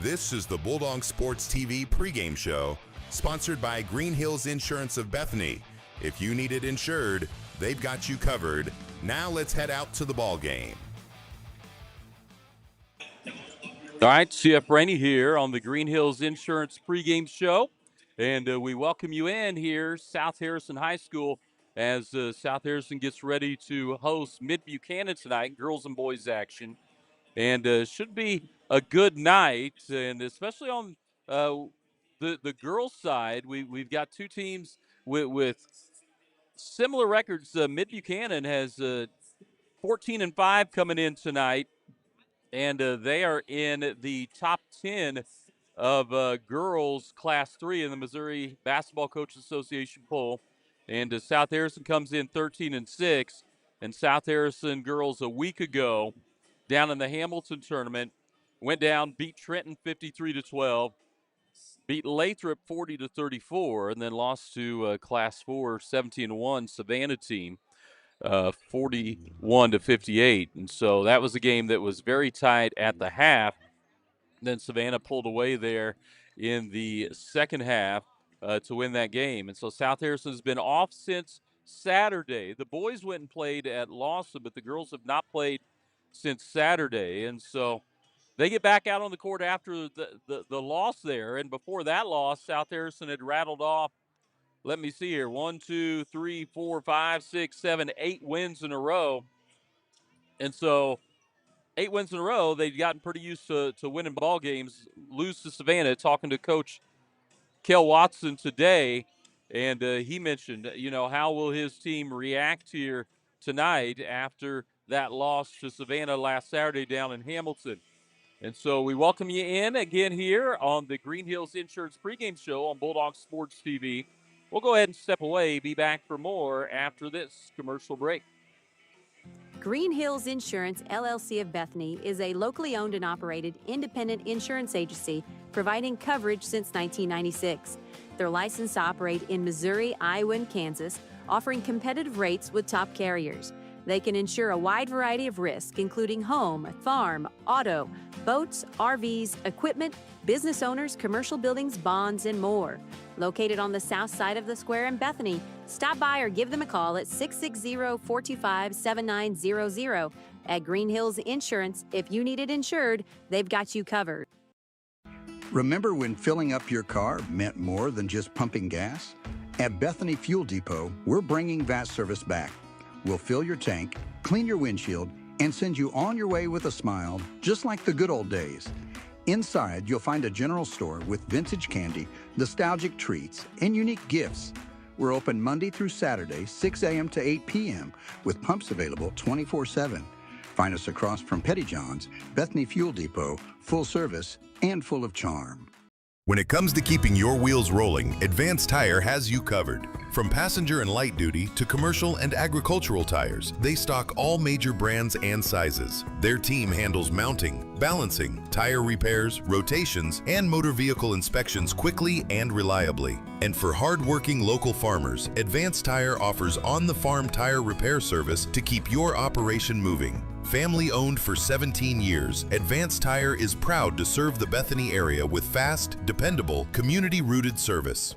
This is the Bulldog Sports TV pregame show, sponsored by Green Hills Insurance of Bethany. If you need it insured, they've got you covered. Now let's head out to the ball game. All right, CF Rainey here on the Green Hills Insurance pregame show, and we welcome you in here, South Harrison High School, as South Harrison gets ready to host Mid-Buchanan tonight, girls and boys action, and should be a good night, and especially on the girls' side, we've got two teams with similar records. Mid-Buchanan has 14-5 coming in tonight. And they are in the top 10 of girls Class 3 in the Missouri Basketball Coaches Association poll. And South Harrison comes in 13-6. And South Harrison girls a week ago down in the Hamilton tournament went down, beat Trenton 53-12, beat Lathrop 40-34, and then lost to Class 4 17-1 Savannah team. 41-58. And so that was a game that was very tight at the half. Then Savannah pulled away there in the second half to win that game. And so South Harrison has been off since Saturday. The boys went and played at Lawson, but the girls have not played since Saturday. And so they get back out on the court after the loss there. And before that loss, South Harrison had rattled off, let me see here, 1, 2, 3, 4, 5, 6, 7, 8 wins in a row. And so 8 wins in a row, they'd gotten pretty used to winning ball games. Lose to Savannah, talking to Coach Kel Watson today, and he mentioned, how will his team react here tonight after that loss to Savannah last Saturday down in Hamilton. And so we welcome you in again here on the Green Hills Insurance pregame show on Bulldog Sports TV. We'll go ahead and step away, be back for more after this commercial break. Green Hills Insurance, LLC of Bethany is a locally owned and operated independent insurance agency providing coverage since 1996. They're licensed to operate in Missouri, Iowa, and Kansas, offering competitive rates with top carriers. They can insure a wide variety of risks, including home, farm, auto, boats, RVs, equipment, business owners, commercial buildings, bonds, and more. Located on the south side of the square in Bethany, stop by or give them a call at 660-425-7900. At Green Hills Insurance, if you need it insured, they've got you covered. Remember when filling up your car meant more than just pumping gas? At Bethany Fuel Depot, we're bringing that service back. We'll fill your tank, clean your windshield, and send you on your way with a smile, just like the good old days. Inside, you'll find a general store with vintage candy, nostalgic treats, and unique gifts. We're open Monday through Saturday, 6 a.m. to 8 p.m., with pumps available 24/7. Find us across from Petty John's, Bethany Fuel Depot, full service and full of charm. When it comes to keeping your wheels rolling, Advanced Tire has you covered. From passenger and light duty to commercial and agricultural tires, they stock all major brands and sizes. Their team handles mounting, balancing, tire repairs, rotations, and motor vehicle inspections quickly and reliably. And for hard-working local farmers, Advanced Tire offers on-the-farm tire repair service to keep your operation moving. Family owned for 17 years, Advanced Tire is proud to serve the Bethany area with fast, dependable, community-rooted service.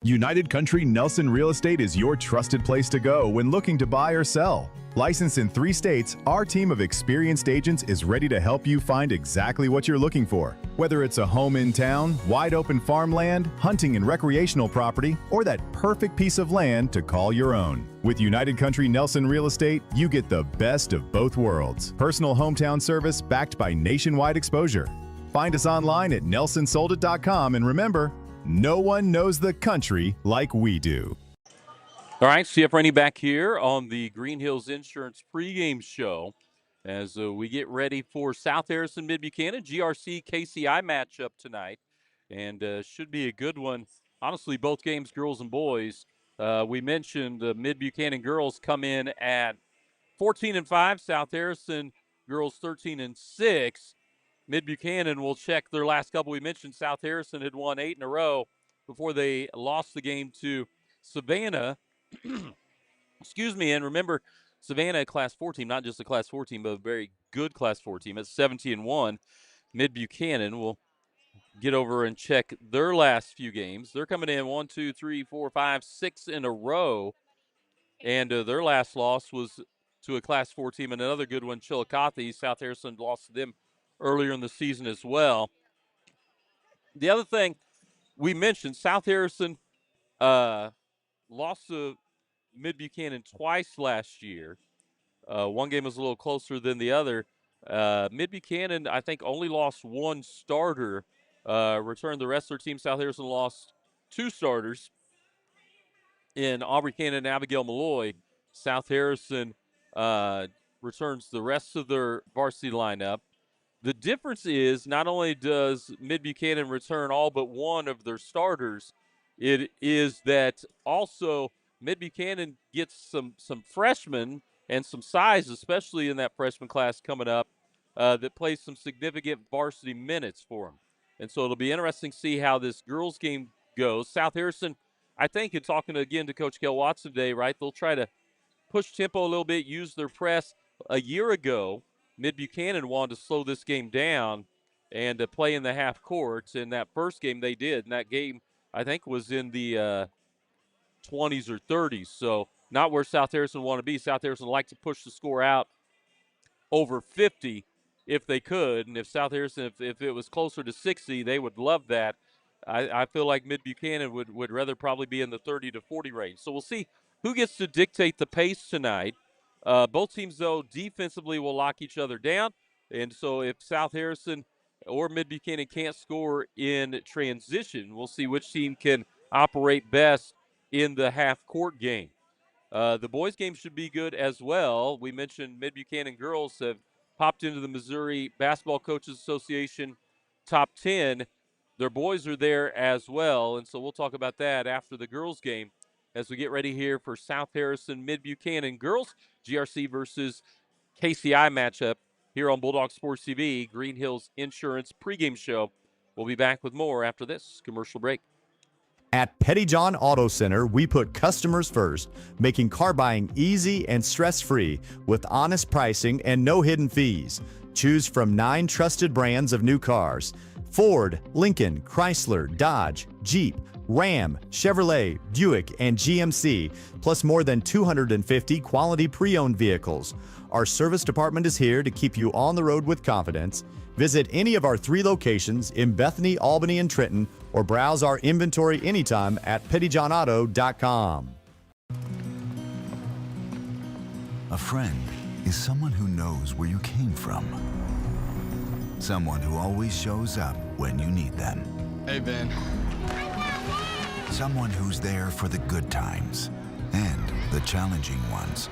United Country Nelson Real Estate is your trusted place to go when looking to buy or sell. Licensed in 3 states, our team of experienced agents is ready to help you find exactly what you're looking for. Whether it's a home in town, wide open farmland, hunting and recreational property, or that perfect piece of land to call your own. With United Country Nelson Real Estate, you get the best of both worlds. Personal hometown service backed by nationwide exposure. Find us online at nelsonsoldit.com, and remember, no one knows the country like we do. All right, CF Rainey back here on the Green Hills Insurance pregame show as we get ready for South Harrison Mid-Buchanan GRC KCI matchup tonight, and should be a good one. Honestly, both games, girls and boys. We mentioned the Mid-Buchanan girls come in at 14-5. South Harrison girls 13-6. Mid-Buchanan will check their last couple. We mentioned South Harrison had won 8 in a row before they lost the game to Savannah. Excuse me, and remember, Savannah, a Class 4 team, not just a Class 4 team, but a very good Class 4 team. It's 17-1. Mid-Buchanan will get over and check their last few games. They're coming in 1, 2, 3, 4, 5, 6 in a row, and their last loss was to a Class 4 team, and another good one, Chillicothe. South Harrison lost to them earlier in the season as well. The other thing we mentioned, South Harrison lost to Mid-Buchanan twice last year. One game was a little closer than the other. Mid-Buchanan, I think, only lost one starter, returned the rest of their team. South Harrison lost two starters in Aubrey Cannon and Abigail Malloy. South Harrison returns the rest of their varsity lineup. The difference is not only does Mid-Buchanan return all but one of their starters, it is that also Mid-Buchanan gets some freshmen and some size, especially in that freshman class coming up, that plays some significant varsity minutes for them. And so it'll be interesting to see how this girls game goes. South Harrison, I think, in talking again to Coach Kel Watson today, right, they'll try to push tempo a little bit, use their press. A year ago, Mid-Buchanan wanted to slow this game down and to play in the half courts. In that first game, they did. And that game, I think, was in the 20s or 30s. So not where South Harrison want to be. South Harrison like to push the score out over 50 if they could. And if South Harrison, if it was closer to 60, they would love that. I feel like Mid-Buchanan would rather probably be in the 30 to 40 range. So we'll see who gets to dictate the pace tonight. Both teams, though, defensively will lock each other down. And so if South Harrison or Mid-Buchanan can't score in transition, we'll see which team can operate best in the half-court game. The boys' game should be good as well. We mentioned Mid-Buchanan girls have popped into the Missouri Basketball Coaches Association top 10. Their boys are there as well, and so we'll talk about that after the girls' game as we get ready here for South Harrison Mid-Buchanan girls GRC versus KCI matchup here on Bulldog Sports TV, Green Hills Insurance pregame show. We'll be back with more after this commercial break. At Pettyjohn Auto Center, we put customers first, making car buying easy and stress-free with honest pricing and no hidden fees. Choose from 9 trusted brands of new cars: Ford, Lincoln, Chrysler, Dodge, Jeep, Ram, Chevrolet, Buick, and GMC, plus more than 250 quality pre-owned vehicles. Our service department is here to keep you on the road with confidence. Visit any of our 3 locations in Bethany, Albany, and Trenton, or browse our inventory anytime at pettyjohnauto.com. A friend is someone who knows where you came from. Someone who always shows up when you need them. Hey, Ben. Someone who's there for the good times and the challenging ones.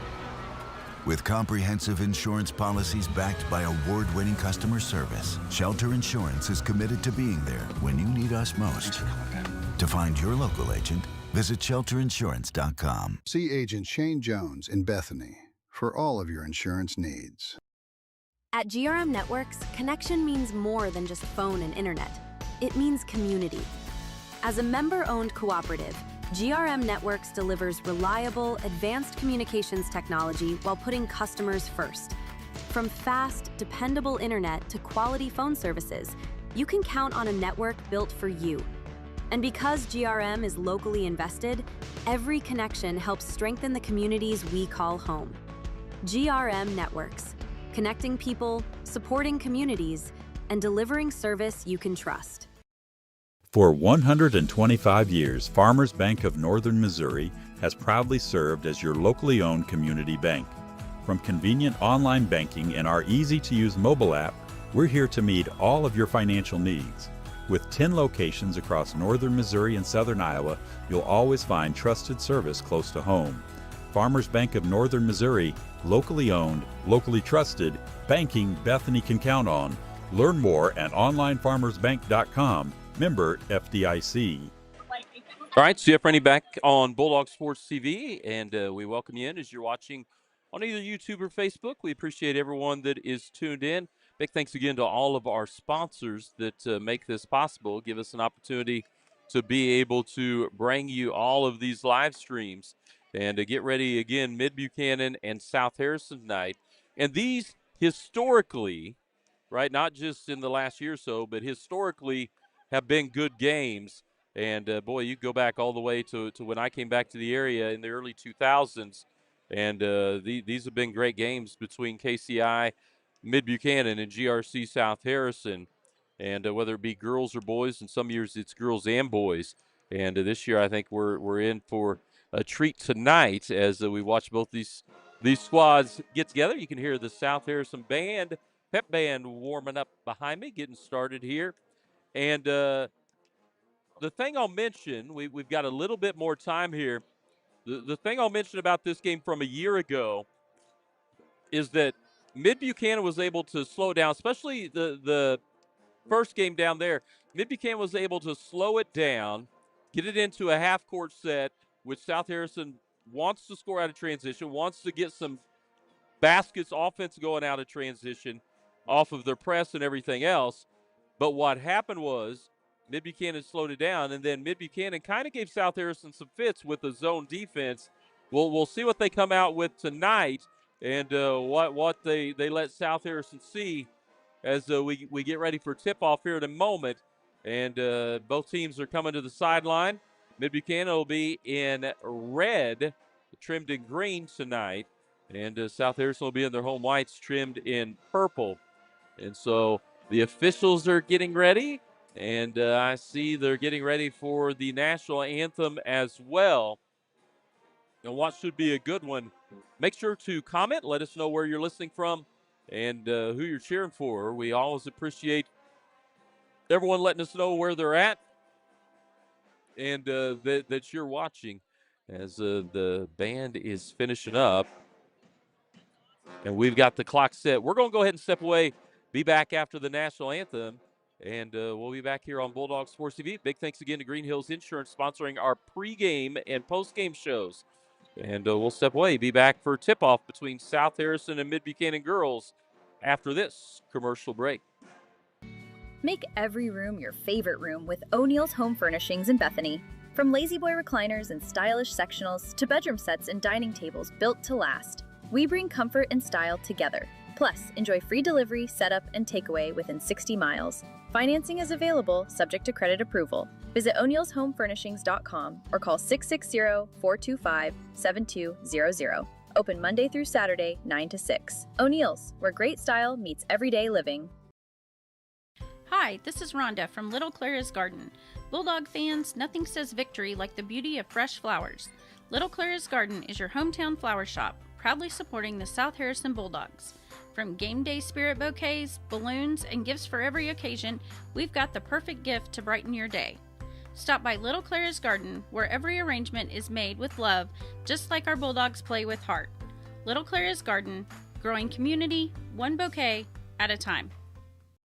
With comprehensive insurance policies backed by award-winning customer service, Shelter Insurance is committed to being there when you need us most. To find your local agent, visit shelterinsurance.com. See Agent Shane Jones in Bethany for all of your insurance needs. At GRM Networks, connection means more than just phone and internet. It means community. As a member-owned cooperative, GRM Networks delivers reliable, advanced communications technology while putting customers first. From fast, dependable internet to quality phone services, you can count on a network built for you. And because GRM is locally invested, every connection helps strengthen the communities we call home. GRM Networks, connecting people, supporting communities, and delivering service you can trust. For 125 years, Farmers Bank of Northern Missouri has proudly served as your locally owned community bank. From convenient online banking and our easy-to-use mobile app, we're here to meet all of your financial needs. With 10 locations across northern Missouri and southern Iowa, you'll always find trusted service close to home. Farmers Bank of Northern Missouri, locally owned, locally trusted, banking Bethany can count on. Learn more at onlinefarmersbank.com. Member FDIC. All right, CF Rennie back on Bulldog Sports TV, and we welcome you in as you're watching on either YouTube or Facebook. We appreciate everyone that is tuned in. Big thanks again to all of our sponsors that make this possible, give us an opportunity to be able to bring you all of these live streams. And to get ready again, Mid-Buchanan and South Harrison tonight. And these historically right? Not just in the last year or so, but historically have been good games. And boy, you go back all the way to when I came back to the area in the early 2000s, and these have been great games between KCI, Mid-Buchanan, and GRC South Harrison. And whether it be girls or boys, and some years it's girls and boys. And this year, I think we're in for a treat tonight as we watch both these squads get together. You can hear the South Harrison band, pep band, warming up behind me, getting started here. And the thing I'll mention, we've got a little bit more time here. The thing I'll mention about this game from a year ago is that Mid-Buchanan was able to slow it down, especially the first game down there. Mid-Buchanan was able to slow it down, get it into a half-court set, which South Harrison wants to score out of transition, wants to get some baskets, offense going out of transition off of their press and everything else. But what happened was Mid-Buchanan slowed it down, and then Mid-Buchanan kind of gave South Harrison some fits with the zone defense. We'll see what they come out with tonight and what they let South Harrison see as we get ready for tip-off here in a moment. And both teams are coming to the sideline. Mid-Buchanan will be in red, trimmed in green tonight. And South Harrison will be in their home whites, trimmed in purple. And so the officials are getting ready. And I see they're getting ready for the national anthem as well. And what should be a good one. Make sure to comment. Let us know where you're listening from and who you're cheering for. We always appreciate everyone letting us know where they're at and that you're watching as the band is finishing up. And we've got the clock set. We're going to go ahead and step away, be back after the national anthem, and we'll be back here on Bulldog Sports TV. Big thanks again to Green Hills Insurance sponsoring our pregame and postgame shows. And we'll step away, be back for tip-off between South Harrison and Mid-Buchanan girls after this commercial break. Make every room your favorite room with O'Neill's Home Furnishings in Bethany. From lazy boy recliners and stylish sectionals to bedroom sets and dining tables built to last, we bring comfort and style together. Plus, enjoy free delivery, setup, and takeaway within 60 miles. Financing is available, subject to credit approval. Visit o'neillshomefurnishings.com or call 660-425-7200. Open Monday through Saturday, 9 to 6. O'Neill's, where great style meets everyday living. Hi, this is Rhonda from Little Clara's Garden. Bulldog fans, nothing says victory like the beauty of fresh flowers. Little Clara's Garden is your hometown flower shop, proudly supporting the South Harrison Bulldogs. From game day spirit bouquets, balloons, and gifts for every occasion, we've got the perfect gift to brighten your day. Stop by Little Clara's Garden, where every arrangement is made with love, just like our Bulldogs play with heart. Little Clara's Garden, growing community, one bouquet at a time.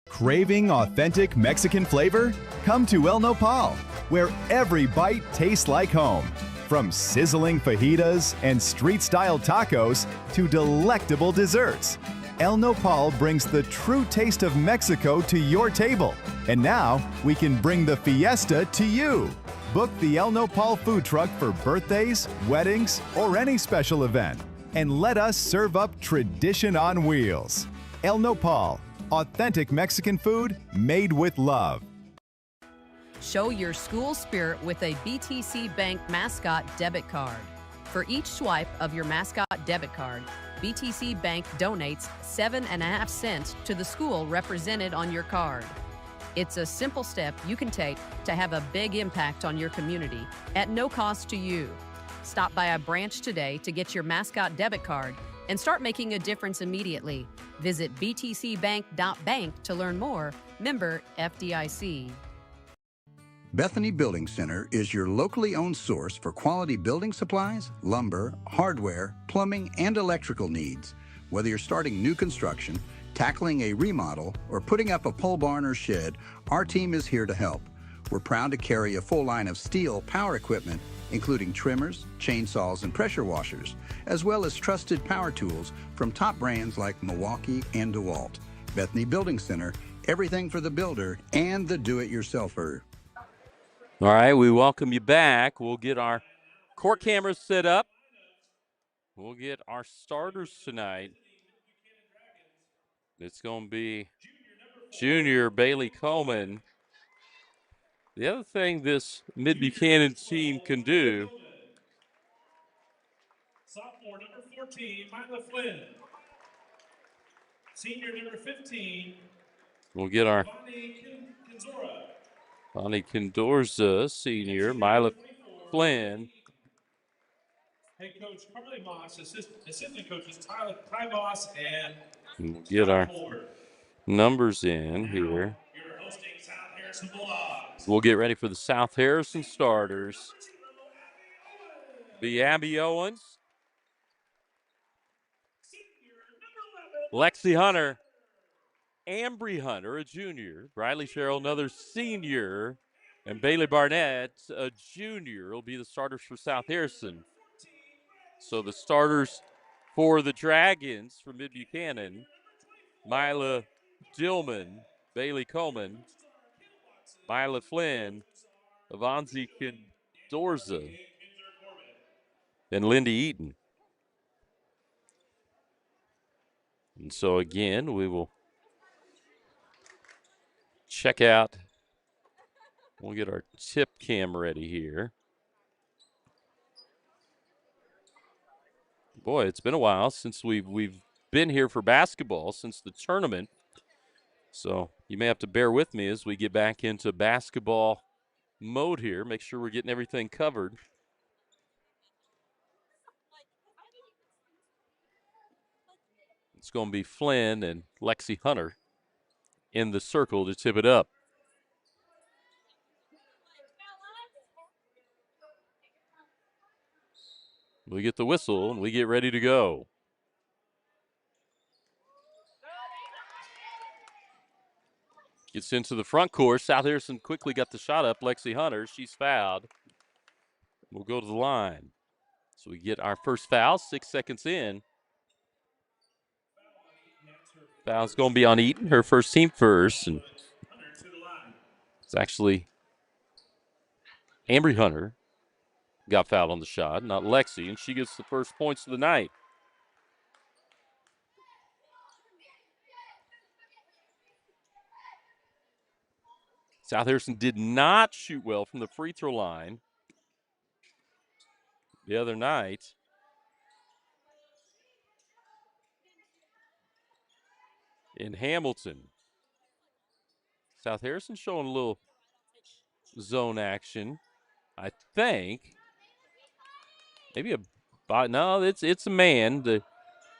Craving authentic Mexican flavor? Come to El Nopal, where every bite tastes like home. From sizzling fajitas and street-style tacos to delectable desserts, El Nopal brings the true taste of Mexico to your table. And now, we can bring the fiesta to you. Book the El Nopal food truck for birthdays, weddings, or any special event. And let us serve up tradition on wheels. El Nopal, authentic Mexican food made with love. Show your school spirit with a BTC Bank Mascot Debit Card. For each swipe of your Mascot Debit Card, BTC Bank donates 7.5 cents to the school represented on your card. It's a simple step you can take to have a big impact on your community at no cost to you. Stop by a branch today to get your Mascot Debit Card and start making a difference immediately. Visit btcbank.bank to learn more. Member FDIC. Bethany Building Center is your locally owned source for quality building supplies, lumber, hardware, plumbing, and electrical needs. Whether you're starting new construction, tackling a remodel, or putting up a pole barn or shed, our team is here to help. We're proud to carry a full line of steel power equipment, including trimmers, chainsaws, and pressure washers, as well as trusted power tools from top brands like Milwaukee and DeWalt. Bethany Building Center, everything for the builder and the do-it-yourselfer. All right, we welcome you back. We'll get our court cameras set up. We'll get our starters tonight. It's going to be junior Bailey Coleman. The other thing this Mid-Buchanan team can do, sophomore number 14, Mila Flynn. Senior number 15, we'll get our Bonnie Condorza, senior, Mila Flynn. Head coach Carly Moss, assistant coaches Ty Moss, and we'll get our numbers in here. You're hosting South Harrison Bulldogs. We'll get ready for the South Harrison starters. Be Abby Owens, Lexi Hunter, Ambry Hunter, a junior, Briley Sherrill, another senior, and Bailey Barnett, a junior, will be the starters for South Harrison. So the starters for the Dragons from Mid-Buchanan, Mila Dillman, Bailey Coleman, Mila Flynn, Avanzi Condorza, and Lindy Eaton. And so again, we will check out. We'll get our tip cam ready here. Boy, it's been a while since we've been here for basketball, since the tournament. So you may have to bear with me as we get back into basketball mode here. Make sure we're getting everything covered. It's going to be Flynn and Lexi Hunter in the circle to tip it up. We get the whistle and we get ready to go. Gets into the front court. South Harrison quickly got the shot up. Lexi Hunter, she's fouled. We'll go to the line. So we get our first foul, 6 seconds in. Foul's going to be on Eaton, her first team first. And it's actually Ambry Hunter got fouled on the shot, not Lexi, and she gets the first points of the night. South Harrison did not shoot well from the free throw line the other night. In Hamilton. South Harrison showing a little zone action, I think. Maybe no, it's a man.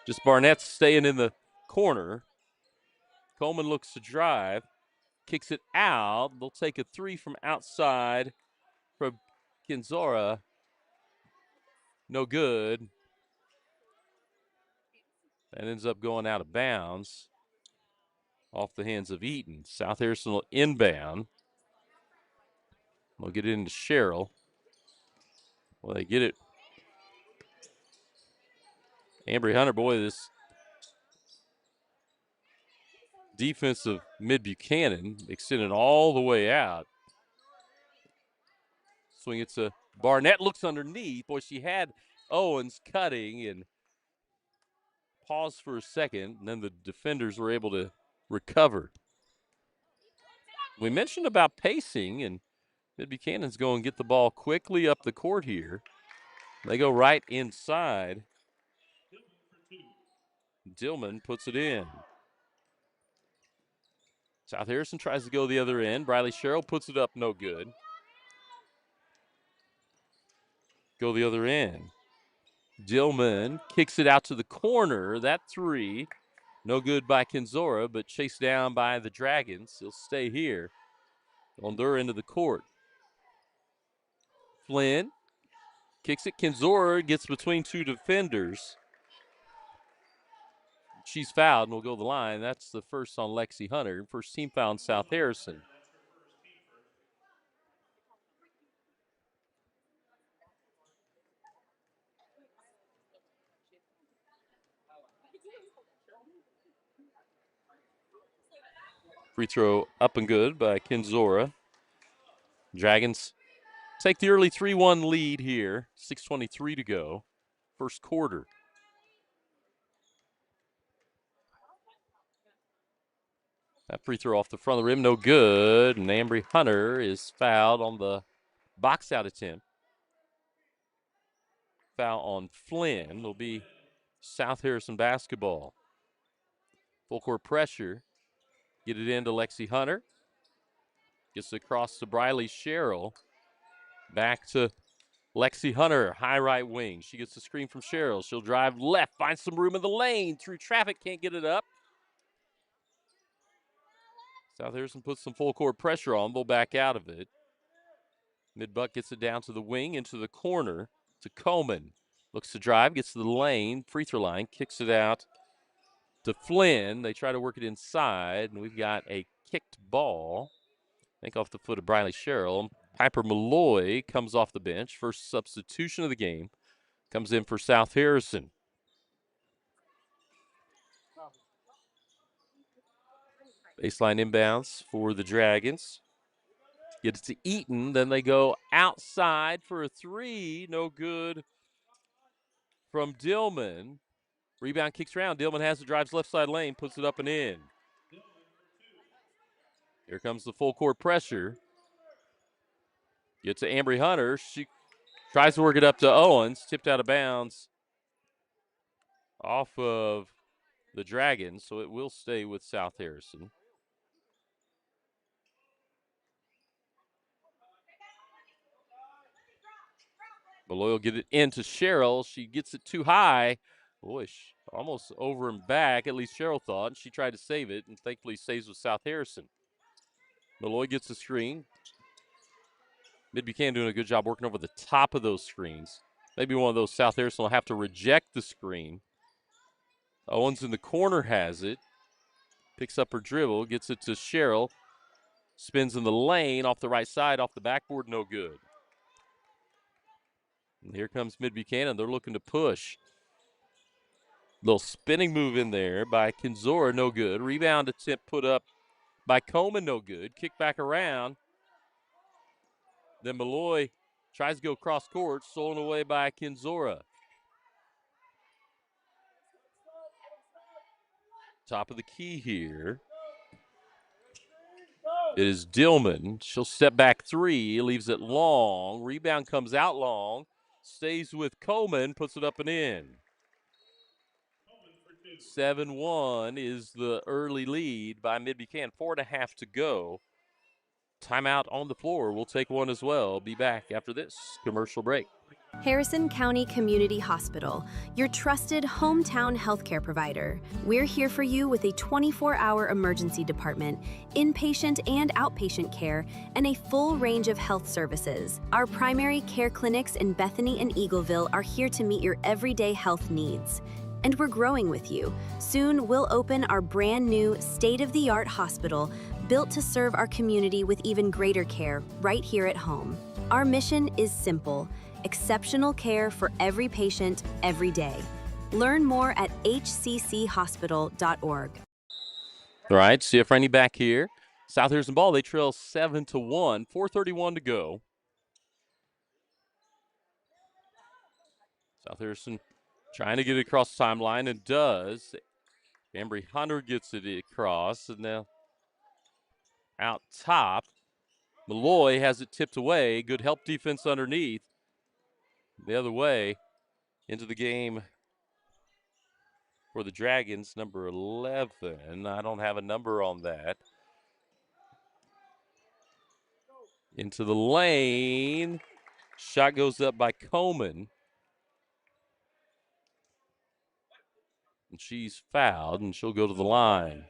Just Barnett's staying in the corner. Coleman looks to drive, kicks it out. They'll take a three from outside from Kinzora. No good. That ends up going out of bounds off the hands of Eaton. South Harrison will inbound. They'll get it into Sherrill. Well, they get it. Ambry Hunter, boy, this defensive Mid-Buchanan extended all the way out. Swing it to Barnett, looks underneath. Boy, she had Owens cutting and paused for a second, and then the defenders were able to recover. We mentioned about pacing, and Mid-Buchanan's going to get the ball quickly up the court here. They go right inside. Dillman puts it in. South Harrison tries to go the other end. Briley Sherrill puts it up, no good. Go the other end. Dillman kicks it out to the corner. That three, no good by Kinzora, but chased down by the Dragons. He'll stay here on their end of the court. Flynn kicks it. Kinzora gets between two defenders. She's fouled and will go to the line. That's the first on Lexi Hunter. First team foul on South Harrison. Free throw up and good by Kinzora. Dragons take the early 3-1 lead here. 6:23 to go. First quarter. That free throw off the front of the rim, no good. And Ambry Hunter is fouled on the box out attempt. Foul on Flynn. It'll be South Harrison basketball. Full court pressure. Get it into Lexi Hunter. Gets it across to Briley Sherrill. Back to Lexi Hunter, high right wing. She gets the screen from Sherrill. She'll drive left, find some room in the lane. Through traffic, can't get it up. South Harrison puts some full court pressure on. They'll back out of it. Mid-Buck gets it down to the wing, into the corner to Coleman. Looks to drive, gets to the lane, free throw line, kicks it out to Flynn. They try to work it inside, and we've got a kicked ball. I think off the foot of Briley Sherrill. Piper Malloy comes off the bench. First substitution of the game. Comes in for South Harrison. Baseline inbounds for the Dragons. Get it to Eaton. Then they go outside for a three. No good from Dillman. Rebound kicks around. Dillman has it, drives left side lane, puts it up and in. Here comes the full court pressure. Gets to Ambry Hunter. She tries to work it up to Owens. Tipped out of bounds off of the Dragons, so it will stay with South Harrison. Malloy will get it into Sherrill. She gets it too high. Boy, almost over and back, at least Sherrill thought. And she tried to save it, and thankfully stays with South Harrison. Malloy gets the screen. Mid-Buchanan doing a good job working over the top of those screens. Maybe one of those South Harrison will have to reject the screen. Owens in the corner has it. Picks up her dribble, gets it to Sherrill. Spins in the lane, off the right side, off the backboard, no good. And here comes Mid-Buchanan. They're looking to push. Little spinning move in there by Kinzora, no good. Rebound attempt put up by Coleman, no good. Kick back around. Then Malloy tries to go cross court, stolen away by Kinzora. Top of the key here. It is Dillman. She'll step back three, leaves it long. Rebound comes out long. Stays with Coleman, puts it up and in. 7-1 is the early lead by Mid-Buchanan. 4.5 to go. Timeout on the floor. We'll take one as well. Be back after this commercial break. Harrison County Community Hospital, your trusted hometown healthcare provider. We're here for you with a 24-hour emergency department, inpatient and outpatient care, and a full range of health services. Our primary care clinics in Bethany and Eagleville are here to meet your everyday health needs. And we're growing with you. Soon, we'll open our brand new state-of-the-art hospital built to serve our community with even greater care right here at home. Our mission is simple: exceptional care for every patient, every day. Learn more at hcchospital.org. All right, CF Rennie back here. South Harrison ball, they trail 7-1, 4:31 to go. South Harrison trying to get it across the timeline and does. Ambry Hunter gets it across, and now out top. Malloy has it tipped away. Good help defense underneath. The other way into the game for the Dragons, number 11. I don't have a number on that. Into the lane. Shot goes up by Coleman. And she's fouled, and she'll go to the line.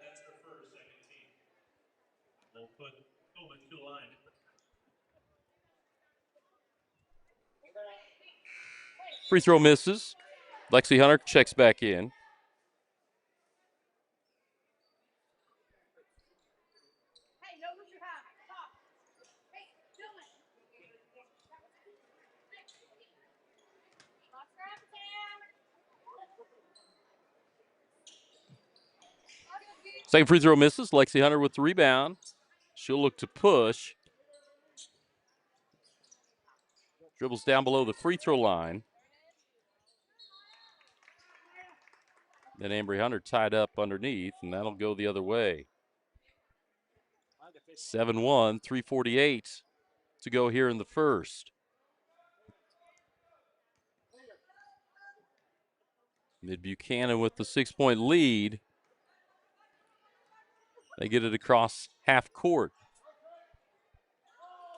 Free throw misses. Lexi Hunter checks back in. Second free throw misses. Lexi Hunter with the rebound. She'll look to push. Dribbles down below the free throw line. Then Ambry Hunter tied up underneath, and that'll go the other way. 7-1, 3:48 to go here in the first. Mid-Buchanan with the 6-point lead. They get it across half court.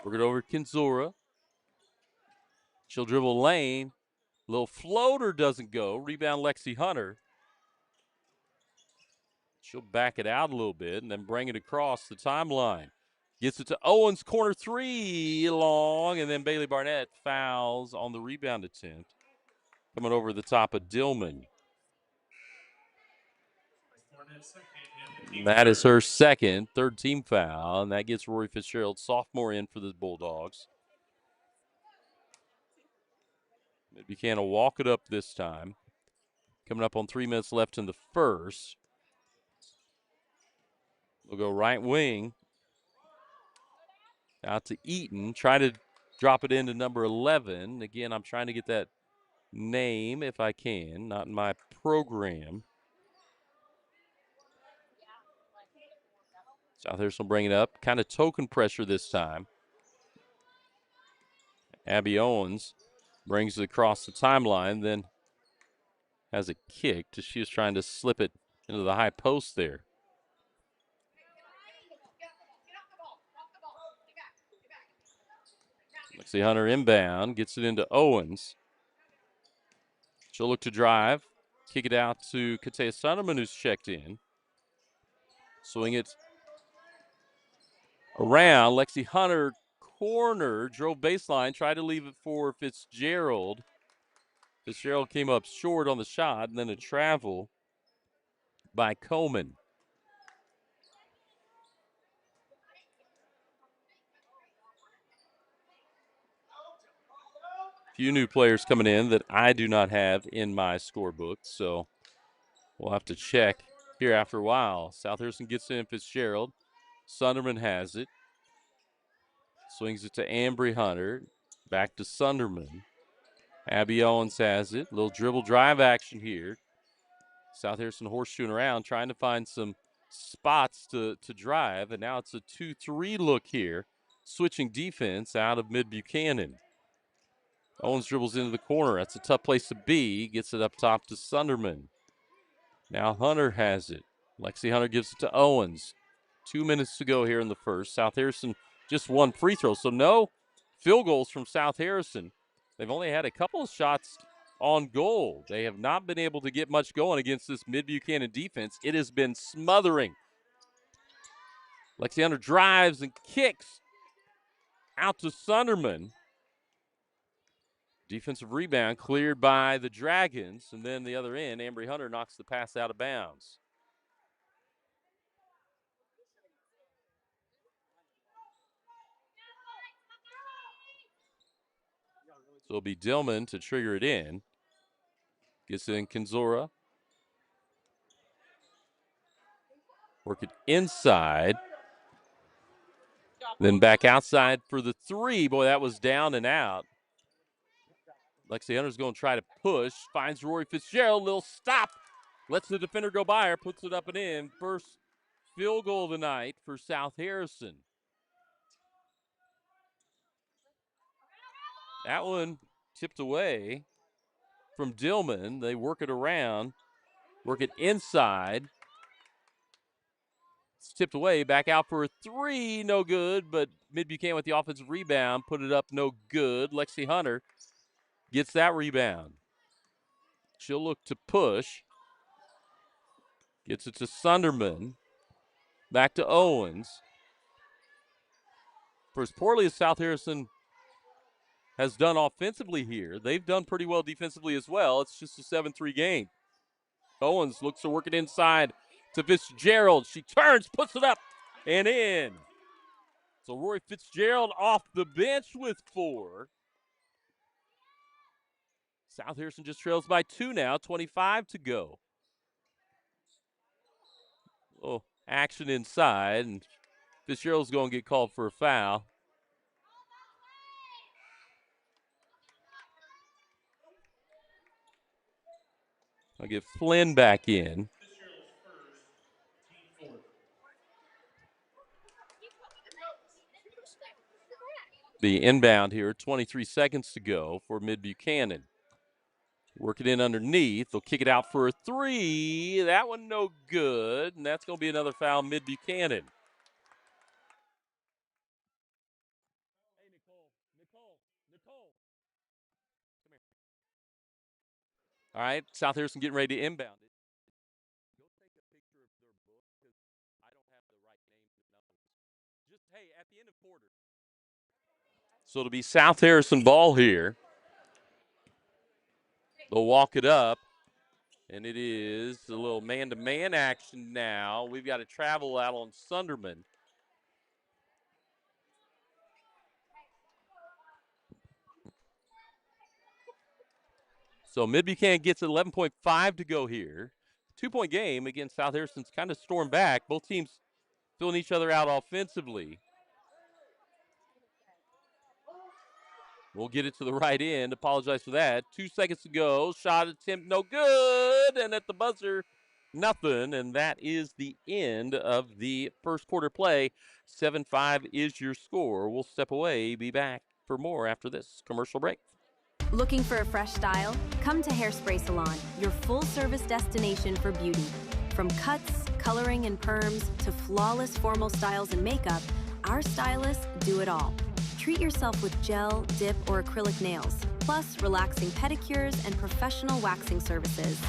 Work it over to Kinzora. She'll dribble lane. Little floater doesn't go. Rebound Lexi Hunter. She'll back it out a little bit and then bring it across the timeline. Gets it to Owens, corner three, long, and then Bailey Barnett fouls on the rebound attempt. Coming over the top of Dillman. That is her second, third team foul, and that gets Rory Fitzgerald, sophomore, in for the Bulldogs. Mid-Buchanan will walk it up this time. Coming up on 3 minutes left in the first. We'll go right wing. Out to Eaton. Try to drop it into number 11. Again, I'm trying to get that name if I can. Not in my program. South Harrison will bring it up. Kind of token pressure this time. Abby Owens brings it across the timeline, then has it kicked as she was trying to slip it into the high post there. Lexi Hunter inbound, gets it into Owens. She'll look to drive, kick it out to Katea Sunderman, who's checked in. Swing it around. Lexi Hunter corner, drove baseline, tried to leave it for Fitzgerald. Fitzgerald came up short on the shot, and then a travel by Coleman. Few new players coming in that I do not have in my scorebook, so we'll have to check here after a while. South Harrison gets in Fitzgerald. Sunderman has it. Swings it to Ambry Hunter. Back to Sunderman. Abby Owens has it. Little dribble drive action here. South Harrison horseshoeing around, trying to find some spots to drive, and now it's a 2-3 look here. Switching defense out of Mid-Buchanan. Owens dribbles into the corner. That's a tough place to be. Gets it up top to Sunderman. Now Hunter has it. Lexi Hunter gives it to Owens. 2 minutes to go here in the first. South Harrison just one free throw, so no field goals from South Harrison. They've only had a couple of shots on goal. They have not been able to get much going against this Mid-Buchanan defense. It has been smothering. Lexi Hunter drives and kicks out to Sunderman. Defensive rebound cleared by the Dragons, and then the other end, Ambry Hunter knocks the pass out of bounds. So it'll be Dillman to trigger it in. Gets it in Kinzora. Work it inside. Then back outside for the three. Boy, that was down and out. Lexi Hunter's going to try to push. Finds Rory Fitzgerald. Little stop. Lets the defender go by her. Puts it up and in. First field goal of the night for South Harrison. That one tipped away from Dillman. They work it around. Work it inside. It's tipped away. Back out for a three. No good, but Mid-Buchanan with the offensive rebound. Put it up. No good. Lexi Hunter gets that rebound. She'll look to push. Gets it to Sunderman. Back to Owens. For as poorly as South Harrison has done offensively here, they've done pretty well defensively as well. It's just a 7-3 game. Owens looks to work it inside to Fitzgerald. She turns, puts it up, and in. So Rory Fitzgerald off the bench with 4. South Harrison just trails by 2 now, 25 to go. Oh, action inside, and Fitzgerald's going to get called for a foul. I'll get Flynn back in. The inbound here, 23 seconds to go for Mid-Buchanan. Work it in underneath. They'll kick it out for a three. That one no good, and that's going to be another foul, Mid-Buchanan. All right, South Harrison getting ready to inbound it. Go take a picture of their book because I don't have the right names and numbers. Just, hey, at the end of quarter. So it'll be South Harrison ball here. They'll walk it up, and it is a little man-to-man action now. We've got to travel out on Sunderman. So Mid-Buchanan gets 11.5 to go here. 2-point game against South Harrison's kind of stormed back. Both teams filling each other out offensively. We'll get it to the right end. Apologize for that. 2 seconds to go. Shot attempt no good. And at the buzzer, nothing. And that is the end of the first quarter play. 7-5 is your score. We'll step away. Be back for more after this commercial break. Looking for a fresh style? Come to Hairspray Salon, your full-service destination for beauty. From cuts, coloring, and perms to flawless formal styles and makeup, our stylists do it all. Treat yourself with gel, dip, or acrylic nails, plus relaxing pedicures and professional waxing services.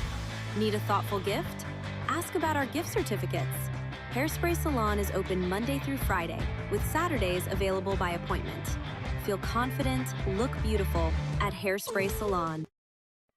Need a thoughtful gift? Ask about our gift certificates. Hairspray Salon is open Monday through Friday, with Saturdays available by appointment. Feel confident, look beautiful at Hairspray Salon.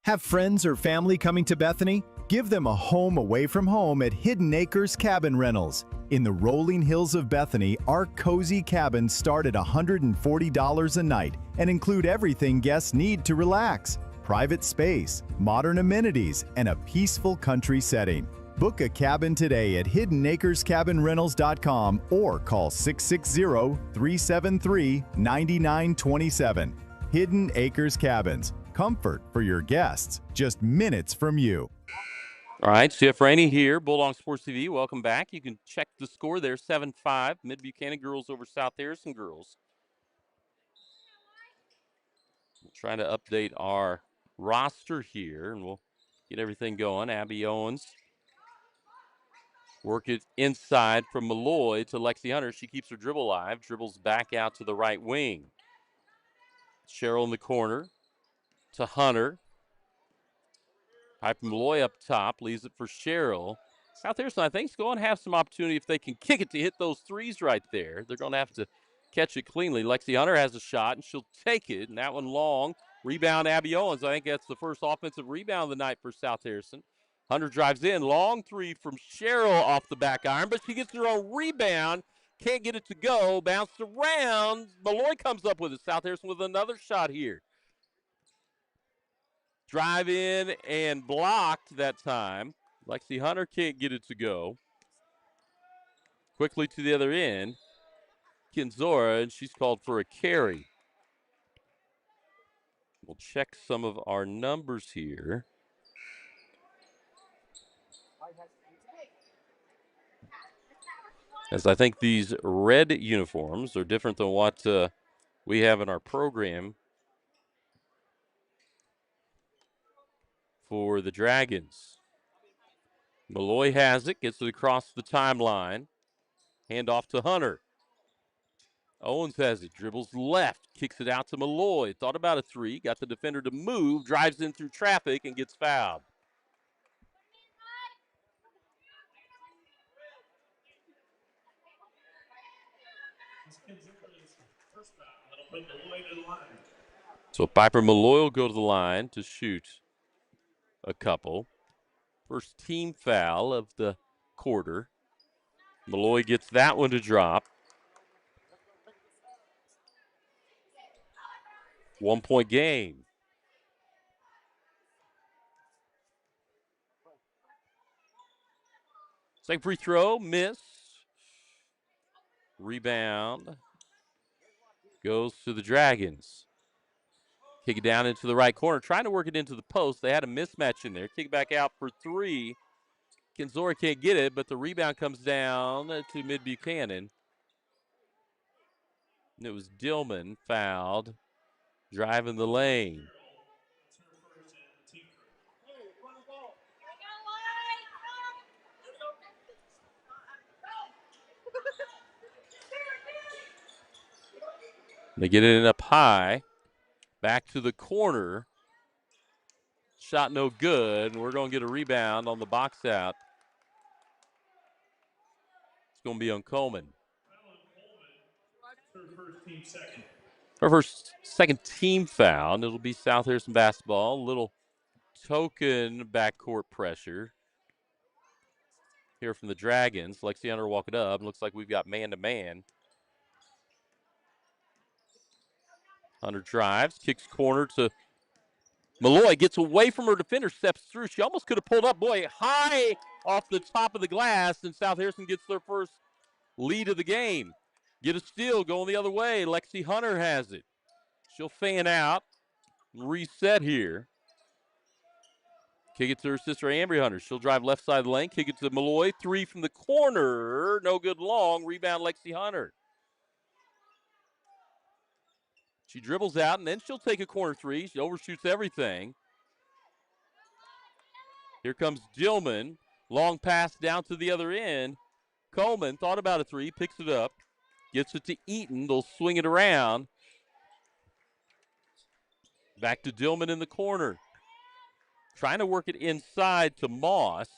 Have friends or family coming to Bethany? Give them a home away from home at Hidden Acres Cabin Rentals. In the rolling hills of Bethany, our cozy cabins start at $140 a night and include everything guests need to relax: private space, modern amenities, and a peaceful country setting. Book a cabin today at hiddenacrescabinrentals.com or call 660-373-9927. Hidden Acres Cabins. Comfort for your guests, just minutes from you. All right, Jeff Rainey here, Bulldog Sports TV. Welcome back. You can check the score there, 7-5. Mid-Buchanan girls over South Harrison girls. We'll try to update our roster here, and we'll get everything going. Abby Owens. Work it inside from Malloy to Lexi Hunter. She keeps her dribble alive, dribbles back out to the right wing. Cheryl in the corner to Hunter. Piper Malloy up top, leaves it for Cheryl. South Harrison, I think, is going to have some opportunity if they can kick it to hit those threes right there. They're going to have to catch it cleanly. Lexi Hunter has a shot, and she'll take it, and that one long. Rebound, Abby Owens. I think that's the first offensive rebound of the night for South Harrison. Hunter drives in, long three from Cheryl off the back iron, but she gets her own rebound. Can't get it to go. Bounced around. Malloy comes up with it. South Harrison with another shot here. Drive in and blocked that time. Lexi Hunter can't get it to go. Quickly to the other end. Kinzora, and she's called for a carry. We'll check some of our numbers here. As I think these red uniforms are different than what we have in our program for the Dragons. Malloy has it, gets it across the timeline. Hand off to Hunter. Owens has it, dribbles left, kicks it out to Malloy. Thought about a three, got the defender to move, drives in through traffic, and gets fouled. So Piper Malloy will go to the line to shoot a couple. First team foul of the quarter. Malloy gets that one to drop. 1 point game. Second free throw, miss. Rebound goes to the Dragons. Kick it down into the right corner, trying to work it into the post. They had a mismatch in there. Kick it back out for three. Kinzora can't get it, but the rebound comes down to Mid-Buchanan. And it was Dillman fouled, driving the lane. They get it up high, back to the corner. Shot no good, and we're going to get a rebound on the box out. It's going to be on Coleman. Her first second team foul, and it'll be South Harrison basketball. A little token backcourt pressure here from the Dragons. Lexi Hunter walking up. Looks like we've got man-to-man. Hunter drives, kicks corner to Malloy, gets away from her defender, steps through. She almost could have pulled up. Boy, high off the top of the glass, and South Harrison gets their first lead of the game. Get a steal, going the other way. Lexi Hunter has it. She'll fan out, reset here. Kick it to her sister, Ambry Hunter. She'll drive left side of the lane, kick it to Malloy. Three from the corner, no good long. Rebound, Lexi Hunter. She dribbles out, and then she'll take a corner three. She overshoots everything. Here comes Dillman. Long pass down to the other end. Coleman thought about a three, picks it up, gets it to Eaton. They'll swing it around. Back to Dillman in the corner. Trying to work it inside to Moss.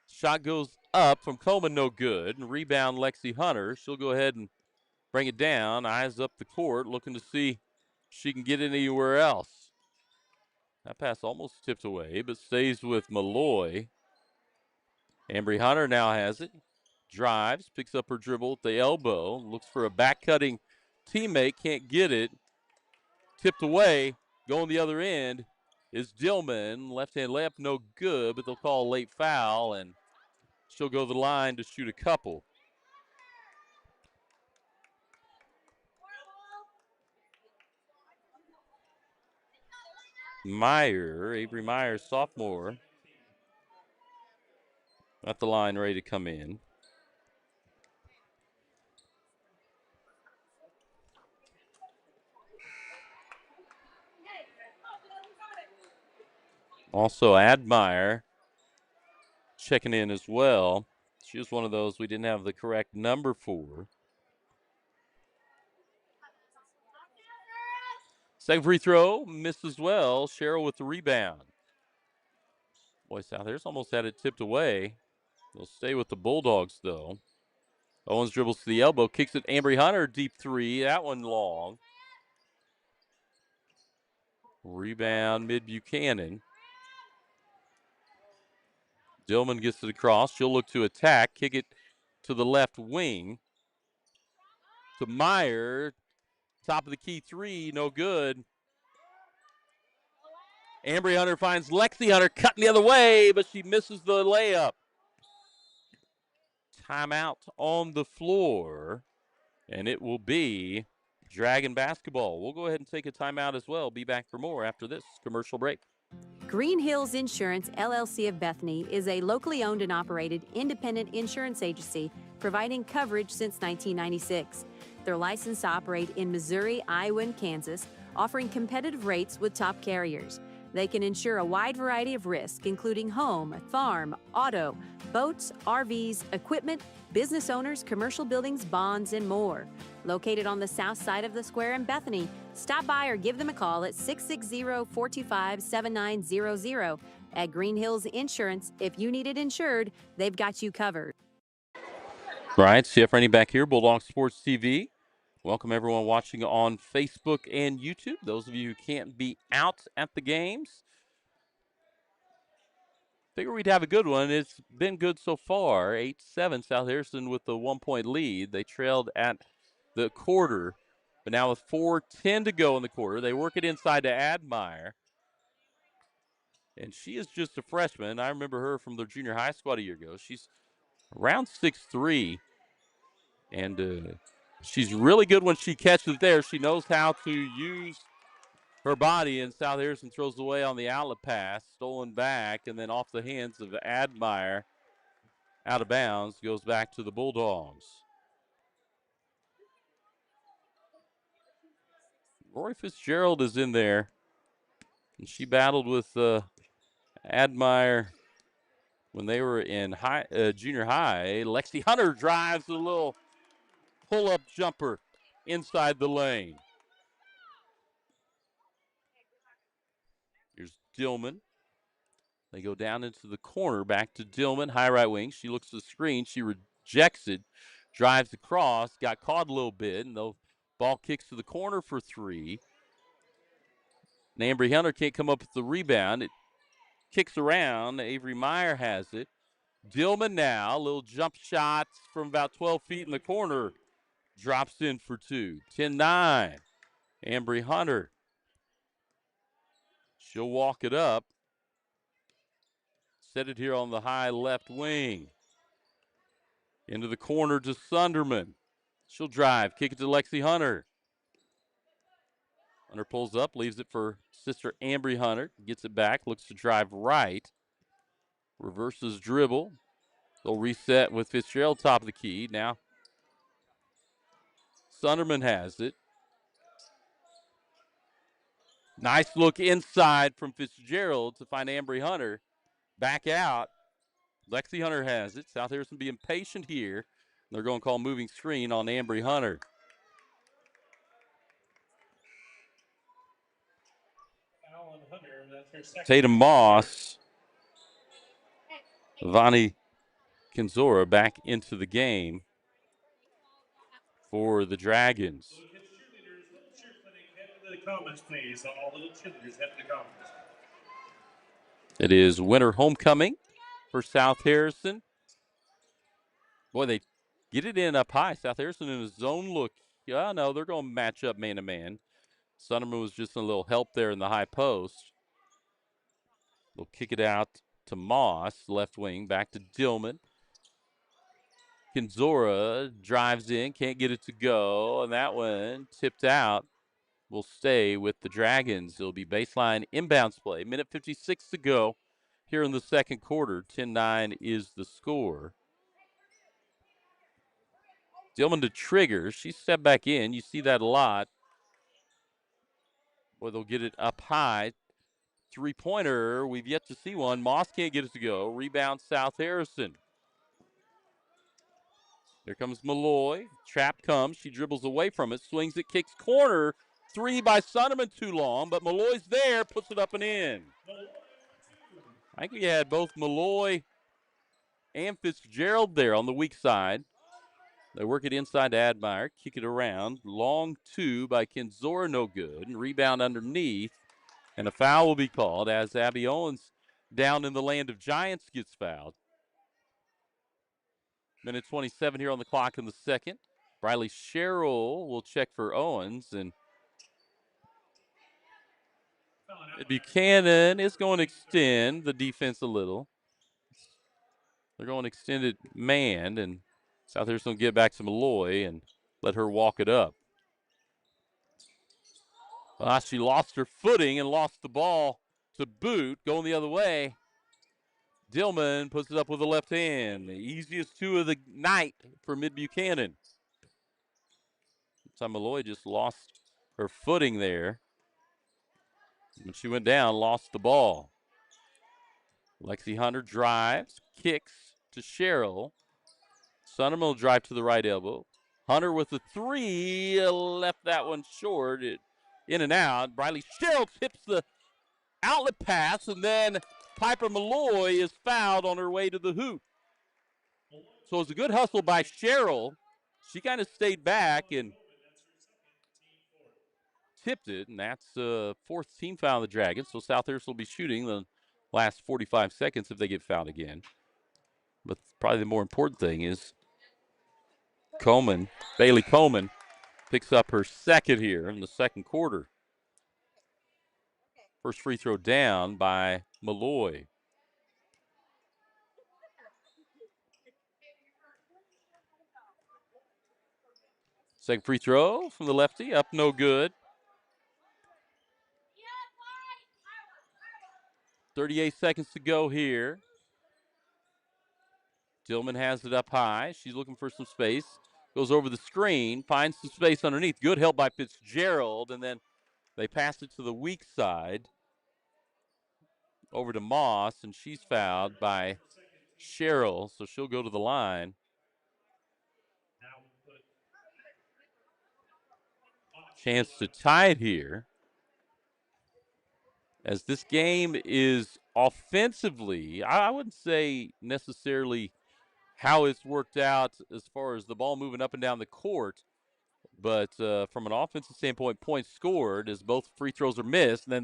Shot goes up from Coleman, no good. And rebound, Lexi Hunter. She'll go ahead and bring it down. Eyes up the court, looking to see if she can get it anywhere else. That pass almost tipped away, but stays with Malloy. Ambry Hunter now has it. Drives, picks up her dribble at the elbow. Looks for a back-cutting teammate, can't get it. Tipped away, going the other end is Dillman. Left-hand layup, no good, but they'll call a late foul, and she'll go to the line to shoot a couple. Avery Meyer, sophomore, at the line, ready to come in. Also, Admire checking in as well. She was one of those we didn't have the correct number for. Second free throw, missed as well. Cheryl with the rebound. Boy, South Harris almost had it tipped away. They'll stay with the Bulldogs, though. Owens dribbles to the elbow, kicks it. Ambry Hunter, deep three. That one long. Rebound, Mid-Buchanan. Dillman gets it across. She'll look to attack. Kick it to the left wing. To Meyer. Top of the key three, no good. Ambry Hunter finds Lexi Hunter cutting the other way, but she misses the layup. Timeout on the floor, and it will be Dragon basketball. We'll go ahead and take a timeout as well. Be back for more after this commercial break. Green Hills Insurance, LLC of Bethany is a locally owned and operated independent insurance agency providing coverage since 1996. They're licensed to operate in Missouri, Iowa, and Kansas, offering competitive rates with top carriers. They can insure a wide variety of risks, including home, farm, auto, boats, RVs, equipment, business owners, commercial buildings, bonds, and more. Located on the south side of the square in Bethany, stop by or give them a call at 660-425-7900. At Green Hills Insurance, if you need it insured, they've got you covered. Right, CF Rainey back here, Bulldog Sports TV. Welcome everyone watching on Facebook and YouTube. Those of you who can't be out at the games, figure we'd have a good one. It's been good so far. 8-7, South Harrison with the 1-point lead. They trailed at the quarter, but now with 4:10 to go in the quarter, they work it inside to Admire. And she is just a freshman. I remember her from the junior high squad a year ago. She's around 6'3", and she's really good when she catches it there. She knows how to use her body, and South Harrison throws away on the outlet pass, stolen back, and then off the hands of Admire, out of bounds, goes back to the Bulldogs. Rory Fitzgerald is in there. And she battled with Admire when they were in junior high. Lexi Hunter drives a little pull-up jumper inside the lane. Here's Dillman. They go down into the corner, back to Dillman, high right wing. She looks to the screen. She rejects it, drives across, got caught a little bit, and the ball kicks to the corner for three. And Ambry Hunter can't come up with the rebound. It kicks around. Avery Meyer has it. Dillman now, little jump shots from about 12 feet in the corner. Drops in for two. 10-9. Ambry Hunter. She'll walk it up. Set it here on the high left wing. Into the corner to Sunderman. She'll drive, kick it to Lexi Hunter. Hunter pulls up, leaves it for sister Ambry Hunter. Gets it back, looks to drive right. Reverses dribble. They'll reset with Fitzgerald top of the key. Now Sunderman has it. Nice look inside from Fitzgerald to find Ambry Hunter. Back out. Lexi Hunter has it. South Harrison being patient here. They're going to call moving screen on Ambry Hunter. Tatum Moss. Vani Kinzora back into the game for the Dragons. It is winter homecoming for South Harrison. Boy, they get it in up high. South Harrison in a zone look. Yeah, no, they're going to match up man-to-man. Sunderman was just a little help there in the high post. They'll kick it out to Moss, left wing, back to Dillman. Kinzora drives in, can't get it to go, and that one tipped out. Will stay with the Dragons. It'll be baseline inbounds play. Minute 56 to go here in the second quarter. 10-9 is the score. Dillman to trigger. She stepped back in. You see that a lot. Boy, they'll get it up high. Three-pointer. We've yet to see one. Moss can't get it to go. Rebound South Harrison. Here comes Malloy. Trap comes. She dribbles away from it. Swings it. Kicks corner. Three by Sunderman, too long. But Malloy's there. Puts it up and in. I think we had both Malloy and Fitzgerald there on the weak side. They work it inside to Admire. Kick it around. Long two by Kinzora. No good. And rebound underneath. And a foul will be called as Abby Owens down in the land of Giants gets fouled. Minute 27 here on the clock in the second. Briley Sherrill will check for Owens. And Mid-Buchanan is going to extend the defense a little. They're going to extend it manned. And South Harrison will get back to Malloy and let her walk it up. Well, she lost her footing and lost the ball to boot, going the other way. Dillman puts it up with the left hand. The easiest two of the night for Mid-Buchanan. Time Malloy just lost her footing there. When she went down, lost the ball. Lexi Hunter drives, kicks to Sherrill. Sunderman will drive to the right elbow. Hunter with the three, left that one short. In and out. Briley Sherrill tips the outlet pass, and then Piper Malloy is fouled on her way to the hoop. So it's a good hustle by Sherrill. She kind of stayed back and tipped it, and that's the fourth team foul of the Dragons. So South Harrison will be shooting the last 45 seconds if they get fouled again. But probably the more important thing is Bailey Coleman, picks up her second here in the second quarter. First free throw down by Malloy. Second free throw from the lefty, up no good. 38 seconds to go here. Dillman has it up high. She's looking for some space. Goes over the screen, finds some space underneath. Good help by Fitzgerald, and then They pass it to the weak side over to Moss, and she's fouled by Cheryl, so she'll go to the line. Chance to tie it here, as this game is offensively, I wouldn't say necessarily how it's worked out as far as the ball moving up and down the court, but from an offensive standpoint, points scored as both free throws are missed. And then,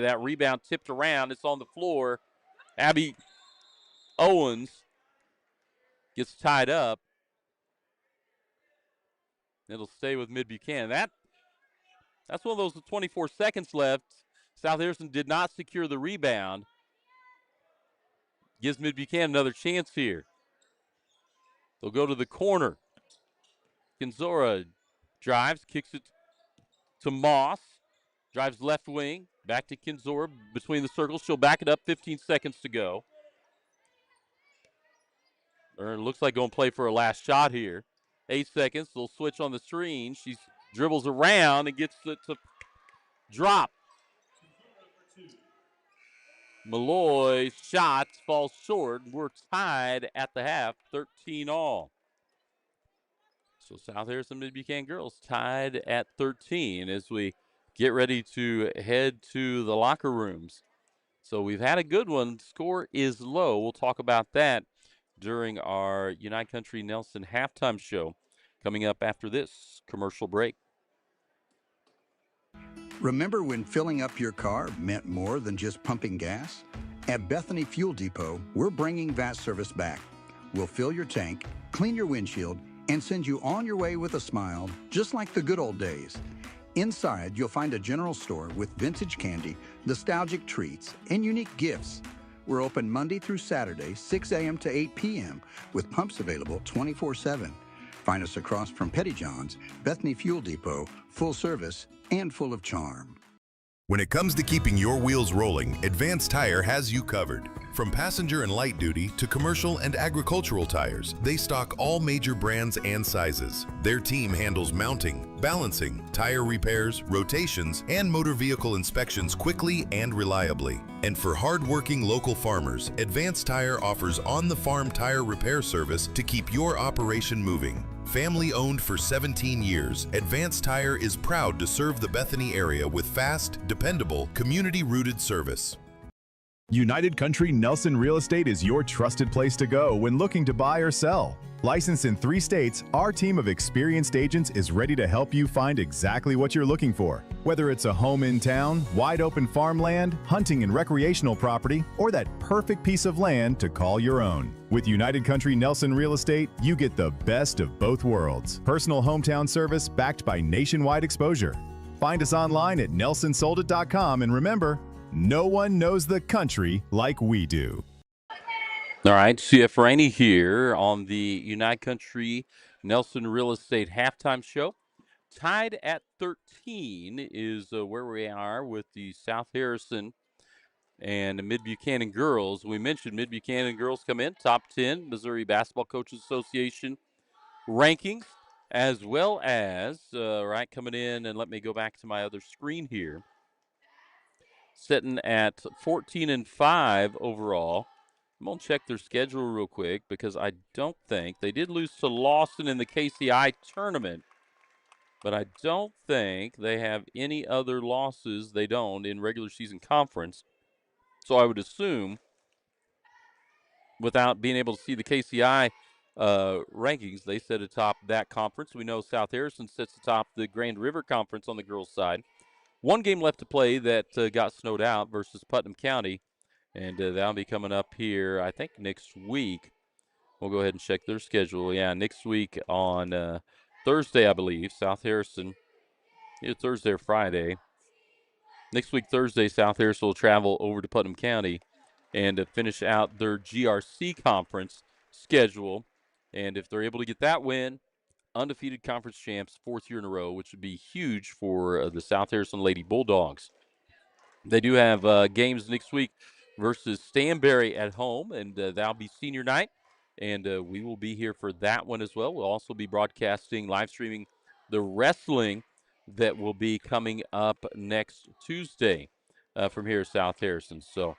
that rebound tipped around. It's on the floor. Abby Owens gets tied up. It'll stay with Mid-Buchanan. That's one of those with 24 seconds left. South Harrison did not secure the rebound. Gives Mid-Buchanan another chance here. They'll go to the corner. Kinzora drives, kicks it to Moss. Drives left wing. Back to Kinzora between the circles. She'll back it up. 15 seconds to go. It looks like going to play for a last shot here. 8 seconds. They'll switch on the screen. She dribbles around and gets it to drop. Malloy's shot falls short. We're tied at the half, 13 all. So South Harrison Mid-Buchanan girls tied at 13 as we get ready to head to the locker rooms. So we've had a good one. Score is low. We'll talk about that during our United Country Nelson halftime show coming up after this commercial break. Remember when filling up your car meant more than just pumping gas? At Bethany Fuel Depot, we're bringing that service back. We'll fill your tank, clean your windshield, and send you on your way with a smile, just like the good old days. Inside, you'll find a general store with vintage candy, nostalgic treats, and unique gifts. We're open Monday through Saturday, 6 a.m. to 8 p.m., with pumps available 24/7. Find us across from Petty John's, Bethany Fuel Depot, full service and full of charm. When it comes to keeping your wheels rolling, Advanced Tire has you covered. From passenger and light duty to commercial and agricultural tires, they stock all major brands and sizes. Their team handles mounting, balancing, tire repairs, rotations, and motor vehicle inspections quickly and reliably. And for hard-working local farmers, Advanced Tire offers on-the-farm tire repair service to keep your operation moving. Family owned for 17 years, Advanced Tire is proud to serve the Bethany area with fast, dependable, community-rooted service. United Country Nelson Real Estate is your trusted place to go when looking to buy or sell. Licensed in 3 states, our team of experienced agents is ready to help you find exactly what you're looking for. Whether it's a home in town, wide open farmland, hunting and recreational property, or that perfect piece of land to call your own. With United Country Nelson Real Estate, you get the best of both worlds. Personal hometown service backed by nationwide exposure. Find us online at nelsonsoldit.com, and remember, no one knows the country like we do. All right, CF Rainey here on the United Country Nelson Real Estate halftime show. Tied at 13 is where we are with the South Harrison and the Mid-Buchanan girls. We mentioned Mid-Buchanan girls come in top 10 Missouri Basketball Coaches Association rankings, as well as coming in, and let me go back to my other screen here. Sitting at 14-5 overall. I'm going to check their schedule real quick because I don't think they did lose to Lawson in the KCI tournament, but I don't think they have any other losses. They don't in regular season conference. So I would assume, without being able to see the KCI rankings, they sit atop that conference. We know South Harrison sits atop the Grand River Conference on the girls' side. One game left to play that got snowed out versus Putnam County, and that'll be coming up here, I think, next week. We'll go ahead and check their schedule. Yeah, next week on Thursday, I believe, South Harrison. Either Thursday or Friday. Next week, Thursday, South Harrison will travel over to Putnam County and finish out their GRC conference schedule. And if they're able to get that win, undefeated conference champs, 4th year in a row, which would be huge for the South Harrison Lady Bulldogs. They do have games next week versus Stanberry at home, and that'll be senior night, and we will be here for that one as well. We'll also be broadcasting, live streaming the wrestling that will be coming up next Tuesday from here at South Harrison. So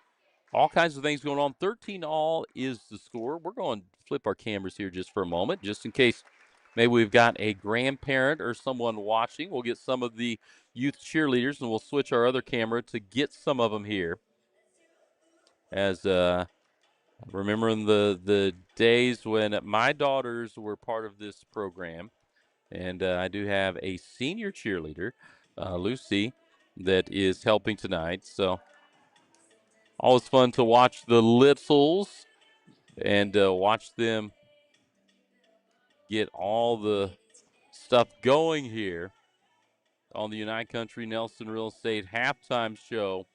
all kinds of things going on. 13-all is the score. We're going to flip our cameras here just for a moment, just in case maybe we've got a grandparent or someone watching. We'll get some of the youth cheerleaders, and we'll switch our other camera to get some of them here. As remembering the days when my daughters were part of this program, and I do have a senior cheerleader, Lucy, that is helping tonight. So always fun to watch the littles and watch them get all the stuff going here on the United Country Nelson Real Estate halftime show.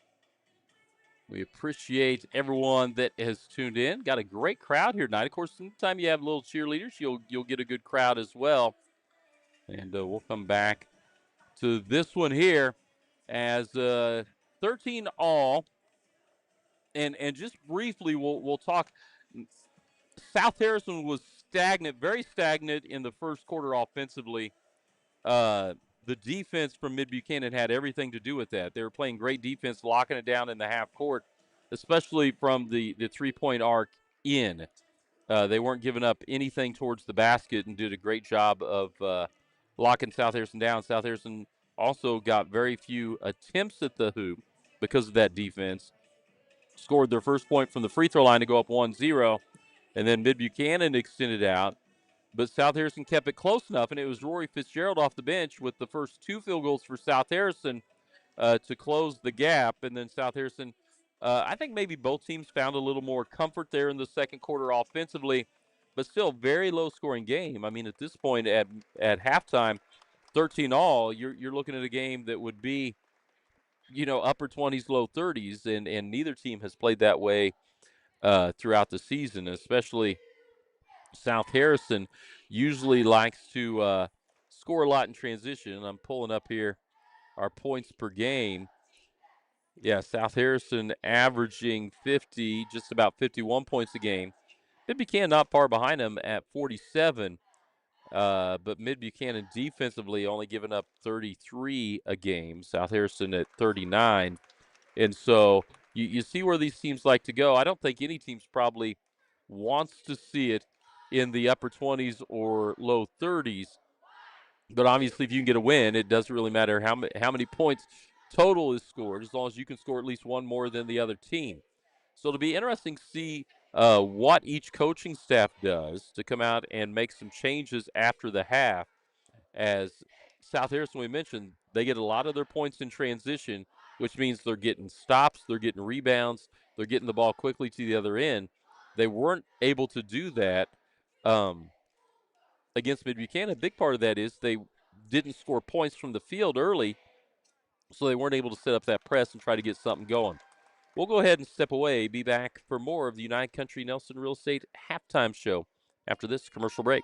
We appreciate everyone that has tuned in. Got a great crowd here tonight. Of course, anytime you have little cheerleaders, you'll get a good crowd as well. And we'll come back to this one here as 13-all. And just briefly, we'll talk. South Harrison was stagnant, very stagnant in the first quarter offensively. The defense from Mid-Buchanan had everything to do with that. They were playing great defense, locking it down in the half court, especially from the three-point arc in. They weren't giving up anything towards the basket and did a great job of locking South Harrison down. South Harrison also got very few attempts at the hoop because of that defense. Scored their first point from the free throw line to go up 1-0, and then Mid-Buchanan extended out. But South Harrison kept it close enough, and it was Rory Fitzgerald off the bench with the first 2 field goals for South Harrison to close the gap. And then South Harrison, I think maybe both teams found a little more comfort there in the second quarter offensively, but still very low-scoring game. I mean, at this point at halftime, 13-all, you're looking at a game that would be, upper 20s, low 30s, and neither team has played that way throughout the season, especially South Harrison usually likes to score a lot in transition. I'm pulling up here our points per game. Yeah, South Harrison averaging 50, just about 51 points a game. Mid-Buchanan not far behind them at 47, but Mid-Buchanan defensively only giving up 33 a game. South Harrison at 39. And so you see where these teams like to go. I don't think any team's probably wants to see it in the upper 20s or low 30s. But obviously, if you can get a win, it doesn't really matter how many points total is scored, as long as you can score at least one more than the other team. So it'll be interesting to see what each coaching staff does to come out and make some changes after the half. As South Harrison, we mentioned, they get a lot of their points in transition, which means they're getting stops, they're getting rebounds, they're getting the ball quickly to the other end. They weren't able to do that against Mid-Buchanan. A big part of that is they didn't score points from the field early, so they weren't able to set up that press and try to get something going. We'll go ahead and step away, be back for more of the United Country Nelson Real Estate halftime show after this commercial break.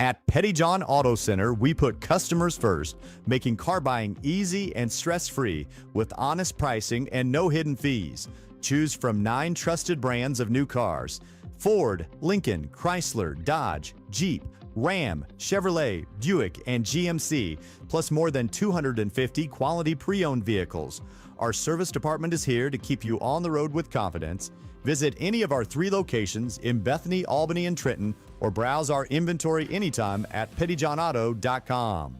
At Pettyjohn Auto Center, we put customers first, making car buying easy and stress-free with honest pricing and no hidden fees. Choose from 9 trusted brands of new cars: Ford, Lincoln, Chrysler, Dodge, Jeep, Ram, Chevrolet, Buick, and GMC, plus more than 250 quality pre-owned vehicles. Our service department is here to keep you on the road with confidence. Visit any of our 3 locations in Bethany, Albany, and Trenton, or browse our inventory anytime at pettyjohnauto.com.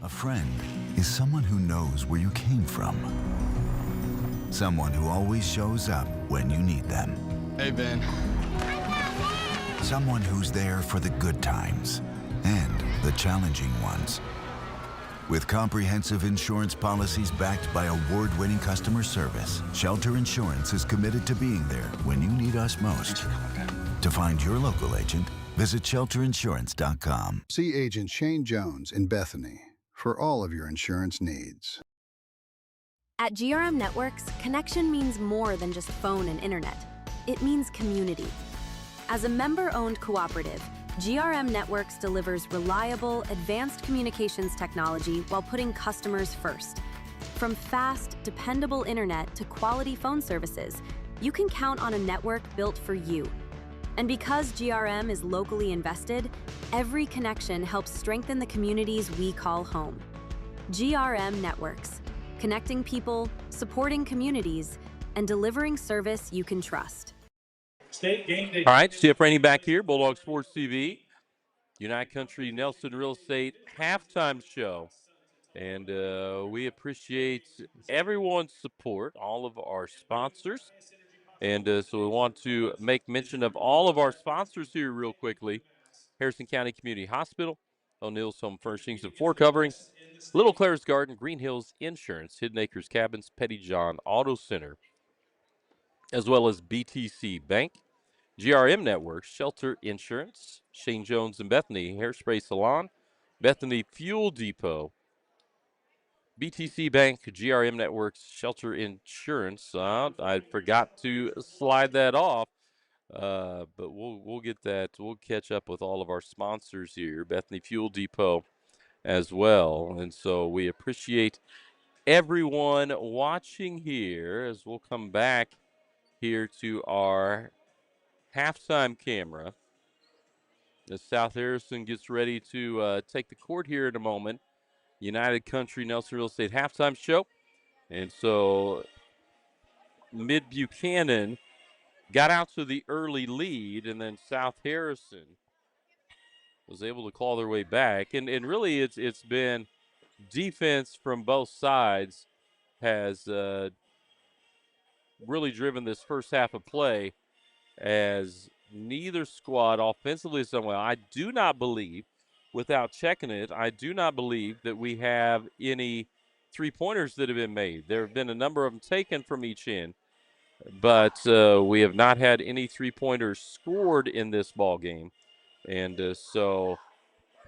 A friend is someone who knows where you came from. Someone who always shows up when you need them. Hey, Ben. Someone who's there for the good times and the challenging ones. With comprehensive insurance policies backed by award-winning customer service, Shelter Insurance is committed to being there when you need us most. To find your local agent, visit shelterinsurance.com. See Agent Shane Jones in Bethany for all of your insurance needs. At GRM Networks, connection means more than just phone and internet. It means community. As a member-owned cooperative, GRM Networks delivers reliable, advanced communications technology while putting customers first. From fast, dependable internet to quality phone services, you can count on a network built for you. And because GRM is locally invested, every connection helps strengthen the communities we call home. GRM Networks, connecting people, supporting communities, and delivering service you can trust. State game day. All right, Jeff Rainey back here, Bulldog Sports TV, United Country Nelson Real Estate halftime show. And we appreciate everyone's support, all of our sponsors. And so we want to make mention of all of our sponsors here real quickly. Harrison County Community Hospital, O'Neill's Home Furnishings and Floor Coverings, Little Claire's Garden, Green Hills Insurance, Hidden Acres Cabins, Petty John Auto Center, as well as BTC Bank, GRM Networks, Shelter Insurance, Shane Jones and Bethany Hairspray Salon, Bethany Fuel Depot, BTC Bank, GRM Networks, Shelter Insurance. I forgot to slide that off, but we'll get that. We'll catch up with all of our sponsors here, Bethany Fuel Depot as well. And so we appreciate everyone watching here as we'll come back here to our halftime camera as South Harrison gets ready to take the court here in a moment. United Country Nelson Real Estate halftime show. And so Mid-Buchanan got out to the early lead, and then South Harrison was able to claw their way back. And really it's been defense from both sides has really driven this first half of play, as neither squad offensively has done well. I do not believe, without checking it, I do not believe that we have any three-pointers that have been made. There have been a number of them taken from each end, but we have not had any three-pointers scored in this ball game. And so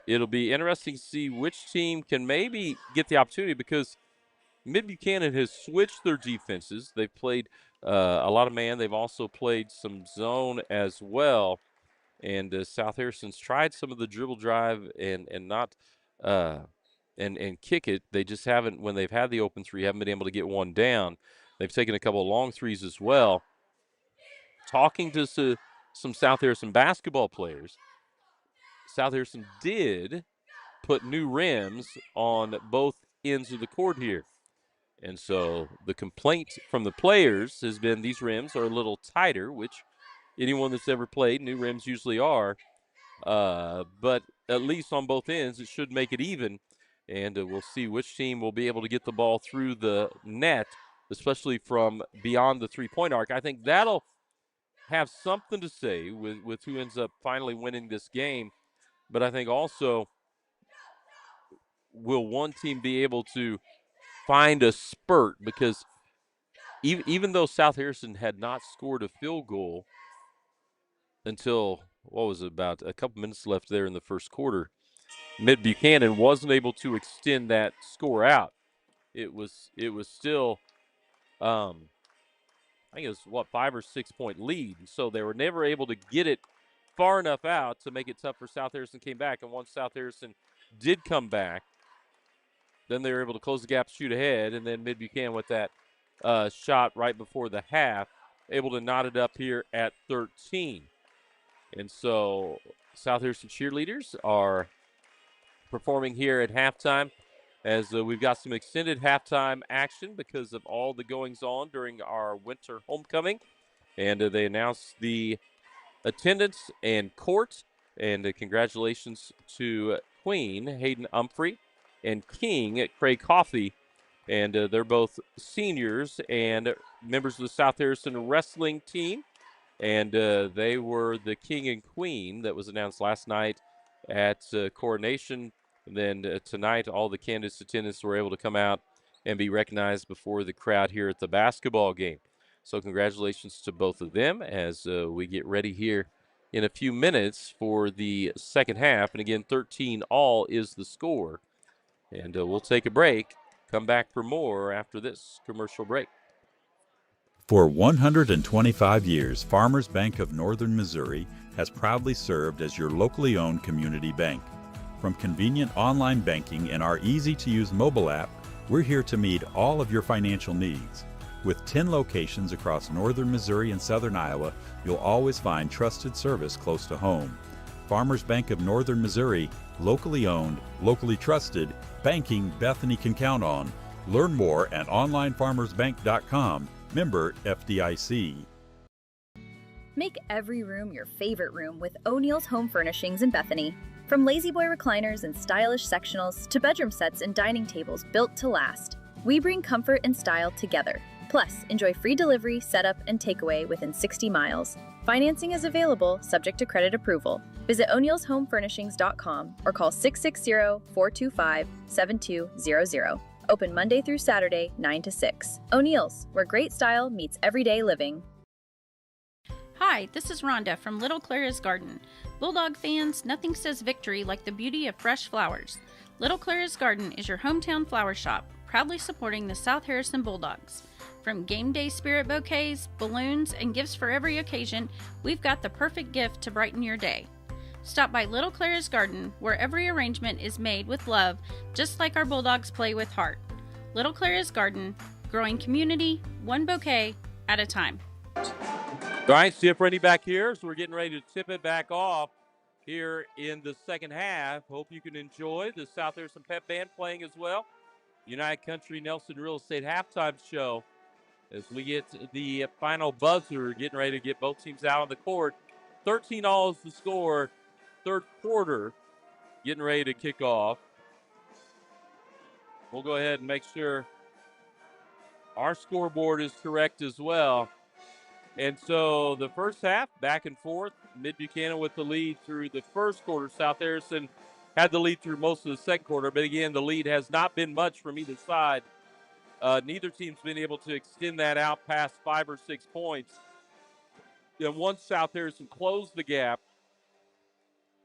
it'll be interesting to see which team can maybe get the opportunity, because Mid-Buchanan has switched their defenses. They've played a lot of man. They've also played some zone as well. And South Harrison's tried some of the dribble drive and not and kick it. They just haven't, when they've had the open three, haven't been able to get one down. They've taken a couple of long threes as well. Talking to some South Harrison basketball players, South Harrison did put new rims on both ends of the court here. And so the complaint from the players has been these rims are a little tighter, which anyone that's ever played, new rims usually are. But at least on both ends, it should make it even. And we'll see which team will be able to get the ball through the net, especially from beyond the three-point arc. I think that'll have something to say with who ends up finally winning this game. But I think also, will one team be able to find a spurt? Because even though South Harrison had not scored a field goal until, what was it, about a couple minutes left there in the first quarter, Mid-Buchanan wasn't able to extend that score out. It was still, I think it was, 5 or 6 point lead. And so they were never able to get it far enough out to make it tough for South Harrison came back. And once South Harrison did come back, then they were able to close the gap, shoot ahead, and then Mid-Buchanan with that shot right before the half, able to knot it up here at 13. And so South Harrison cheerleaders are performing here at halftime, as we've got some extended halftime action because of all the goings-on during our winter homecoming. And they announced the attendance and court, and congratulations to Queen Hayden Humphrey and King Craig Coffey. And they're both seniors and members of the South Harrison wrestling team. And they were the king and queen that was announced last night at coronation. And then tonight, all the candidates attendants were able to come out and be recognized before the crowd here at the basketball game. So congratulations to both of them as we get ready here in a few minutes for the second half. And again, 13-all is the score. And we'll take a break, come back for more after this commercial break. For 125 years, Farmers Bank of Northern Missouri has proudly served as your locally owned community bank. From convenient online banking and our easy-to-use mobile app, we're here to meet all of your financial needs. With 10 locations across northern Missouri and southern Iowa, you'll always find trusted service close to home. Farmers Bank of Northern Missouri, locally owned, locally trusted, banking Bethany can count on. Learn more at onlinefarmersbank.com, member FDIC. Make every room your favorite room with O'Neill's Home Furnishings in Bethany. From lazy boy recliners and stylish sectionals to bedroom sets and dining tables built to last, we bring comfort and style together. Plus, enjoy free delivery, setup, and takeaway within 60 miles. Financing is available, subject to credit approval. Visit o'neillshomefurnishings.com or call 660-425-7200. Open Monday through Saturday, 9 to 6. O'Neill's, where great style meets everyday living. Hi, this is Rhonda from Little Clara's Garden. Bulldog fans, nothing says victory like the beauty of fresh flowers. Little Clara's Garden is your hometown flower shop, proudly supporting the South Harrison Bulldogs. From game day spirit bouquets, balloons, and gifts for every occasion, we've got the perfect gift to brighten your day. Stop by Little Clara's Garden, where every arrangement is made with love, just like our Bulldogs play with heart. Little Clara's Garden, growing community, one bouquet at a time. All right, Skip Rennie back here, so we're getting ready to tip it back off here in the second half. Hope you can enjoy the South Harrison Pep Band playing as well. United Country Nelson Real Estate halftime show as we get the final buzzer, getting ready to get both teams out on the court. 13-all is the score, third quarter, getting ready to kick off. We'll go ahead and make sure our scoreboard is correct as well. And so the first half, back and forth, Mid-Buchanan with the lead through the first quarter. South Harrison had the lead through most of the second quarter, but again, the lead has not been much from either side. Neither team's been able to extend that out past 5 or 6 points. And once South Harrison closed the gap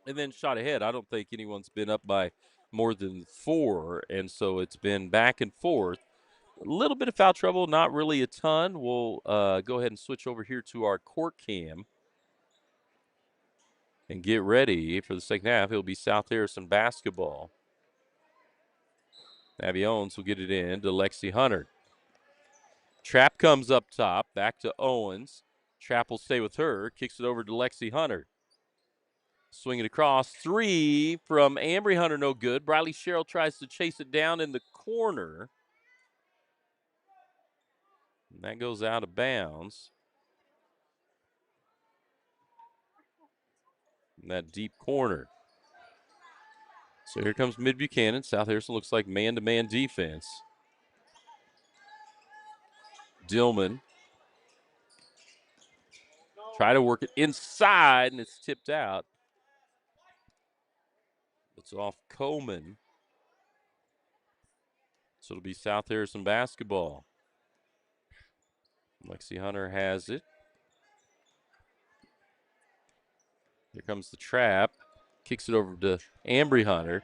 and then shot ahead, I don't think anyone's been up by more than 4, and so it's been back and forth. A little bit of foul trouble, not really a ton. We'll go ahead and switch over here to our court cam and get ready for the second half. It'll be South Harrison basketball. Abby Owens will get it in to Lexi Hunter. Trapp comes up top, back to Owens. Trapp will stay with her, kicks it over to Lexi Hunter. Swing it across, 3 from Ambry Hunter, no good. Briley Sherrill tries to chase it down in the corner. And that goes out of bounds. In that deep corner. So here comes Mid-Buchanan. South Harrison looks like man-to-man defense. Dillman. Try to work it inside, and it's tipped out. It's off Coleman. So it'll be South Harrison basketball. Lexi Hunter has it. Here comes the trap. Kicks it over to Ambry Hunter.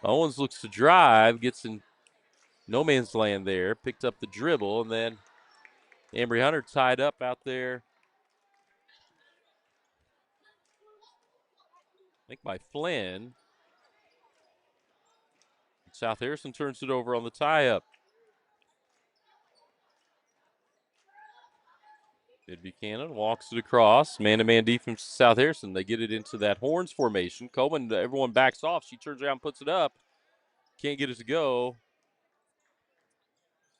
Owens looks to drive, gets in no man's land there, picked up the dribble, and then Ambry Hunter tied up out there, I think by Flynn. South Harrison turns it over on the tie-up. Mid-Buchanan walks it across. Man-to-man defense to South Harrison. They get it into that horns formation. Coleman, everyone backs off. She turns around, puts it up. Can't get it to go.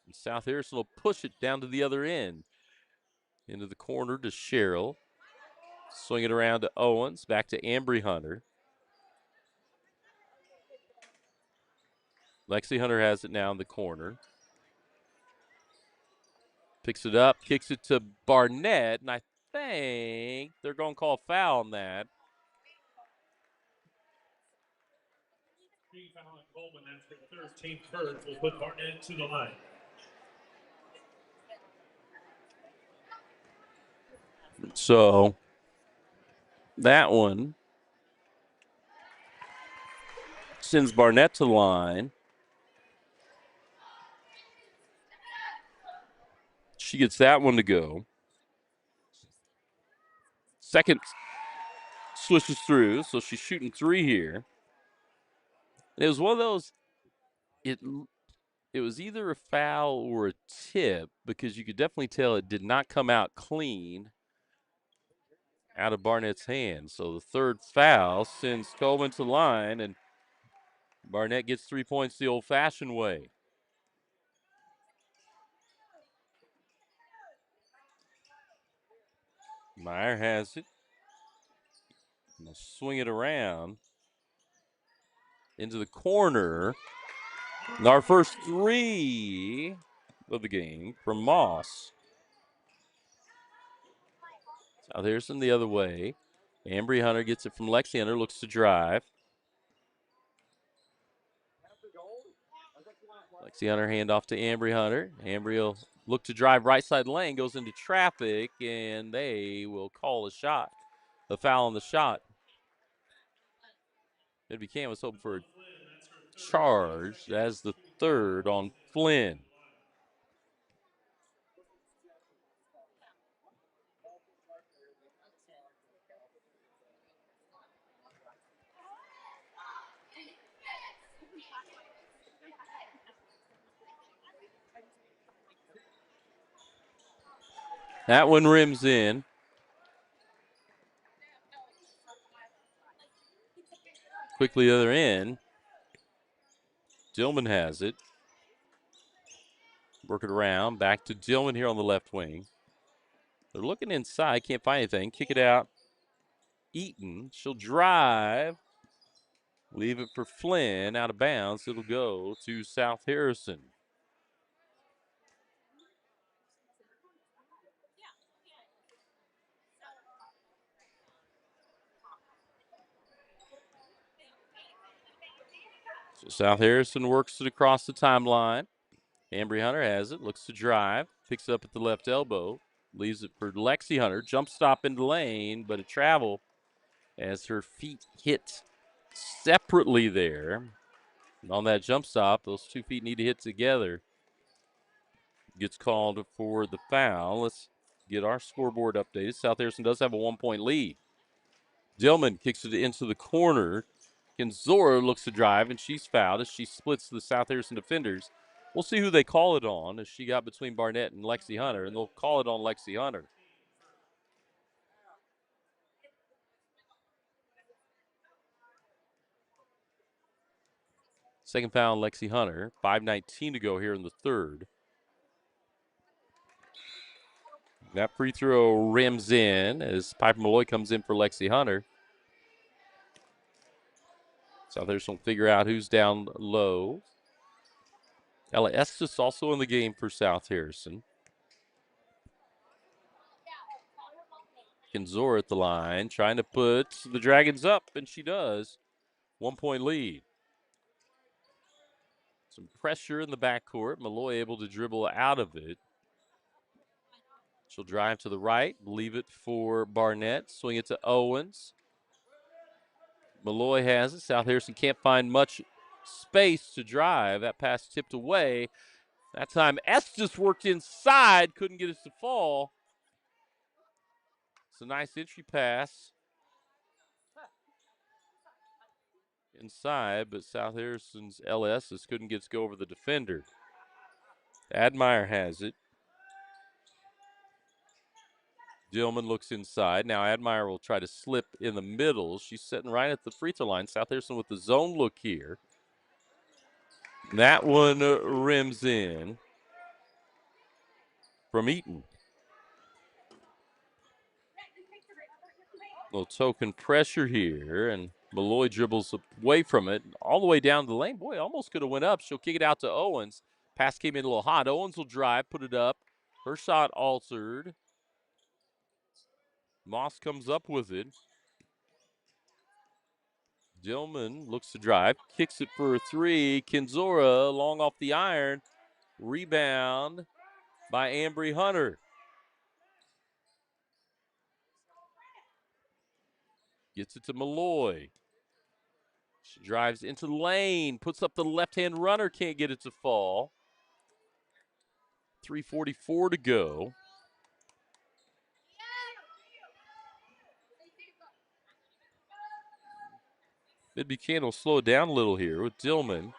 And South Harrison will push it down to the other end. Into the corner to Sherrill. Swing it around to Owens. Back to Ambry Hunter. Lexi Hunter has it now in the corner. Picks it up, kicks it to Barnett, and I think they're going to call foul on that. Being foul on Coleman, that's the 13th first. We'll put Barnett to the line. So that one sends Barnett to the line. She gets that one to go. Second swishes through, so she's shooting 3 here. It was one of those, it was either a foul or a tip because you could definitely tell it did not come out clean out of Barnett's hand. So the third foul sends Coleman to the line, and Barnett gets 3 points the old-fashioned way. Meyer has it. He'll swing it around into the corner. And our first three of the game from Moss. South Harrison the other way. Ambry Hunter gets it from Lexi Hunter, looks to drive. Lexi Hunter handoff to Ambry Hunter. Ambry will look to drive right side lane, goes into traffic, and they will call a shot. A foul on the shot. Mid-Buchanan was hoping for a charge as the third on Flynn. That one rims in. Quickly the other end. Dillman has it. Work it around. Back to Dillman here on the left wing. They're looking inside. Can't find anything. Kick it out. Eaton. She'll drive. Leave it for Flynn. Out of bounds. It'll go to South Harrison. So South Harrison works it across the timeline. Ambry Hunter has it. Looks to drive. Picks it up at the left elbow. Leaves it for Lexi Hunter. Jump stop into lane, but a travel as her feet hit separately there. And on that jump stop, those 2 feet need to hit together. Gets called for the foul. Let's get our scoreboard updated. South Harrison does have a 1-point lead. Dillman kicks it into the corner. Kinzora looks to drive, and she's fouled as she splits the South Harrison defenders. We'll see who they call it on as she got between Barnett and Lexi Hunter, and they'll call it on Lexi Hunter. Second foul on Lexi Hunter. 5:19 to go here in the third. That free throw rims in as Piper Malloy comes in for Lexi Hunter. South Harrison will figure out who's down low. Ella Estes also in the game for South Harrison. Kinzora at the line, trying to put the Dragons up, and she does. 1-point lead. Some pressure in the backcourt. Malloy able to dribble out of it. She'll drive to the right, leave it for Barnett, swing it to Owens. Malloy has it. South Harrison can't find much space to drive. That pass tipped away. That time Estes worked inside, couldn't get it to fall. It's a nice entry pass inside, but South Harrison's LS couldn't get it to go over the defender. Admire has it. Dillman looks inside. Now Admire will try to slip in the middle. She's sitting right at the free throw line. South Harrison with the zone look here. That one rims in from Eaton. Little token pressure here, and Malloy dribbles away from it, all the way down the lane. Boy, almost could have went up. She'll kick it out to Owens. Pass came in a little hot. Owens will drive, put it up. Her shot altered. Moss comes up with it. Dillman looks to drive, kicks it for a three. Kinzora long off the iron. Rebound by Ambry Hunter. Gets it to Malloy. She drives into the lane, puts up the left-hand runner, can't get it to fall. 3:44 to go. Mid-Buchanan will slow it down a little here with Dillman.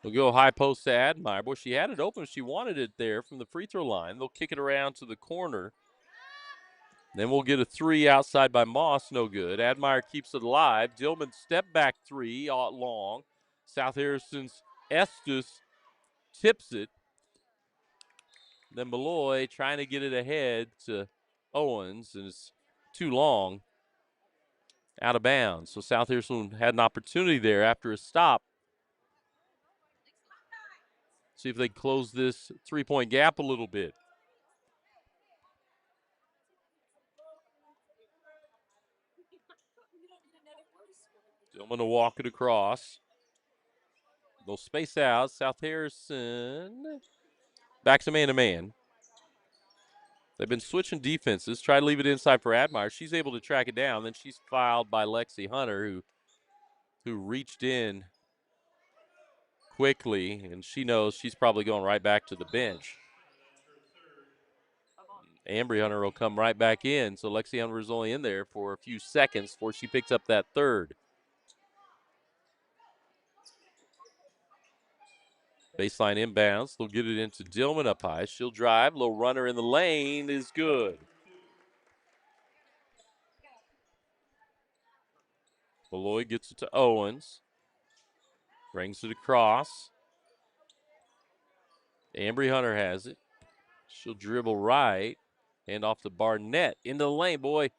They'll go high post to Admire. Boy, she had it open. She wanted it there from the free throw line. They'll kick it around to the corner. Then we'll get a three outside by Moss. No good. Admire keeps it alive. Dillman step back three long. South Harrison's Estes tips it. Then Malloy trying to get it ahead to Owens, and it's too long. Out of bounds. So South Harrison had an opportunity there after a stop. See if they close this three-point gap a little bit. Dillman will walk it across. They'll space out. South Harrison back to man-to-man. They've been switching defenses. Try to leave it inside for Admire. She's able to track it down. Then she's fouled by Lexi Hunter, who reached in quickly, and she knows she's probably going right back to the bench. Ambry Hunter will come right back in, so Lexi Hunter is only in there for a few seconds before she picks up that third. Baseline inbounds. They'll get it into Dillman up high. She'll drive. Little runner in the lane is good. Malloy gets it to Owens. Brings it across. Ambry Hunter has it. She'll dribble right. Hand off to Barnett. Into the lane, boy.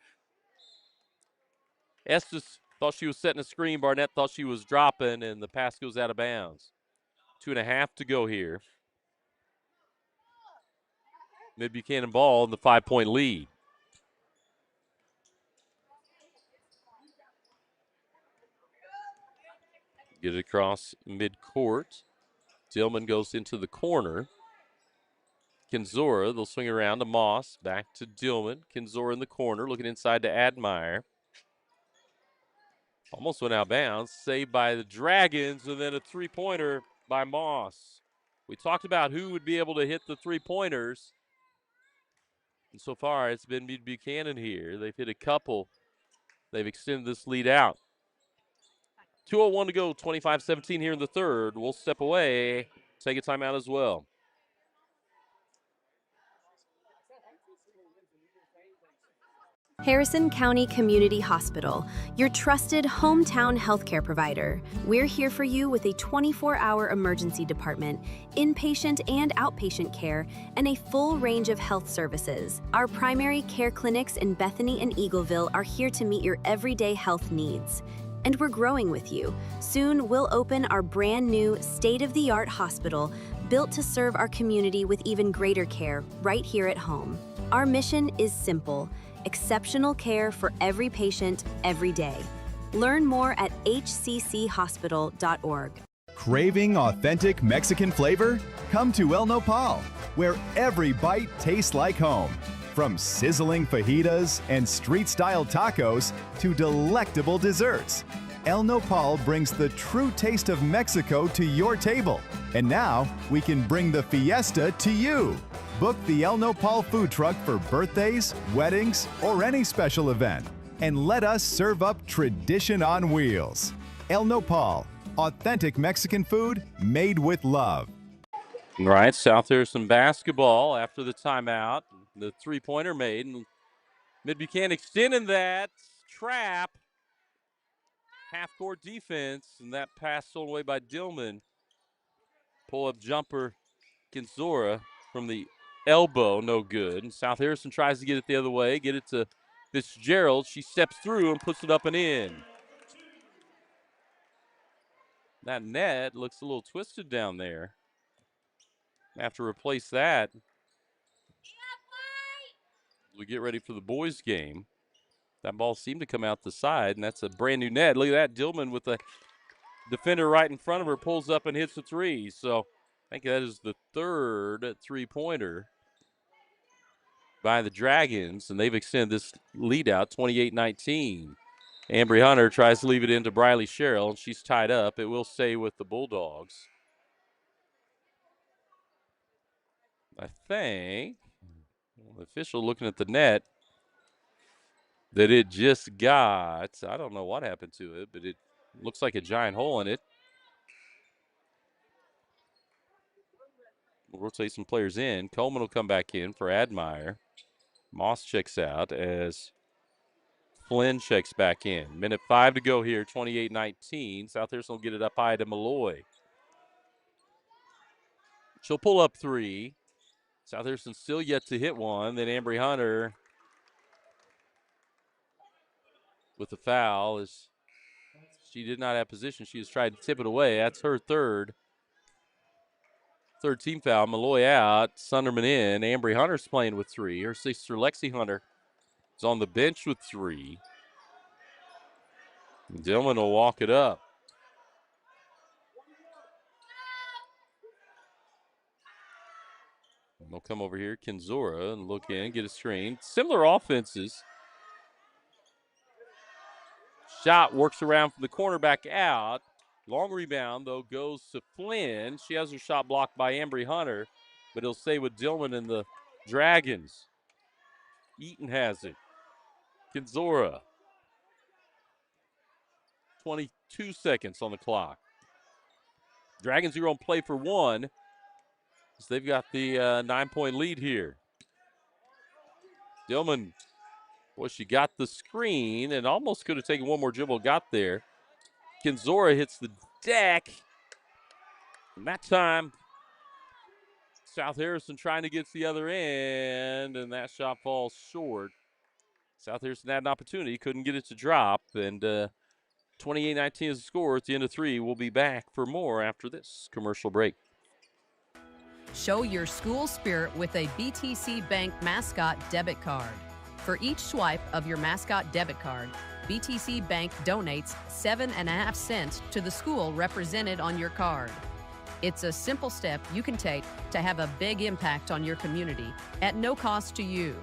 Estes thought she was setting a screen. Barnett thought she was dropping, and the pass goes out of bounds. 2.5 to go here. Mid-Buchanan ball in the 5-point lead. Get it across mid-court. Dillman goes into the corner. Kinzora, they'll swing around to Moss. Back to Dillman. Kinzora in the corner, looking inside to Admire. Almost went out of bounds. Saved by the Dragons, and then a three-pointer by Moss. We talked about who would be able to hit the three-pointers. And so far, it's been Mid-Buchanan here. They've hit a couple. They've extended this lead out. 2:01 to go, 25-17 here in the third. We'll step away, take a timeout as well. Harrison County Community Hospital, your trusted hometown healthcare provider. We're here for you with a 24-hour emergency department, inpatient and outpatient care, and a full range of health services. Our primary care clinics in Bethany and Eagleville are here to meet your everyday health needs. And we're growing with you. Soon, we'll open our brand new state-of-the-art hospital built to serve our community with even greater care right here at home. Our mission is simple: exceptional care for every patient, every day. Learn more at hcchospital.org. Craving authentic Mexican flavor? Come to El Nopal, where every bite tastes like home. From sizzling fajitas and street-style tacos to delectable desserts, El Nopal brings the true taste of Mexico to your table. And now, we can bring the fiesta to you. Book the El Nopal food truck for birthdays, weddings, or any special event. And let us serve up tradition on wheels. El Nopal, authentic Mexican food made with love. All right, South Harrison basketball after the timeout. The three-pointer made, and Mid-Buchanan extending that trap. Half-court defense, and that pass stolen away by Dillman. Pull-up jumper, Kinzora from the elbow, no good. And South Harrison tries to get it the other way, get it to Fitzgerald. She steps through and puts it up and in. That net looks a little twisted down there. Have to replace that. We get ready for the boys' game. That ball seemed to come out the side, and that's a brand new net. Look at that. Dillman with the defender right in front of her pulls up and hits the three. So I think that is the third three-pointer by the Dragons, and they've extended this lead out 28-19. Ambry Hunter tries to leave it into Briley Sherrill, and she's tied up. It will stay with the Bulldogs. I think the official looking at the net that it just got, I don't know what happened to it, but it looks like a giant hole in it. We'll rotate some players in. Coleman will come back in for Admire. Moss checks out as Flynn checks back in. Minute 5 to go here, 28-19. South Harrison will get it up high to Malloy. She'll pull up 3. South Harrison still yet to hit one. Then Ambry Hunter with the foul as she did not have position. She has tried to tip it away. That's her third team foul. Malloy out, Sunderman in. Ambry Hunter's playing with 3. Her sister Lexi Hunter is on the bench with 3. Dillman will walk it up. And they'll come over here, Kinzora, and look in, get a screen. Similar offenses. Shot works around from the corner back out. Long rebound, though, goes to Flynn. She has her shot blocked by Ambry Hunter, but he'll stay with Dillman and the Dragons. Eaton has it. Kinzora. 22 seconds on the clock. Dragons are going to play for 1. So they've got the 9-point lead here. Dillman, boy, she got the screen and almost could have taken one more dribble, got there. Kinzora hits the deck. And that time, South Harrison trying to get to the other end, and that shot falls short. South Harrison had an opportunity, couldn't get it to drop, and 28-19 is the score at the end of 3. We'll be back for more after this commercial break. Show your school spirit with a BTC Bank Mascot debit card. For each swipe of your Mascot debit card, BTC Bank donates 7.5 cents to the school represented on your card. It's a simple step you can take to have a big impact on your community at no cost to you.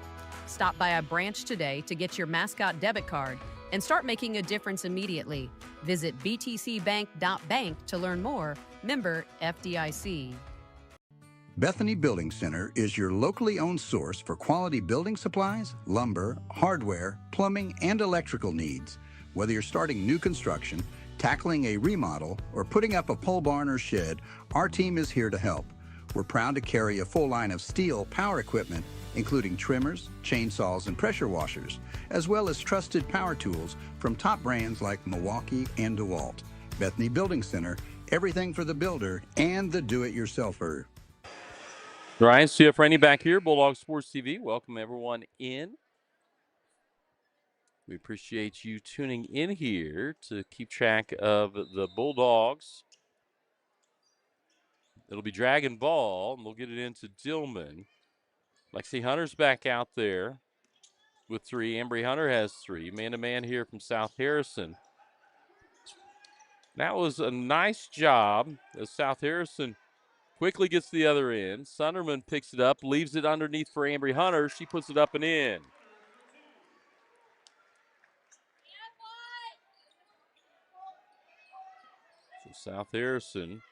Stop by a branch today to get your Mascot debit card and start making a difference immediately. Visit btcbank.bank to learn more. Member FDIC. Bethany Building Center is your locally owned source for quality building supplies, lumber, hardware, plumbing, and electrical needs. Whether you're starting new construction, tackling a remodel, or putting up a pole barn or shed, our team is here to help. We're proud to carry a full line of steel power equipment, including trimmers, chainsaws, and pressure washers, as well as trusted power tools from top brands like Milwaukee and DeWalt. Bethany Building Center, everything for the builder and the do-it-yourselfer. Ryan, CF Rainey back here, Bulldog Sports TV. Welcome everyone in. We appreciate you tuning in here to keep track of the Bulldogs. It'll be Dragon Ball, and we'll get it into Dillman. Lexi Hunter's back out there with 3. Ambry Hunter has 3. Man-to-man here from South Harrison. That was a nice job as South Harrison quickly gets to the other end. Sunderman picks it up, leaves it underneath for Ambry Hunter. She puts it up and in. So South Harrison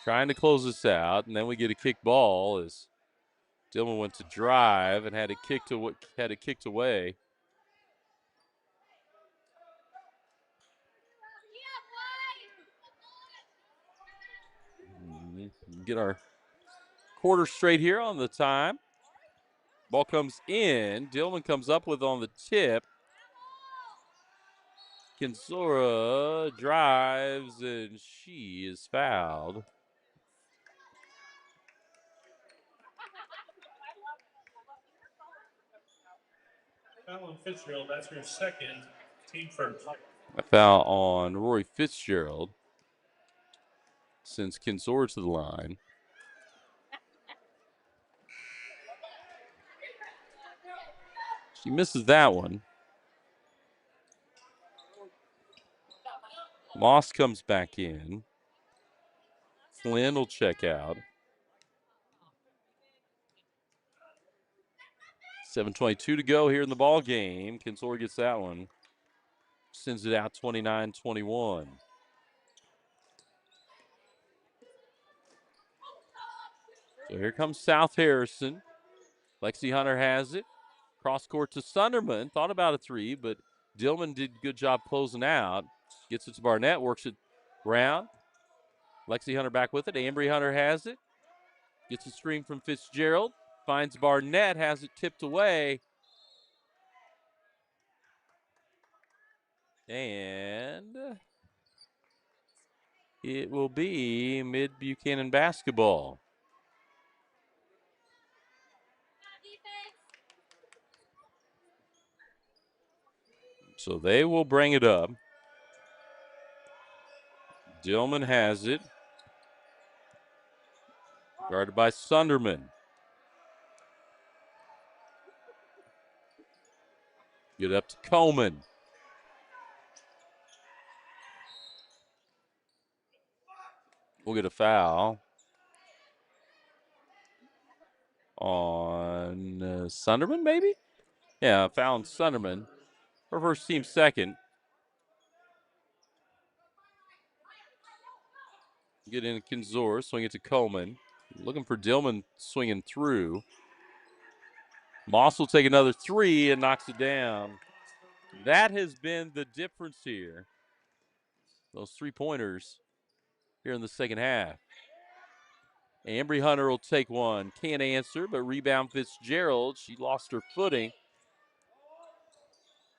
trying to close this out, and then we get a kick ball as Dillman went to drive and had it kicked away. Get our quarter straight here on the time. Ball comes in. Dillman comes up with on the tip. Kinzora drives, and she is fouled. Fallon Fitzgerald, that's her second, team first. A foul on Rory Fitzgerald. Sends Kinzora to the line. She misses that one. Moss comes back in. Flynn will check out. 7:22 to go here in the ball game. Kinzora gets that one. Sends it out 29-21. So here comes South Harrison. Lexi Hunter has it. Cross court to Sunderman. Thought about a 3, but Dillman did a good job closing out. Gets it to Barnett, works it round. Lexi Hunter back with it. Ambry Hunter has it. Gets a screen from Fitzgerald. Finds Barnett, has it tipped away. And it will be Mid-Buchanan basketball. So they will bring it up. Dillman has it. Guarded by Sunderman. Get up to Coleman. We'll get a foul on Sunderman, maybe? Yeah, foul on Sunderman. Her first team second. Get in Kinzor, swing it to Coleman. Looking for Dillman swinging through. Moss will take another three and knocks it down. That has been the difference here. Those 3-pointers here in the second half. Ambry Hunter will take one. Can't answer, but rebound Fitzgerald. She lost her footing.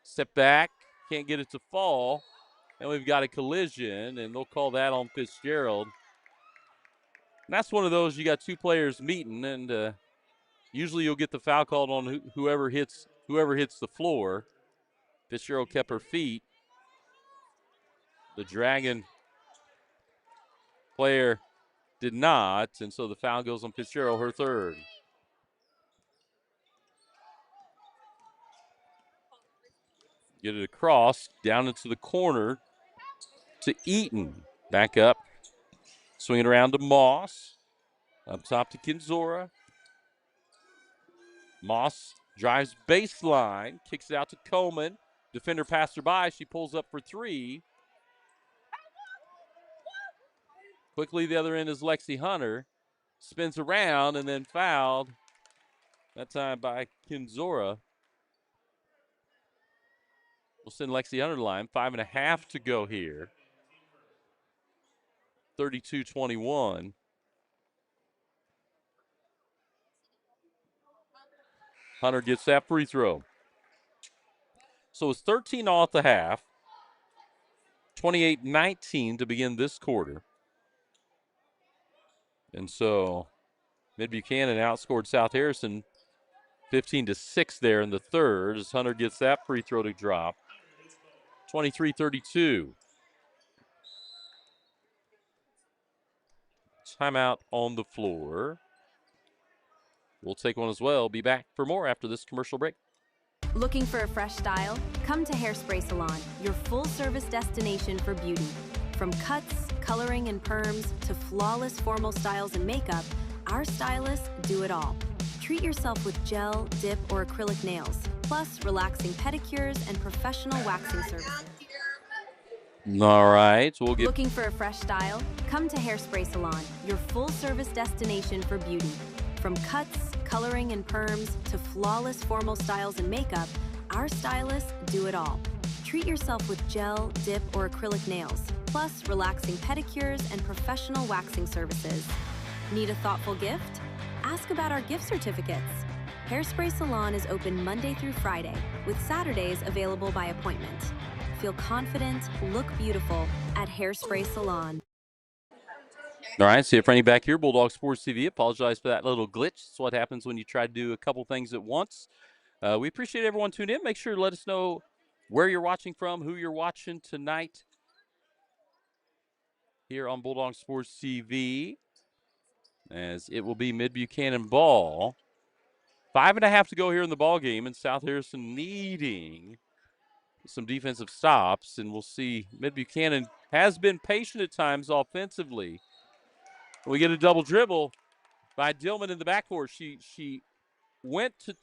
Step back. Can't get it to fall. And we've got a collision, and they'll call that on Fitzgerald. And that's one of those, you got two players meeting, and usually you'll get the foul called on whoever hits the floor. Fitzgerald kept her feet. The Dragon player did not, and so the foul goes on Fitzgerald, her third. Get it across, down into the corner to Eaton. Back up, swing it around to Moss. Up top to Kinzora. Moss drives baseline, kicks it out to Coleman. Defender passed her by. She pulls up for three. Quickly, the other end is Lexi Hunter. Spins around and then fouled. That time by Kinzora. We'll send Lexi Hunter to the line. 5.5 to go here. 32-21. Hunter gets that free throw. So it's 13 all at the half. 28-19 to begin this quarter. And so Mid-Buchanan outscored South Harrison 15-6 there in the third as Hunter gets that free throw to drop. 23-32. Timeout on the floor. We'll take one as well. Be back for more after this commercial break. Looking for a fresh style? Come to Hairspray Salon, your full-service destination for beauty. From cuts, coloring, and perms to flawless formal styles and makeup, our stylists do it all. Treat yourself with gel, dip, or acrylic nails, plus relaxing pedicures and professional waxing services. All right, we'll get... Looking for a fresh style? Come to Hairspray Salon, your full-service destination for beauty. From cuts, coloring, and perms to flawless formal styles and makeup, our stylists do it all. Treat yourself with gel, dip, or acrylic nails, plus relaxing pedicures and professional waxing services. Need a thoughtful gift? Ask about our gift certificates. Hairspray Salon is open Monday through Friday, with Saturdays available by appointment. Feel confident, look beautiful at Hairspray Salon. All right, see you, Franny, back here. Bulldog Sports TV. Apologize for that little glitch. It's what happens when you try to do a couple things at once. We appreciate everyone tuning in. Make sure to let us know where you're watching from, who you're watching tonight here on Bulldog Sports TV, as it will be Mid-Buchanan ball. 5.5 to go here in the ball game, and South Harrison needing some defensive stops, and we'll see. Mid-Buchanan has been patient at times offensively. We get a double dribble by Dillman in the backcourt. She went to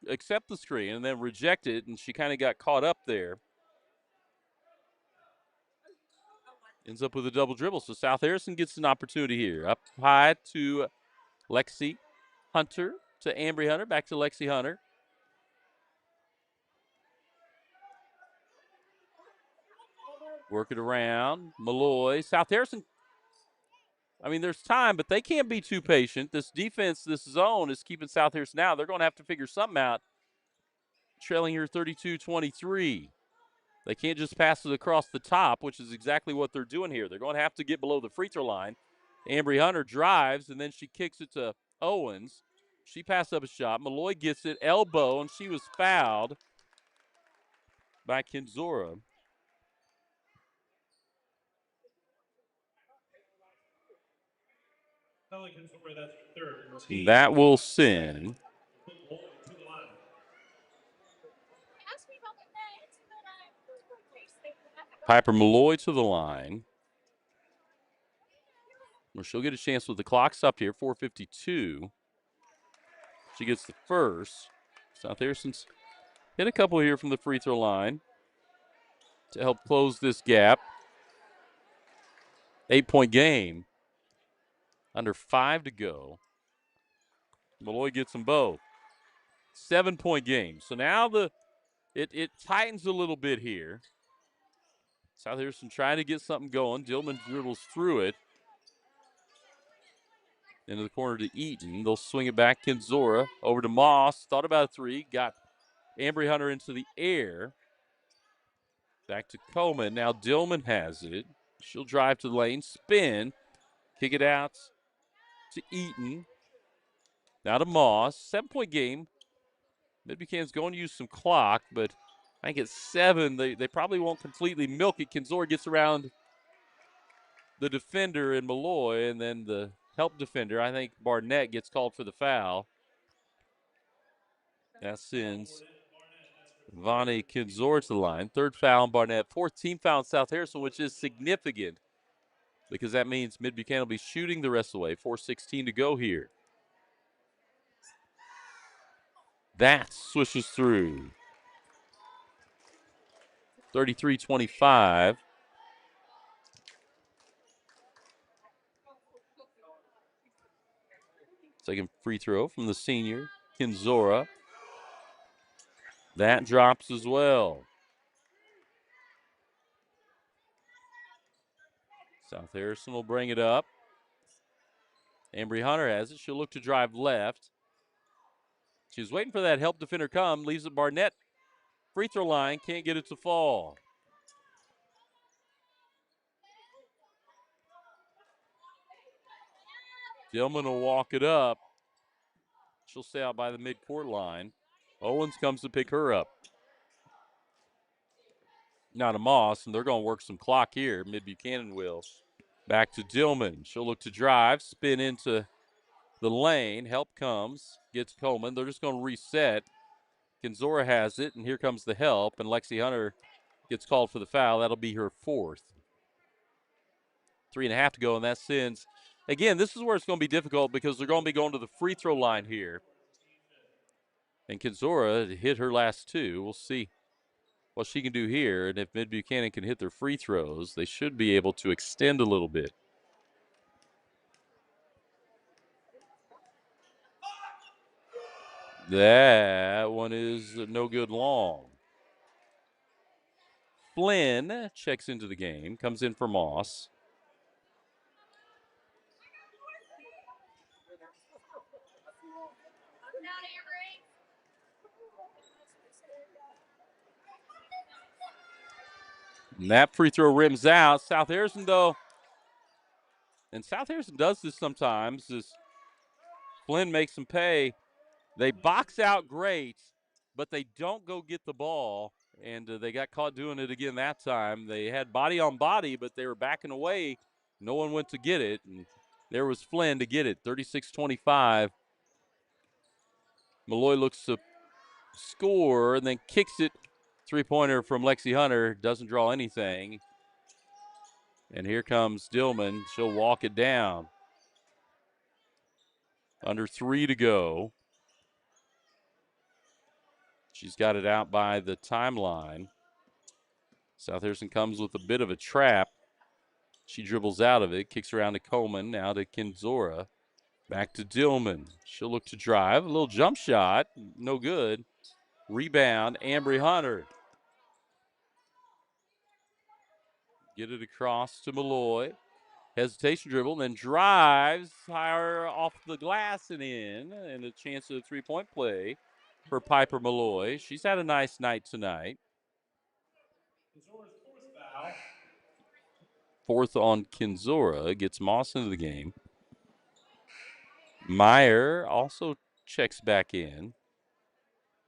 accept the screen and then reject it, and she kind of got caught up there. Ends up with a double dribble. So South Harrison gets an opportunity here. Up high to Lexi Hunter, to Ambry Hunter, back to Lexi Hunter. Work it around. Malloy. South Harrison I mean, there's time, but they can't be too patient. This defense, this zone is keeping South Harrison out. They're going to have to figure something out. Trailing here 32-23. They can't just pass it across the top, which is exactly what they're doing here. They're going to have to get below the free throw line. Ambry Hunter drives, and then she kicks it to Owens. She passed up a shot. Malloy gets it, elbow, and she was fouled by Kinzora. That will send Piper Malloy to the line. Well, she'll get a chance with the clock stopped here, 4:52. She gets the first. South Harrison's hit a couple here from the free throw line to help close this gap. 8-point game. Under 5 to go. Malloy gets them both. 7-point game. So now it tightens a little bit here. South Harrison trying to get something going. Dillman dribbles through it. Into the corner to Eaton. They'll swing it back. Kinzora over to Moss. Thought about a three. Got Ambry Hunter into the air. Back to Coleman. Now Dillman has it. She'll drive to the lane. Spin. Kick it out to Eaton. Now to Moss. 7-point game. Mid-Buchanan's going to use some clock, but I think at 7, they probably won't completely milk it. Kinzora gets around the defender in Malloy, and then the help defender, I think Barnett, gets called for the foul. That sends Vonnie Kinzora to the line. 3rd foul on Barnett. 4th team foul on South Harrison, which is significant because that means Mid-Buchanan will be shooting the rest of the way. 4:16 to go here. That swishes through. 33-25. Second free throw from the senior, Kinzora. That drops as well. South Harrison will bring it up. Ambry Hunter has it. She'll look to drive left. She's waiting for that help defender come. Leaves it Barnett. Free throw line. Can't get it to fall. Dillman will walk it up. She'll stay out by the midcourt line. Owens comes to pick her up. Now to Moss, and they're going to work some clock here. Mid-Buchanan will. Back to Dillman. She'll look to drive, spin into the lane. Help comes, gets Coleman. They're just going to reset. Kinzora has it, and here comes the help, and Lexi Hunter gets called for the foul. That'll be her 4th. 3.5 to go, and that sends. Again, this is where it's going to be difficult because they're going to be going to the free throw line here. And Kinzora hit her last 2. We'll see what she can do here. And if Mid-Buchanan can hit their free throws, they should be able to extend a little bit. That one is no good long. Flynn checks into the game, comes in for Moss. And that free throw rims out. South Harrison, though, and South Harrison does this sometimes, is Flynn makes them pay. They box out great, but they don't go get the ball, and they got caught doing it again that time. They had body on body, but they were backing away. No one went to get it, and there was Flynn to get it, 36-25. Malloy looks to score and then kicks it. Three-pointer from Lexi Hunter, doesn't draw anything. And here comes Dillman. She'll walk it down. Under 3 to go. She's got it out by the timeline. South Harrison comes with a bit of a trap. She dribbles out of it, kicks around to Coleman, now to Kinzora. Back to Dillman. She'll look to drive. A little jump shot, no good. Rebound, Ambry Hunter. Get it across to Malloy. Hesitation dribble, and then drives higher off the glass and in, and a chance at a three-point play for Piper Malloy. She's had a nice night tonight. Fourth on Kinzora, gets Moss into the game. Meyer also checks back in,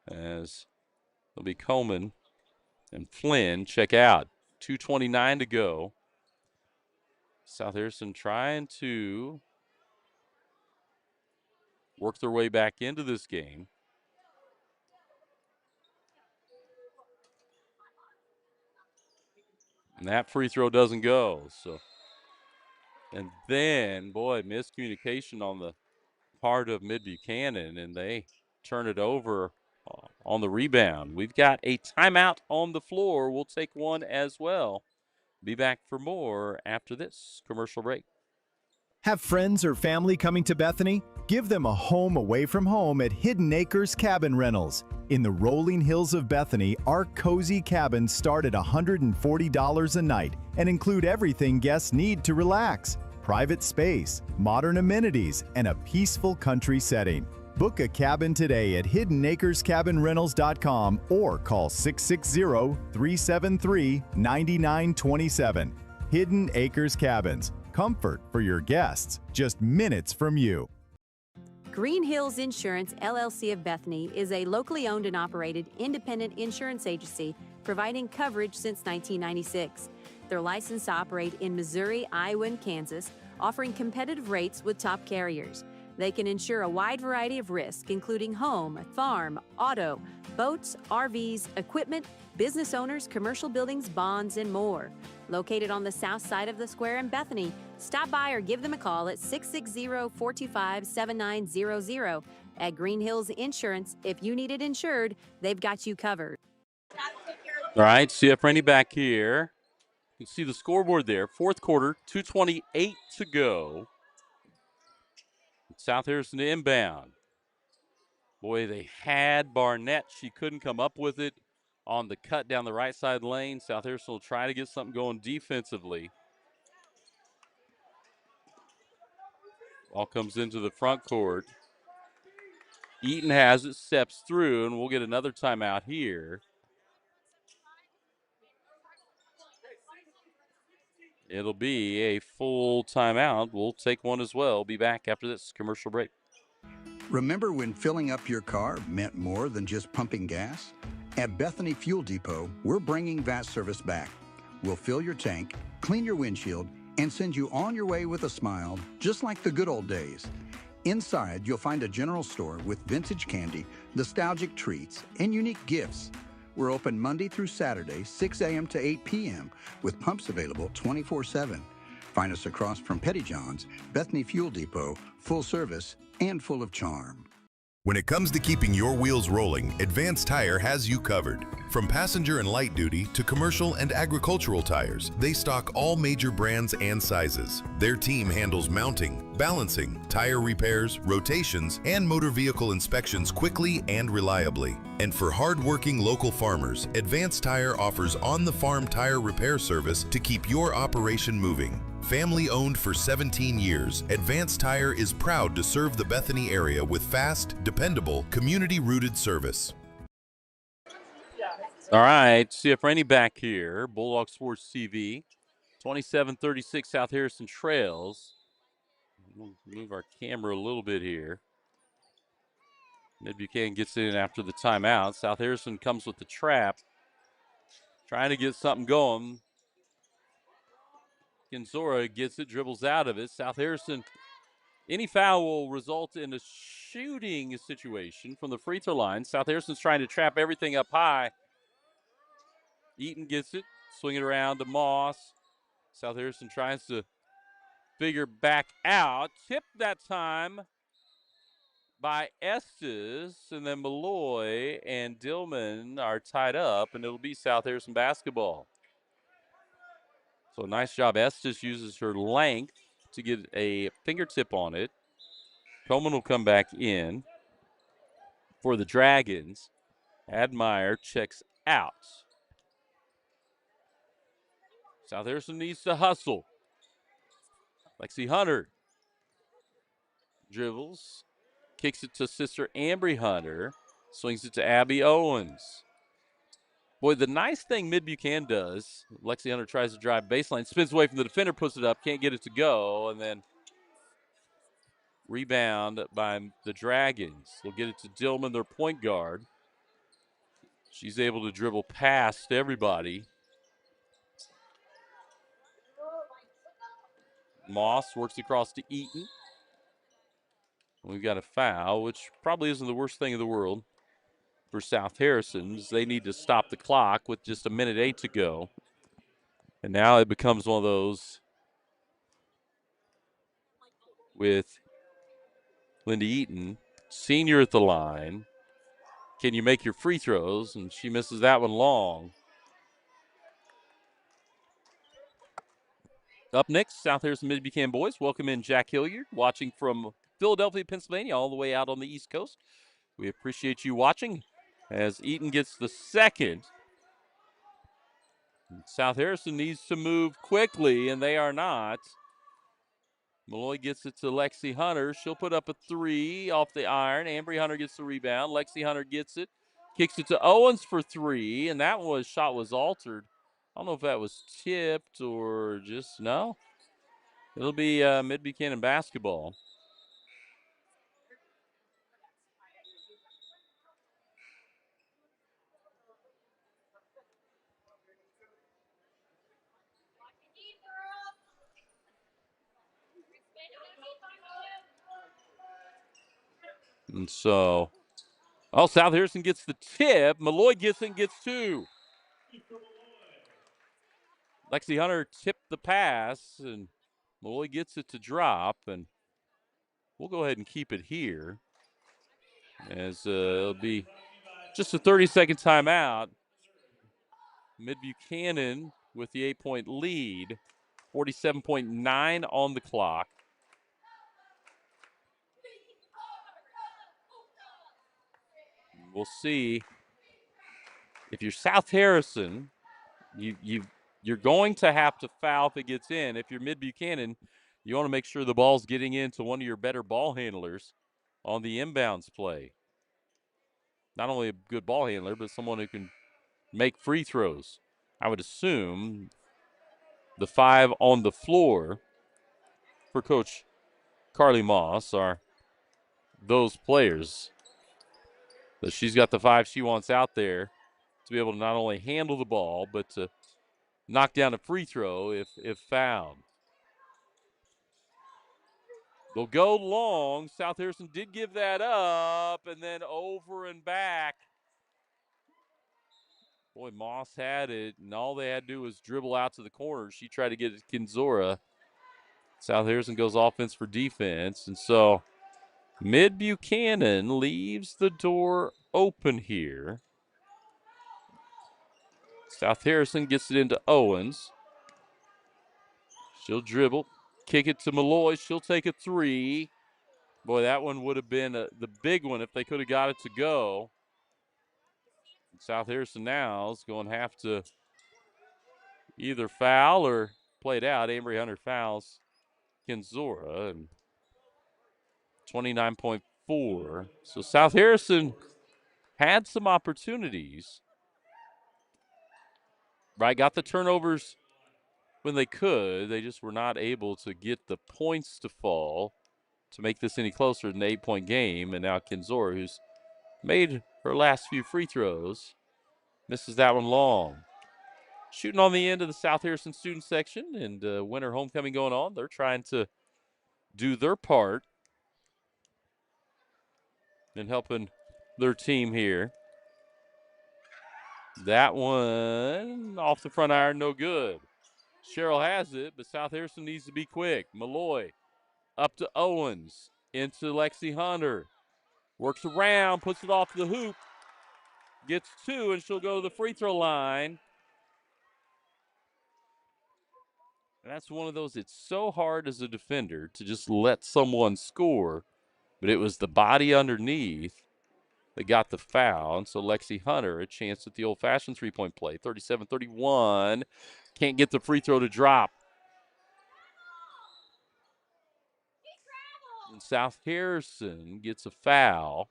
as it'll be Coleman and Flynn check out. 2:29 to go. South Harrison trying to work their way back into this game. And that free throw doesn't go. And then, boy, miscommunication on the part of Mid-Buchanan, and they turn it over on the rebound. We've got a timeout on the floor. We'll take one as well. Be back for more after this commercial break. Have friends or family coming to Bethany? Give them a home away from home at Hidden Acres Cabin Rentals. In the rolling hills of Bethany, our cozy cabins start at $140 a night and include everything guests need to relax: private space, modern amenities, and a peaceful country setting. Book a cabin today at hiddenacrescabinrentals.com or call 660-373-9927. Hidden Acres Cabins. Comfort for your guests, just minutes from you. Green Hills Insurance, LLC of Bethany is a locally owned and operated independent insurance agency providing coverage since 1996. They're licensed to operate in Missouri, Iowa, and Kansas, offering competitive rates with top carriers. They can insure a wide variety of risks, including home, farm, auto, boats, RVs, equipment, business owners, commercial buildings, bonds, and more. Located on the south side of the square in Bethany, stop by or give them a call at 660-425-7900. At Green Hills Insurance, if you need it insured, they've got you covered. All right, CF Rennie back here. You can see the scoreboard there. Fourth quarter, 2:28 to go. South Harrison to inbound. Boy, they had Barnett. She couldn't come up with it on the cut down the right side lane. South Harrison will try to get something going defensively. Ball comes into the front court. Eaton has it, steps through, and we'll get another timeout here. It'll be a full timeout. We'll take one as well. Be back after this commercial break. Remember when filling up your car meant more than just pumping gas? At Bethany Fuel Depot, we're bringing that service back. We'll fill your tank, clean your windshield, and send you on your way with a smile, just like the good old days. Inside, you'll find a general store with vintage candy, nostalgic treats, and unique gifts. We're open Monday through Saturday, 6 a.m. to 8 p.m., with pumps available 24/7. Find us across from Petty John's, Bethany Fuel Depot, full service and full of charm. When it comes to keeping your wheels rolling, Advanced Tire has you covered. From passenger and light duty to commercial and agricultural tires, they stock all major brands and sizes. Their team handles mounting, balancing, tire repairs, rotations, and motor vehicle inspections quickly and reliably. And for hard-working local farmers, Advanced Tire offers on-the-farm tire repair service to keep your operation moving. Family owned for 17 years, Advanced Tire is proud to serve the Bethany area with fast, dependable, community-rooted service. All right, CF Rennie back here. Bulldog Sports TV. 27-36 South Harrison trails. We'll move our camera a little bit here. Mid-Buchanan gets in after the timeout. South Harrison comes with the trap. Trying to get something going. Kinzora gets it, dribbles out of it. South Harrison, any foul will result in a shooting situation from the free throw line. South Harrison's trying to trap everything up high. Eaton gets it, swing it around to Moss. South Harrison tries to figure back out. Tipped that time by Estes, and then Malloy and Dillman are tied up, and it'll be South Harrison basketball. So nice job. Estes uses her length to get a fingertip on it. Coleman will come back in for the Dragons. Admire checks out. South Harrison needs to hustle. Lexi Hunter dribbles, kicks it to sister Ambry Hunter, swings it to Abby Owens. Boy, the nice thing Mid-Buchanan does, Lexi Hunter tries to drive baseline, spins away from the defender, puts it up, can't get it to go, and then rebound by the Dragons. They'll get it to Dillman, their point guard. She's able to dribble past everybody. Moss works across to Eaton. We've got a foul, which probably isn't the worst thing in the world for South Harrison's. They need to stop the clock with just 1:08 to go. And now it becomes one of those with Lindy Eaton, senior at the line. Can you make your free throws? And she misses that one long. Up next, South Harrison Mid-Buchanan boys welcome in Jack Hilliard, watching from Philadelphia, Pennsylvania, all the way out on the East Coast. We appreciate you watching as Eaton gets the second. South Harrison needs to move quickly, and they are not. Malloy gets it to Lexi Hunter. She'll put up a three off the iron. Ambry Hunter gets the rebound. Lexi Hunter gets it, kicks it to Owens for three, and that shot was altered. I don't know if that was tipped or just no. It'll be Mid-Buchanan basketball. And so, South Harrison gets the tip. Malloy gets it and gets two. Lexi Hunter tipped the pass, and Malloy gets it to drop, and we'll go ahead and keep it here as it'll be just a 30-second timeout. Mid-Buchanan with the 8-point lead, 47.9 on the clock. We'll see if you're South Harrison, you're going to have to foul if it gets in. If you're Mid-Buchanan, you want to make sure the ball's getting into one of your better ball handlers on the inbounds play. Not only a good ball handler, but someone who can make free throws. I would assume the five on the floor for Coach Carly Moss are those players. That she's got the five she wants out there to be able to not only handle the ball, but to knock down a free throw if fouled. They'll go long. South Harrison did give that up, and then over and back. Boy, Moss had it, and all they had to do was dribble out to the corner. She tried to get it to Kinzora. South Harrison goes offense for defense, and so Mid-Buchanan leaves the door open here. South Harrison gets it into Owens. She'll dribble, kick it to Malloy. She'll take a three. Boy, that one would have been the big one if they could have got it to go. South Harrison now is going to have to either foul or play it out. Ambry Hunter fouls Kinzora, and 29.4. So South Harrison had some opportunities. Right, got the turnovers when they could. They just were not able to get the points to fall to make this any closer than an 8-point game. And now Kinzora, who's made her last few free throws, misses that one long. Shooting on the end of the South Harrison student section, and winter homecoming going on. They're trying to do their part in helping their team here. That one off the front iron, no good. Sherrill has it, but South Harrison needs to be quick. Malloy up to Owens, into Lexi Hunter. Works around, puts it off the hoop. Gets two, and she'll go to the free throw line. And that's one of those, it's so hard as a defender to just let someone score, but it was the body underneath that got the foul. And so Lexi Hunter, a chance at the old-fashioned three-point play. 37-31. Can't get the free throw to drop. South Harrison gets a foul,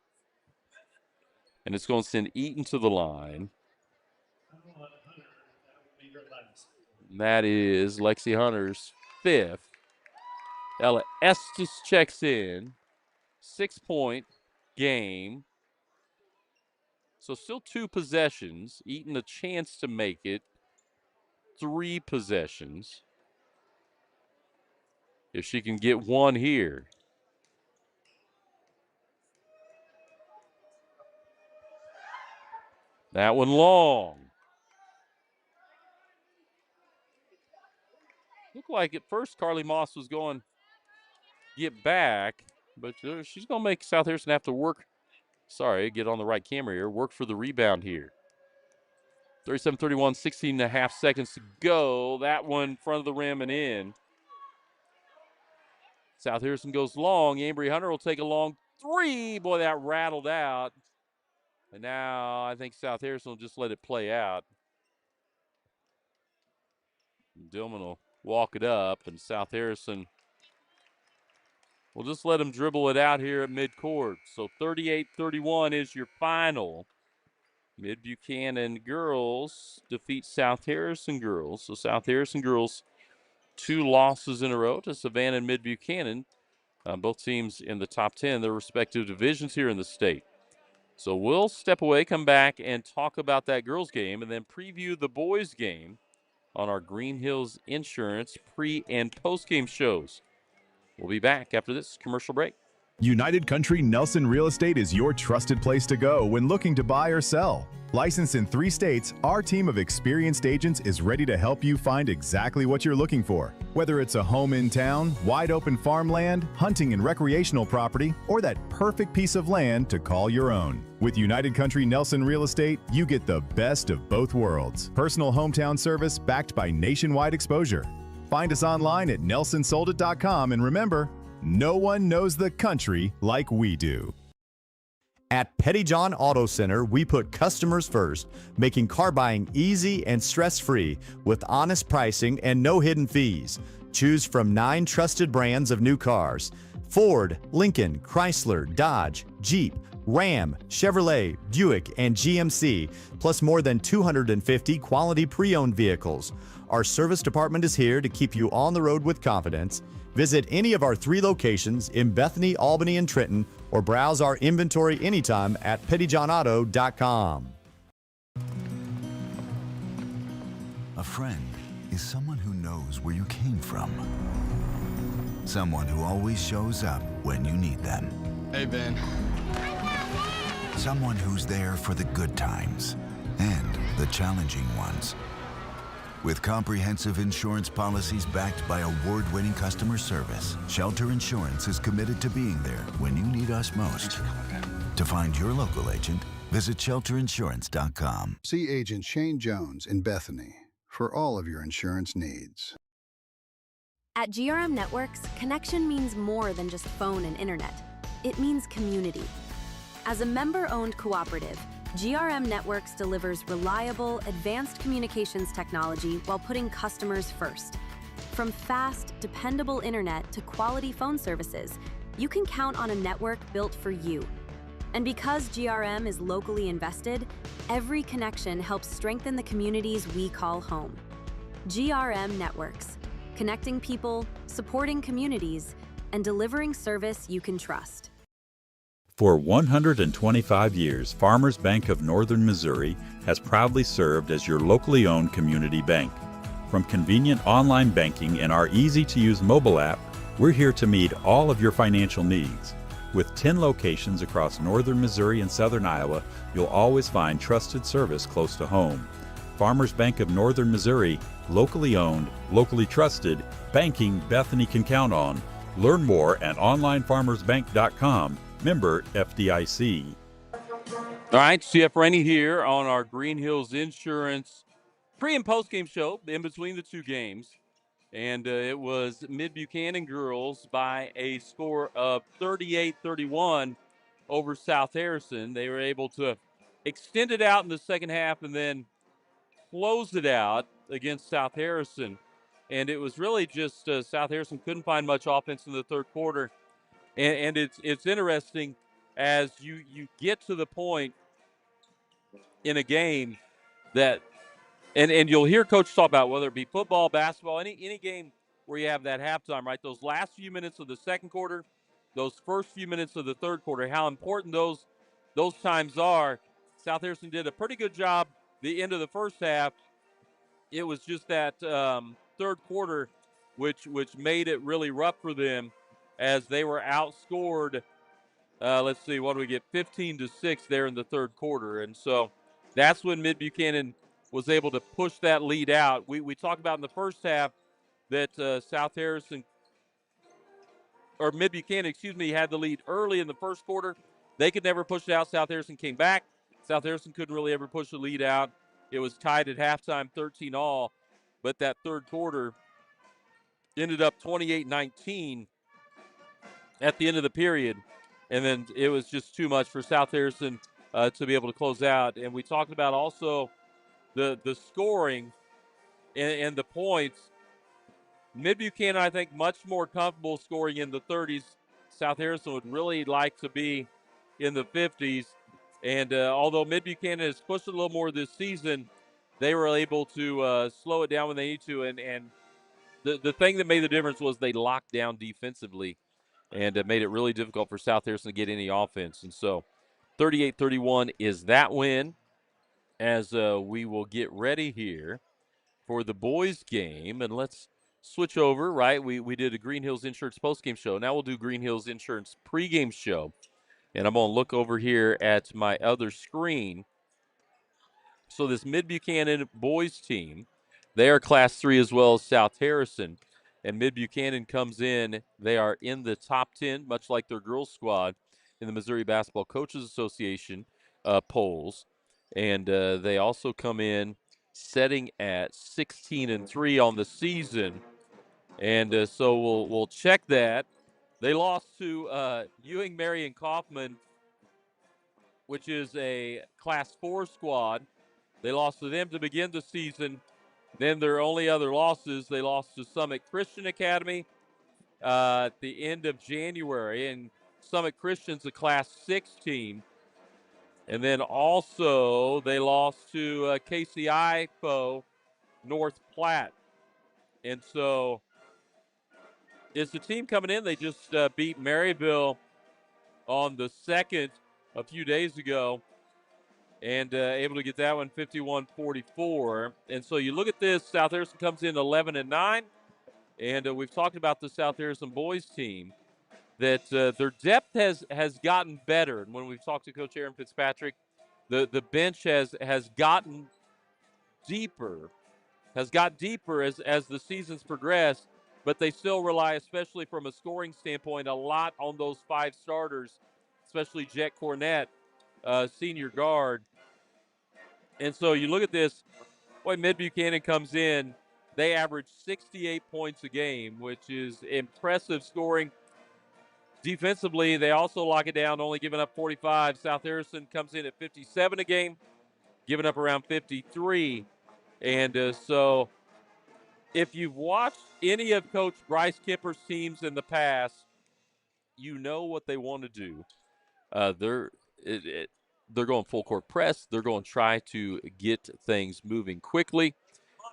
and it's going to send Eaton to the line. And that is Lexi Hunter's 5th. Ella Estes checks in. 6-point game. So still 2 possessions. Eaton a chance to make it 3 possessions. If she can get one here. That one long. Looked like at first Carly Moss was going get back, but she's going to make South Harrison have to work. Sorry, get on the right camera here. Work for the rebound here. 37-31, 16 and a half seconds to go. That one in front of the rim and in. South Harrison goes long. Ambry Hunter will take a long 3. Boy, that rattled out. And now I think South Harrison will just let it play out. Dillman will walk it up, and South Harrison will just let him dribble it out here at midcourt. So 38-31 is your final. Mid-Buchanan girls defeat South Harrison girls. So South Harrison girls 2 losses in a row to Savannah and Mid-Buchanan. Both teams in the top 10 in their respective divisions here in the state. So we'll step away, come back, and talk about that girls game, and then preview the boys game on our Green Hills Insurance pre- and post-game shows. We'll be back after this commercial break. United Country Nelson Real Estate is your trusted place to go when looking to buy or sell. Licensed in 3 states, our team of experienced agents is ready to help you find exactly what you're looking for. Whether it's a home in town, wide open farmland, hunting and recreational property, or that perfect piece of land to call your own. With United Country Nelson Real Estate, you get the best of both worlds. Personal hometown service backed by nationwide exposure. Find us online at nelsonsoldit.com, and remember, no one knows the country like we do. At Pettyjohn Auto Center, we put customers first, making car buying easy and stress-free with honest pricing and no hidden fees. Choose from 9 trusted brands of new cars: Ford, Lincoln, Chrysler, Dodge, Jeep, Ram, Chevrolet, Buick, and GMC, plus more than 250 quality pre-owned vehicles. Our service department is here to keep you on the road with confidence. Visit any of our 3 locations in Bethany, Albany, and Trenton, or browse our inventory anytime at pettyjohnauto.com. A friend is someone who knows where you came from. Someone who always shows up when you need them. Hey, Ben. Someone who's there for the good times and the challenging ones. With comprehensive insurance policies backed by award-winning customer service, Shelter Insurance is committed to being there when you need us most. To find your local agent, visit shelterinsurance.com. See Agent Shane Jones in Bethany for all of your insurance needs. At GRM Networks, connection means more than just phone and internet. It means community. As a member-owned cooperative, GRM Networks delivers reliable, advanced communications technology while putting customers first. From fast, dependable internet to quality phone services, you can count on a network built for you. And because GRM is locally invested, every connection helps strengthen the communities we call home. GRM Networks, connecting people, supporting communities, and delivering service you can trust. For 125 years, Farmers Bank of Northern Missouri has proudly served as your locally owned community bank. From convenient online banking and our easy-to-use mobile app, we're here to meet all of your financial needs. With 10 locations across northern Missouri and southern Iowa, you'll always find trusted service close to home. Farmers Bank of Northern Missouri, locally owned, locally trusted, banking Bethany can count on. Learn more at onlinefarmersbank.com. Member FDIC. All right, CF Rennie here on our Green Hills Insurance pre- and post-game show in between the 2 games. And it was Mid-Buchanan girls by a score of 38-31 over South Harrison. They were able to extend it out in the second half and then close it out against South Harrison. And it was really just South Harrison couldn't find much offense in the third quarter. And it's interesting as you get to the point in a game that and you'll hear coach talk about whether it be football, basketball, any game where you have that halftime, right? Those last few minutes of the second quarter, those first few minutes of the third quarter, how important those times are. South Harrison did a pretty good job the end of the first half. It was just that third quarter which made it really rough for them as they were outscored. Let's see, what do we get? 15-6 there in the third quarter. And so that's when Mid-Buchanan was able to push that lead out. We talked about in the first half that South Harrison, or Mid-Buchanan, excuse me, had the lead early in the first quarter. They could never push it out. South Harrison came back. South Harrison couldn't really ever push the lead out. It was tied at halftime, 13-all. But that third quarter ended up 28-19 at the end of the period. And then it was just too much for South Harrison to be able to close out. And we talked about also the scoring and the points. Mid-Buchanan, I think, much more comfortable scoring in the 30s. South Harrison would really like to be in the 50s. And although Mid-Buchanan has pushed it a little more this season, they were able to slow it down when they need to. And the thing that made the difference was they locked down defensively, and it made it really difficult for South Harrison to get any offense. And so 38-31 is that win, as we will get ready here for the boys' game. And let's switch over, right? We did a Green Hills Insurance postgame show. Now we'll do Green Hills Insurance pregame show. And I'm going to look over here at my other screen. So this Mid-Buchanan boys team, they are Class 3 as well as South Harrison. And Mid-Buchanan comes in. They are in the top 10, much like their girls squad in the Missouri Basketball Coaches Association polls. And they also come in setting at 16-3 on the season. And so we'll check that. They lost to Ewing, Marion, Kaufman, which is a Class 4 squad. They lost to them to begin the season. Then their only other losses, they lost to Summit Christian Academy at the end of January. And Summit Christian's a Class 6 team. And then also they lost to KCI foe North Platte. And so it's the team coming in. They just beat Maryville on the 2nd a few days ago, and able to get that one 51-44. And so you look at this, South Harrison comes in 11-9, and we've talked about the South Harrison boys team, that their depth has gotten better. And when we've talked to Coach Aaron Fitzpatrick, the bench has gotten deeper, as the seasons progress, but they still rely, especially from a scoring standpoint, a lot on those 5 starters, especially Jet Cornett, senior guard. And so you look at this, boy, Mid-Buchanan comes in, they average 68 points a game, which is impressive scoring. Defensively, they also lock it down, only giving up 45. South Harrison comes in at 57 a game, giving up around 53. And so if you've watched any of Coach Bryce Kipper's teams in the past, you know what they want to do. They're going full court press. They're going to try to get things moving quickly,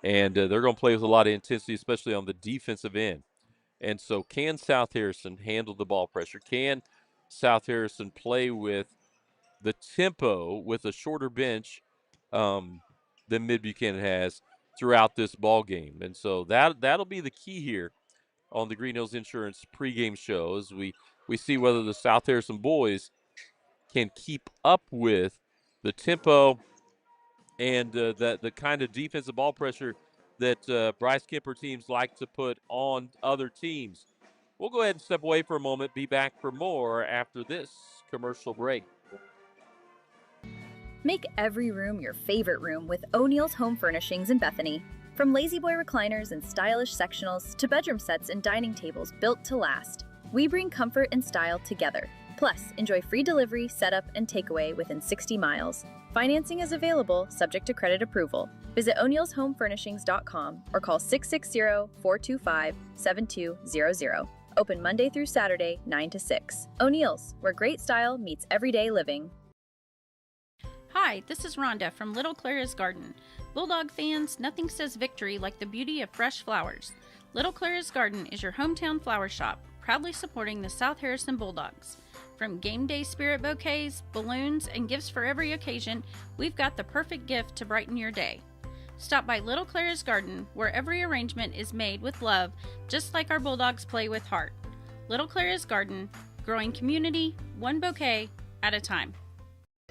and they're going to play with a lot of intensity, especially on the defensive end. And so can South Harrison handle the ball pressure? Can South Harrison play with the tempo with a shorter bench than Mid-Buchanan has throughout this ball game? And so that'll be the key here on the Green Hills Insurance pregame show, as we see whether the South Harrison boys can keep up with the tempo and the kind of defensive ball pressure that Bryce Kipper teams like to put on other teams. We'll go ahead and step away for a moment, be back for more after this commercial break. Make every room your favorite room with O'Neill's Home Furnishings in Bethany. From lazy boy recliners and stylish sectionals to bedroom sets and dining tables built to last, we bring comfort and style together. Plus, enjoy free delivery, setup, and takeaway within 60 miles. Financing is available, subject to credit approval. Visit o'neillshomefurnishings.com or call 660-425-7200. Open Monday through Saturday, 9 to 6. O'Neill's, where great style meets everyday living. Hi, this is Rhonda from Little Clara's Garden. Bulldog fans, nothing says victory like the beauty of fresh flowers. Little Clara's Garden is your hometown flower shop, proudly supporting the South Harrison Bulldogs. From game day spirit bouquets, balloons, and gifts for every occasion, we've got the perfect gift to brighten your day. Stop by Little Clara's Garden, where every arrangement is made with love, just like our Bulldogs play with heart. Little Clara's Garden, growing community, one bouquet at a time.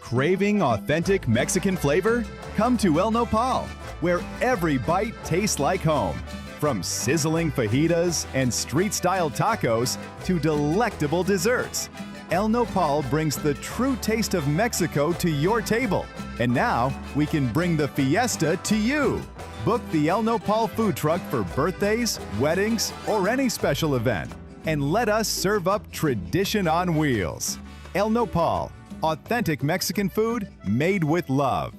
Craving authentic Mexican flavor? Come to El Nopal, where every bite tastes like home. From sizzling fajitas and street-style tacos to delectable desserts, El Nopal brings the true taste of Mexico to your table. And now, we can bring the fiesta to you. Book the El Nopal food truck for birthdays, weddings, or any special event. And let us serve up tradition on wheels. El Nopal, authentic Mexican food made with love.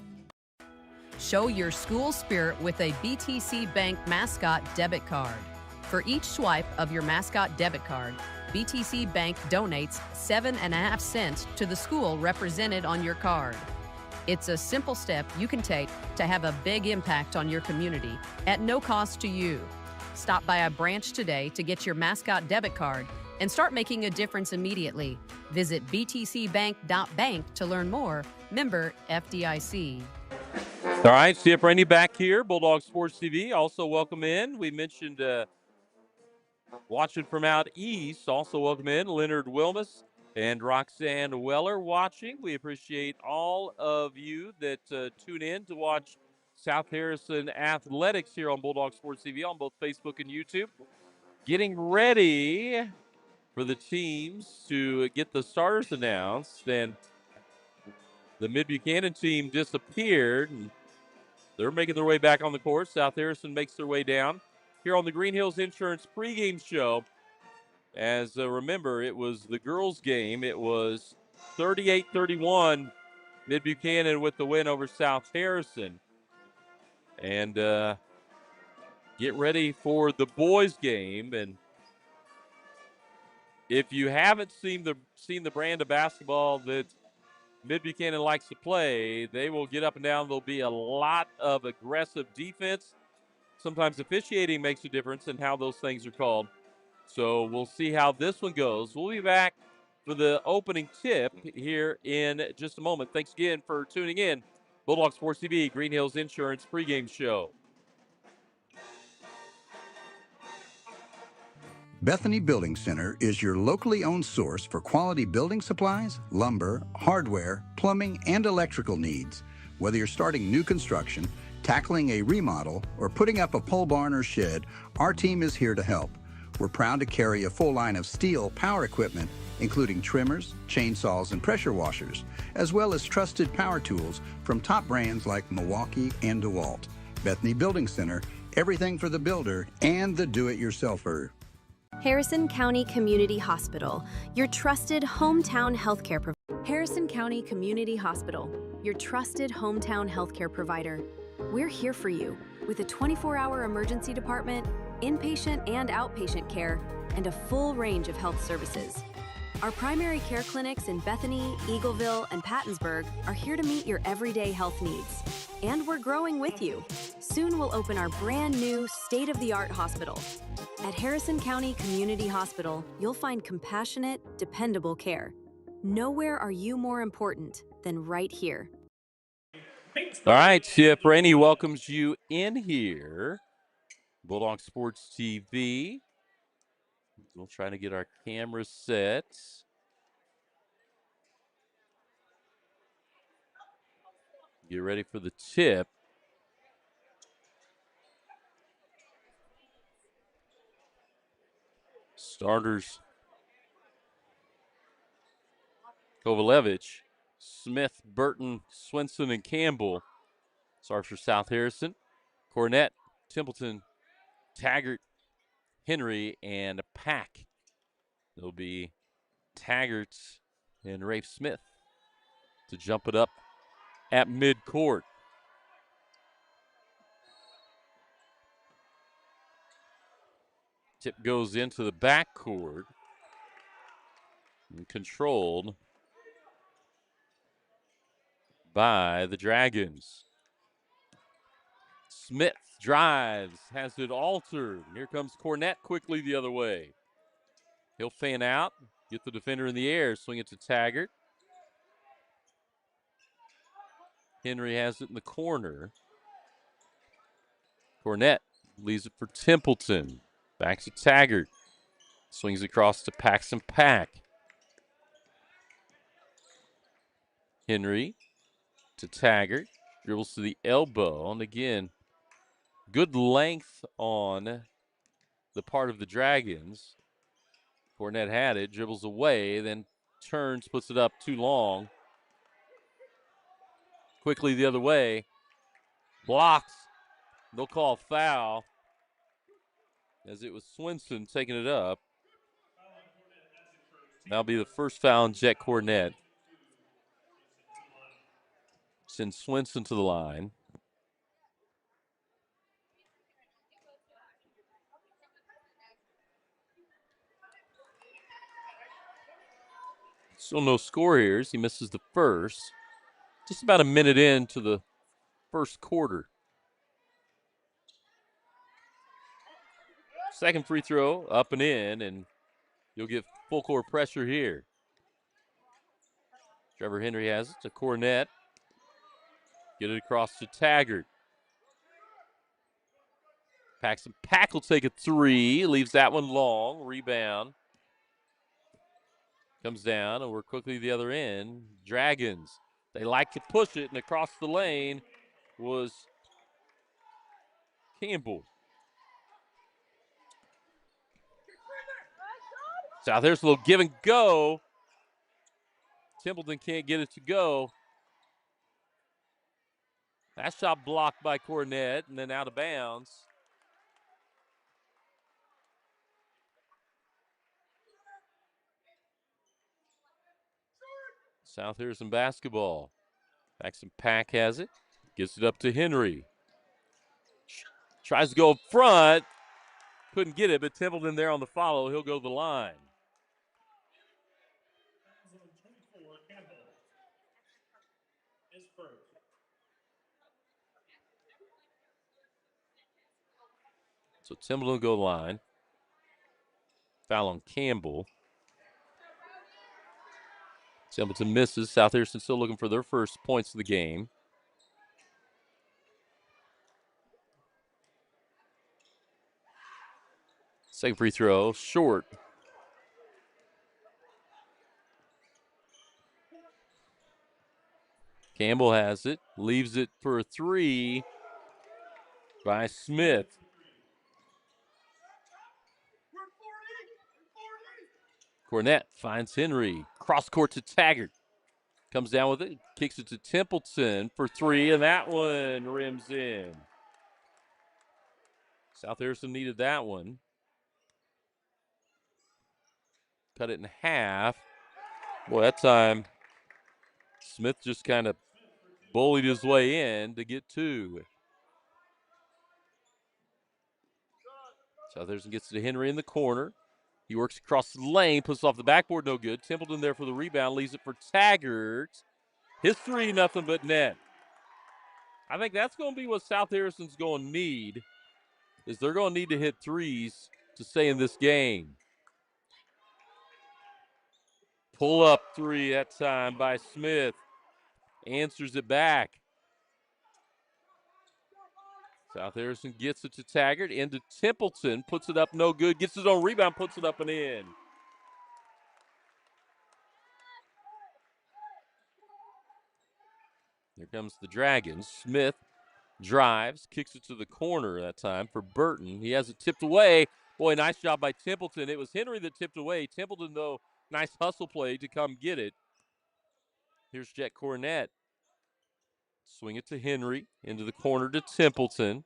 Show your school spirit with a BTC Bank Mascot Debit Card. For each swipe of your Mascot Debit Card, BTC Bank donates 7.5 cents to the school represented on your card. It's a simple step you can take to have a big impact on your community at no cost to you. Stop by a branch today to get your Mascot Debit Card and start making a difference immediately. Visit btcbank.bank to learn more. Member FDIC. All right, CF Rainey back here, Bulldog Sports TV. Also welcome in. We mentioned watching from out east. Also welcome in Leonard Wilmus and Roxanne Weller watching. We appreciate all of you that tune in to watch South Harrison Athletics here on Bulldog Sports TV on both Facebook and YouTube. Getting ready for the teams to get the starters announced. And the Mid-Buchanan team disappeared. And they're making their way back on the course. South Harrison makes their way down here on the Green Hills Insurance pregame show. As remember, it was the girls' game. It was 38-31, Mid-Buchanan with the win over South Harrison. And get ready for the boys' game. And if you haven't seen the brand of basketball that Mid-Buchanan likes to play, they will get up and down. There'll be a lot of aggressive defense. Sometimes officiating makes a difference in how those things are called. So we'll see how this one goes. We'll be back for the opening tip here in just a moment. Thanks again for tuning in. Bulldog Sports TV, Green Hills Insurance pregame show. Bethany Building Center is your locally owned source for quality building supplies, lumber, hardware, plumbing, and electrical needs. Whether you're starting new construction, tackling a remodel, or putting up a pole barn or shed, our team is here to help. We're proud to carry a full line of steel power equipment, including trimmers, chainsaws, and pressure washers, as well as trusted power tools from top brands like Milwaukee and DeWalt. Bethany Building Center, everything for the builder and the do-it-yourselfer. Harrison County Community Hospital, your trusted hometown healthcare provider. Harrison County Community Hospital, your trusted hometown healthcare provider. We're here for you with a 24-hour emergency department, inpatient and outpatient care, and a full range of health services. Our primary care clinics in Bethany, Eagleville, and Pattonsburg are here to meet your everyday health needs. And we're growing with you. Soon we'll open our brand new state-of-the-art hospital. At Harrison County Community Hospital, you'll find compassionate, dependable care. Nowhere are you more important than right here. All right, CF Rainey welcomes you in here. Bulldog Sports TV. We'll try to get our cameras set. Get ready for the tip. Starters: Kovalevich, Smith, Burton, Swinson, and Campbell. Starters for South Harrison: Cornett, Templeton, Taggart, Henry, and Pack. There'll be Taggart and Rafe Smith to jump it up at midcourt. Tip goes into the backcourt and controlled by the Dragons. Smith drives, has it altered. Here comes Cornett quickly the other way. He'll fan out, get the defender in the air, swing it to Taggart. Henry has it in the corner. Cornett leaves it for Templeton. Back to Taggart. Swings across to Paxton Pack. Henry to Taggart. Dribbles to the elbow. And again, good length on the part of the Dragons. Cornett had it, dribbles away, then turns, puts it up too long. Quickly the other way. Blocks. They'll call foul as it was Swinson taking it up. That'll be the first foul on Jet Cornett. Send Swinson to the line. Still no score here as he misses the first. Just about a minute into the first quarter. Second free throw, up and in, and you'll get full court pressure here. Trevor Henry has it to Cornett. Get it across to Taggart. Paxton Pack will take a three. Leaves that one long. Rebound. Comes down, and we're quickly the other end. Dragons. They like to push it, and across the lane was Campbell. South there's a little give and go. Templeton can't get it to go. That shot blocked by Cornett and then out of bounds. South Harrison basketball. Paxton Pack has it. Gets it up to Henry. Tries to go up front. Couldn't get it, but Templeton there on the follow. He'll go to the line. So Templeton will go to the line. Foul on Campbell. Templeton misses. South Harrison still looking for their first points of the game. Second free throw, short. Campbell has it, leaves it for a three by Smith. Cornett finds Henry. Cross court to Taggart. Comes down with it, kicks it to Templeton for three, and that one rims in. South Harrison needed that one. Cut it in half. Boy, that time Smith just kind of bullied his way in to get two. South Harrison gets it to Henry in the corner. He works across the lane, puts it off the backboard, no good. Templeton there for the rebound, leaves it for Taggart. His three, nothing but net. I think that's going to be what South Harrison's going to need, is they're going to need to hit threes to stay in this game. Pull up three that time by Smith. Answers it back. South Harrison gets it to Taggart, into Templeton, puts it up, no good, gets his own rebound, puts it up and in. Here comes the Dragons. Smith drives, kicks it to the corner that time for Burton. He has it tipped away. Boy, nice job by Templeton. It was Henry that tipped away. Templeton, though, nice hustle play to come get it. Here's Jet Cornett. Swing it to Henry, into the corner to Templeton.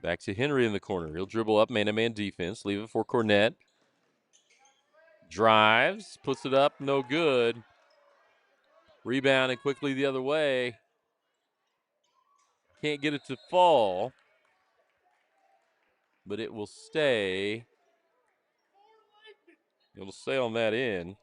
Back to Henry in the corner. He'll dribble up, man-to-man defense. Leave it for Cornett. Drives, puts it up, no good. Rebound and quickly the other way. Can't get it to fall. but it will stay. It'll stay on that end.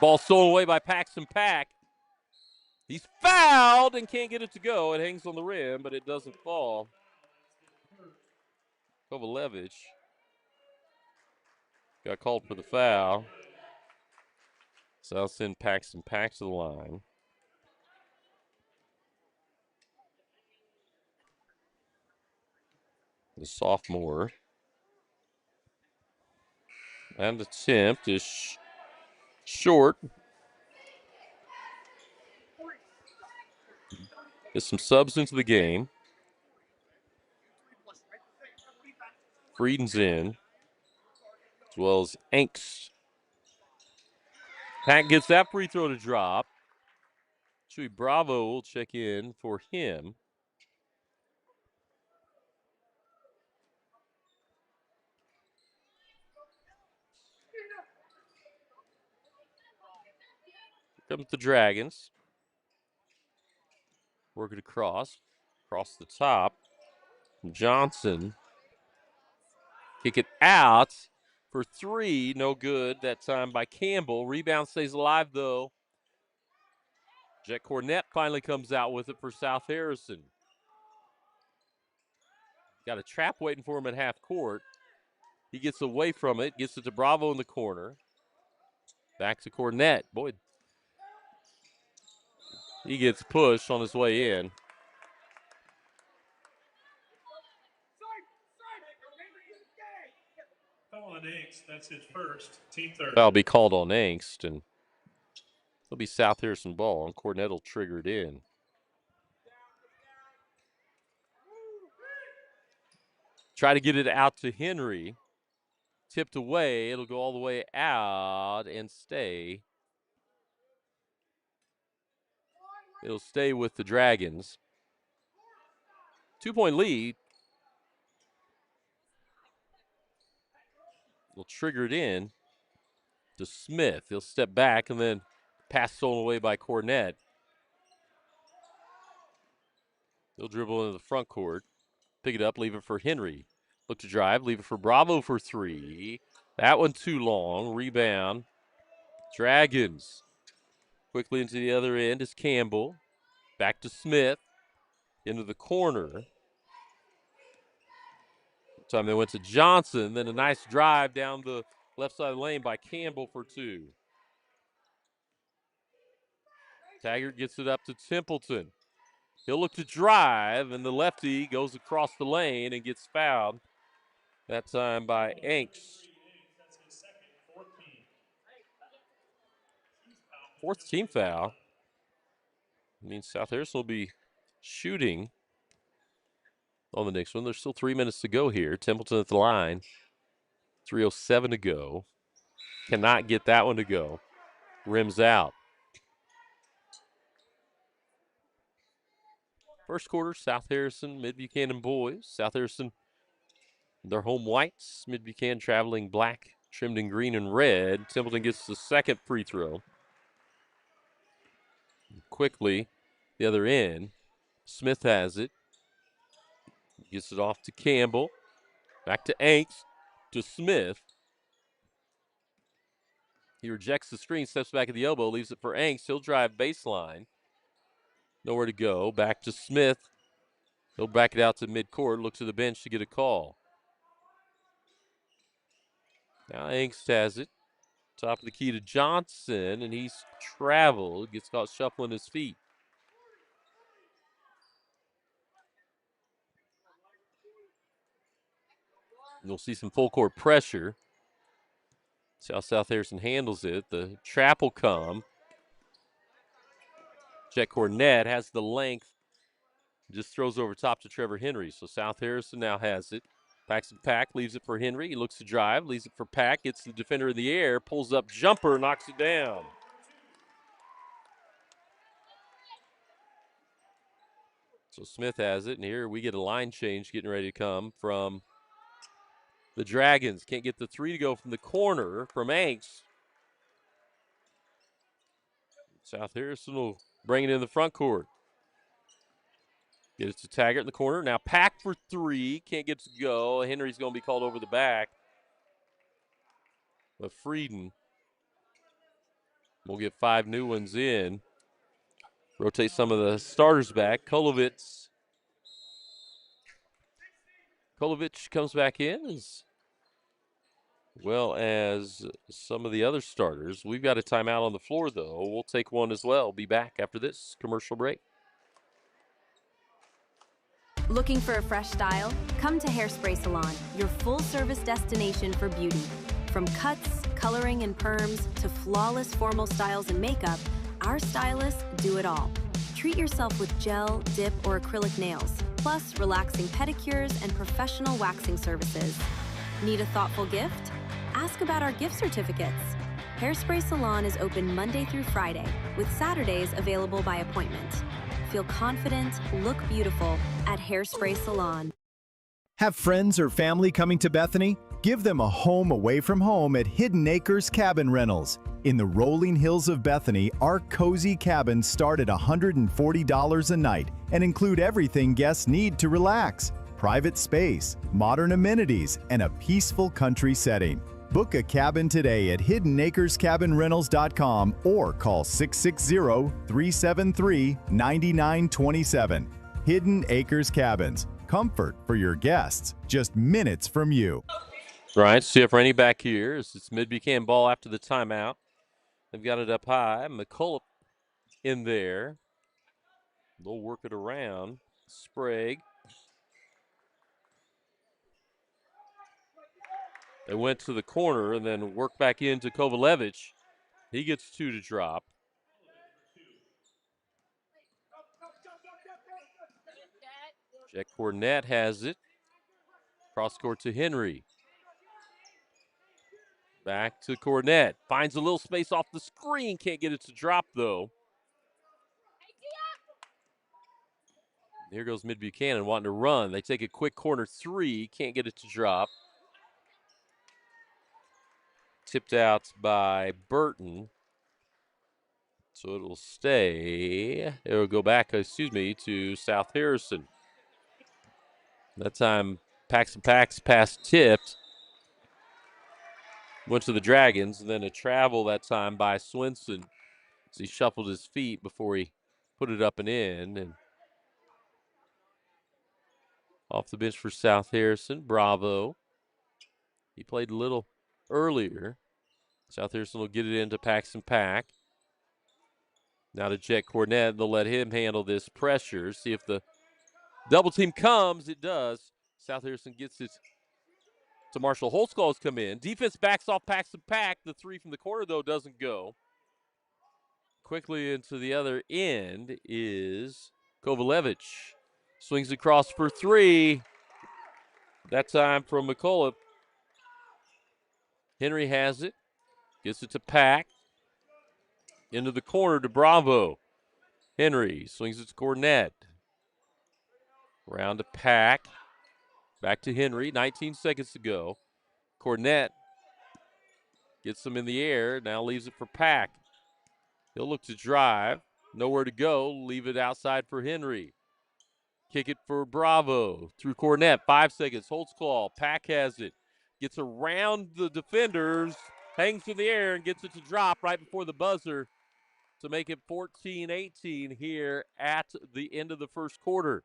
Ball stolen away by Paxton Pack. He's fouled and can't get it to go. It hangs on the rim, but it doesn't fall. Kovalevich got called for the foul. So I'll send Paxton Pack to the line. The sophomore. And the attempt is short. Get some subs into the game. Frieden's in, as well as Angst. Pack gets that free throw to drop. Chewy Bravo will check in for him. Here comes the Dragons. Work it across the top. Johnson. Kick it out for three. No good that time by Campbell. Rebound stays alive, though. Jet Cornett finally comes out with it for South Harrison. Got a trap waiting for him at half court. He gets away from it, gets it to Bravo in the corner. Back to Cornett. Boy, he gets pushed on his way in. Foul on Angst. That's his first. Team third. That'll be called on Angst, and it'll be South Harrison ball, and Cornett will trigger it in. Try to get it out to Henry. Tipped away. It'll go all the way out and stay. It'll stay with the Dragons. 2-point lead. They'll trigger it in to Smith. He'll step back and then pass stolen away by Cornett. He'll dribble into the front court. Pick it up, leave it for Henry. Look to drive, leave it for Bravo for three. That one too long. Rebound. Dragons. Quickly into the other end is Campbell. Back to Smith. Into the corner. This time they went to Johnson. Then a nice drive down the left side of the lane by Campbell for two. Taggart gets it up to Templeton. He'll look to drive, and the lefty goes across the lane and gets fouled. That time by Angst. Fourth team foul. It means South Harrison will be shooting on the next one. There's still 3 minutes to go here. Templeton at the line. 3:07 to go. Cannot get that one to go. Rims out. First quarter, South Harrison, Mid-Buchanan boys. South Harrison, their home whites. Mid-Buchanan traveling black, trimmed in green and red. Templeton gets the second free throw. Quickly, the other end. Smith has it. Gets it off to Campbell. Back to Angst. To Smith. He rejects the screen, steps back at the elbow, leaves it for Angst. He'll drive baseline. Nowhere to go. Back to Smith. He'll back it out to midcourt. Look to the bench to get a call. Now Angst has it. Top of the key to Johnson, and he's traveled. Gets caught shuffling his feet. You'll see some full court pressure. See how South Harrison handles it. The trap will come. Jet Cornett has the length. Just throws over top to Trevor Henry. So South Harrison now has it. Paxton Pack leaves it for Henry. He looks to drive, leaves it for Pack. Gets the defender in the air, pulls up jumper, knocks it down. So Smith has it, and here we get a line change getting ready to come from the Dragons. Can't get the three to go from the corner from Angst. South Harrison will bring it in the front court. Get it to Taggart in the corner. Now Pack for three. Can't get to go. Henry's going to be called over the back. But Frieden will get 5 new ones in. Rotate some of the starters back. Kolovich comes back in as well as some of the other starters. We've got a timeout on the floor, though. We'll take one as well. Be back after this commercial break. Looking for a fresh style? Come to Hairspray Salon, your full-service destination for beauty. From cuts, coloring, and perms to flawless formal styles and makeup, our stylists do it all. Treat yourself with gel, dip, or acrylic nails, plus relaxing pedicures and professional waxing services. Need a thoughtful gift? Ask about our gift certificates. Hairspray Salon is open Monday through Friday, with Saturdays available by appointment. Feel confident, look beautiful at Hairspray Salon. Have friends or family coming to Bethany? Give them a home away from home at Hidden Acres Cabin Rentals. In the rolling hills of Bethany, our cozy cabins start at $140 a night and include everything guests need to relax: private space, modern amenities, and a peaceful country setting. Book a cabin today at hiddenacrescabinrentals.com or call 660-373-9927. Hidden Acres Cabins. Comfort for your guests, just minutes from you. Right, CF Rainey back here. It's Mid-Buchanan ball after the timeout. They've got it up high. McCullough in there. They'll work it around. Sprague. They went to the corner and then worked back into Kovalevich. He gets 2 to drop. Jack Cornett has it. Cross court to Henry. Back to Cornett. Finds a little space off the screen. Can't get it to drop, though. Here goes Mid-Buchanan wanting to run. They take a quick corner 3. Can't get it to drop. Tipped out by Burton. So it'll stay. It'll go back, to South Harrison. That time, Paxton Pax pass tipped. Went to the Dragons, and then a travel that time by Swinson as he shuffled his feet before he put it up and in. And off the bench for South Harrison, Bravo. He played a little earlier. South Harrison will get it into Paxton Pack. Now to Jet Cornett. They'll let him handle this pressure. See if the double team comes. It does. South Harrison gets it to Marshall. Holtzcall's come in. Defense backs off Paxton Pack. The 3 from the corner, though, doesn't go. Quickly into the other end is Kovalevich. Swings across for 3. That time from McCullough. Henry has it. Gets it to Pack. Into the corner to Bravo. Henry swings it to Cornett. Round to Pack. Back to Henry. 19 seconds to go. Cornett gets them in the air. Now leaves it for Pack. He'll look to drive. Nowhere to go. Leave it outside for Henry. Kick it for Bravo. Through Cornett. 5 seconds. Holtzclaw. Pack has it. Gets around the defenders. Hangs in the air and gets it to drop right before the buzzer to make it 14-18 here at the end of the first quarter.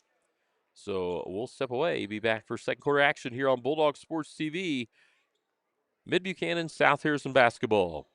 So we'll step away, be back for second quarter action here on Bulldog Sports TV. Mid-Buchanan, South Harrison basketball.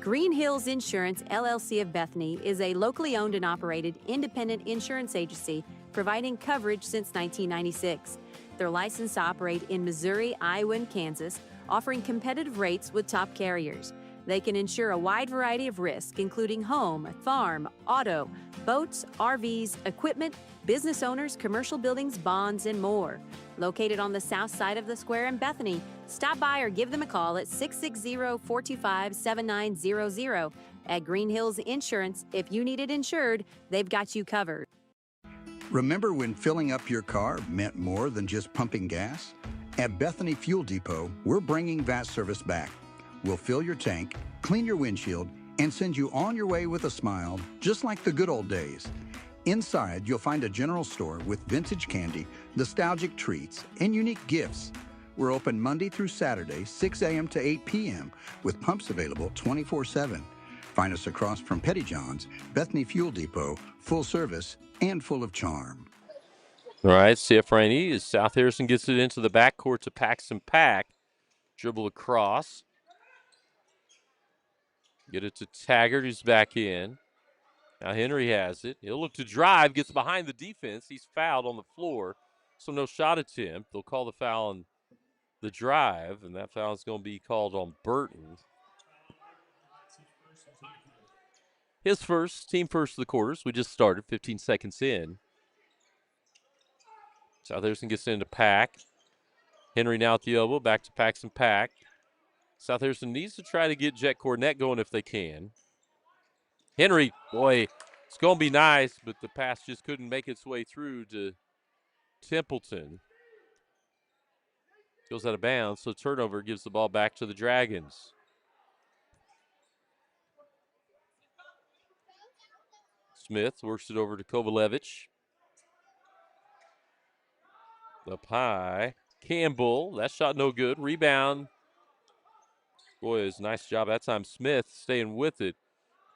Green Hills Insurance, LLC of Bethany is a locally owned and operated independent insurance agency providing coverage since 1996. They're licensed to operate in Missouri, Iowa, and Kansas, offering competitive rates with top carriers. They can insure a wide variety of risks, including home, farm, auto, boats, RVs, equipment, business owners, commercial buildings, bonds, and more. Located on the south side of the square in Bethany, stop by or give them a call at 660-425-7900. At Green Hills Insurance, if you need it insured, they've got you covered. Remember when filling up your car meant more than just pumping gas? At Bethany Fuel Depot, we're bringing that service back. We'll fill your tank, clean your windshield, and send you on your way with a smile, just like the good old days. Inside, you'll find a general store with vintage candy, nostalgic treats, and unique gifts. We're open Monday through Saturday, 6 a.m. to 8 p.m., with pumps available 24/7. Find us across from Petty John's, Bethany Fuel Depot, full service and full of charm. All right, CF Rainey as South Harrison gets it into the backcourt to Paxton Pack. Dribble across. Get it to Taggart, who's back in. Now Henry has it. He'll look to drive, gets behind the defense. He's fouled on the floor, so no shot attempt. They'll call the foul on the drive, and that foul is going to be called on Burton. His first, team first of the quarters. We just started 15 seconds in. South Harrison gets into Pack. Henry now at the elbow, back to Paxton Pack. South Harrison needs to try to get Jet Cornett going if they can. Henry, boy, it's going to be nice, but the pass just couldn't make its way through to Templeton. Goes out of bounds, so turnover gives the ball back to the Dragons. Smith works it over to Kovalevich. Up high. Campbell, that shot no good. Rebound. Boy, it's a nice job that time. Smith staying with it.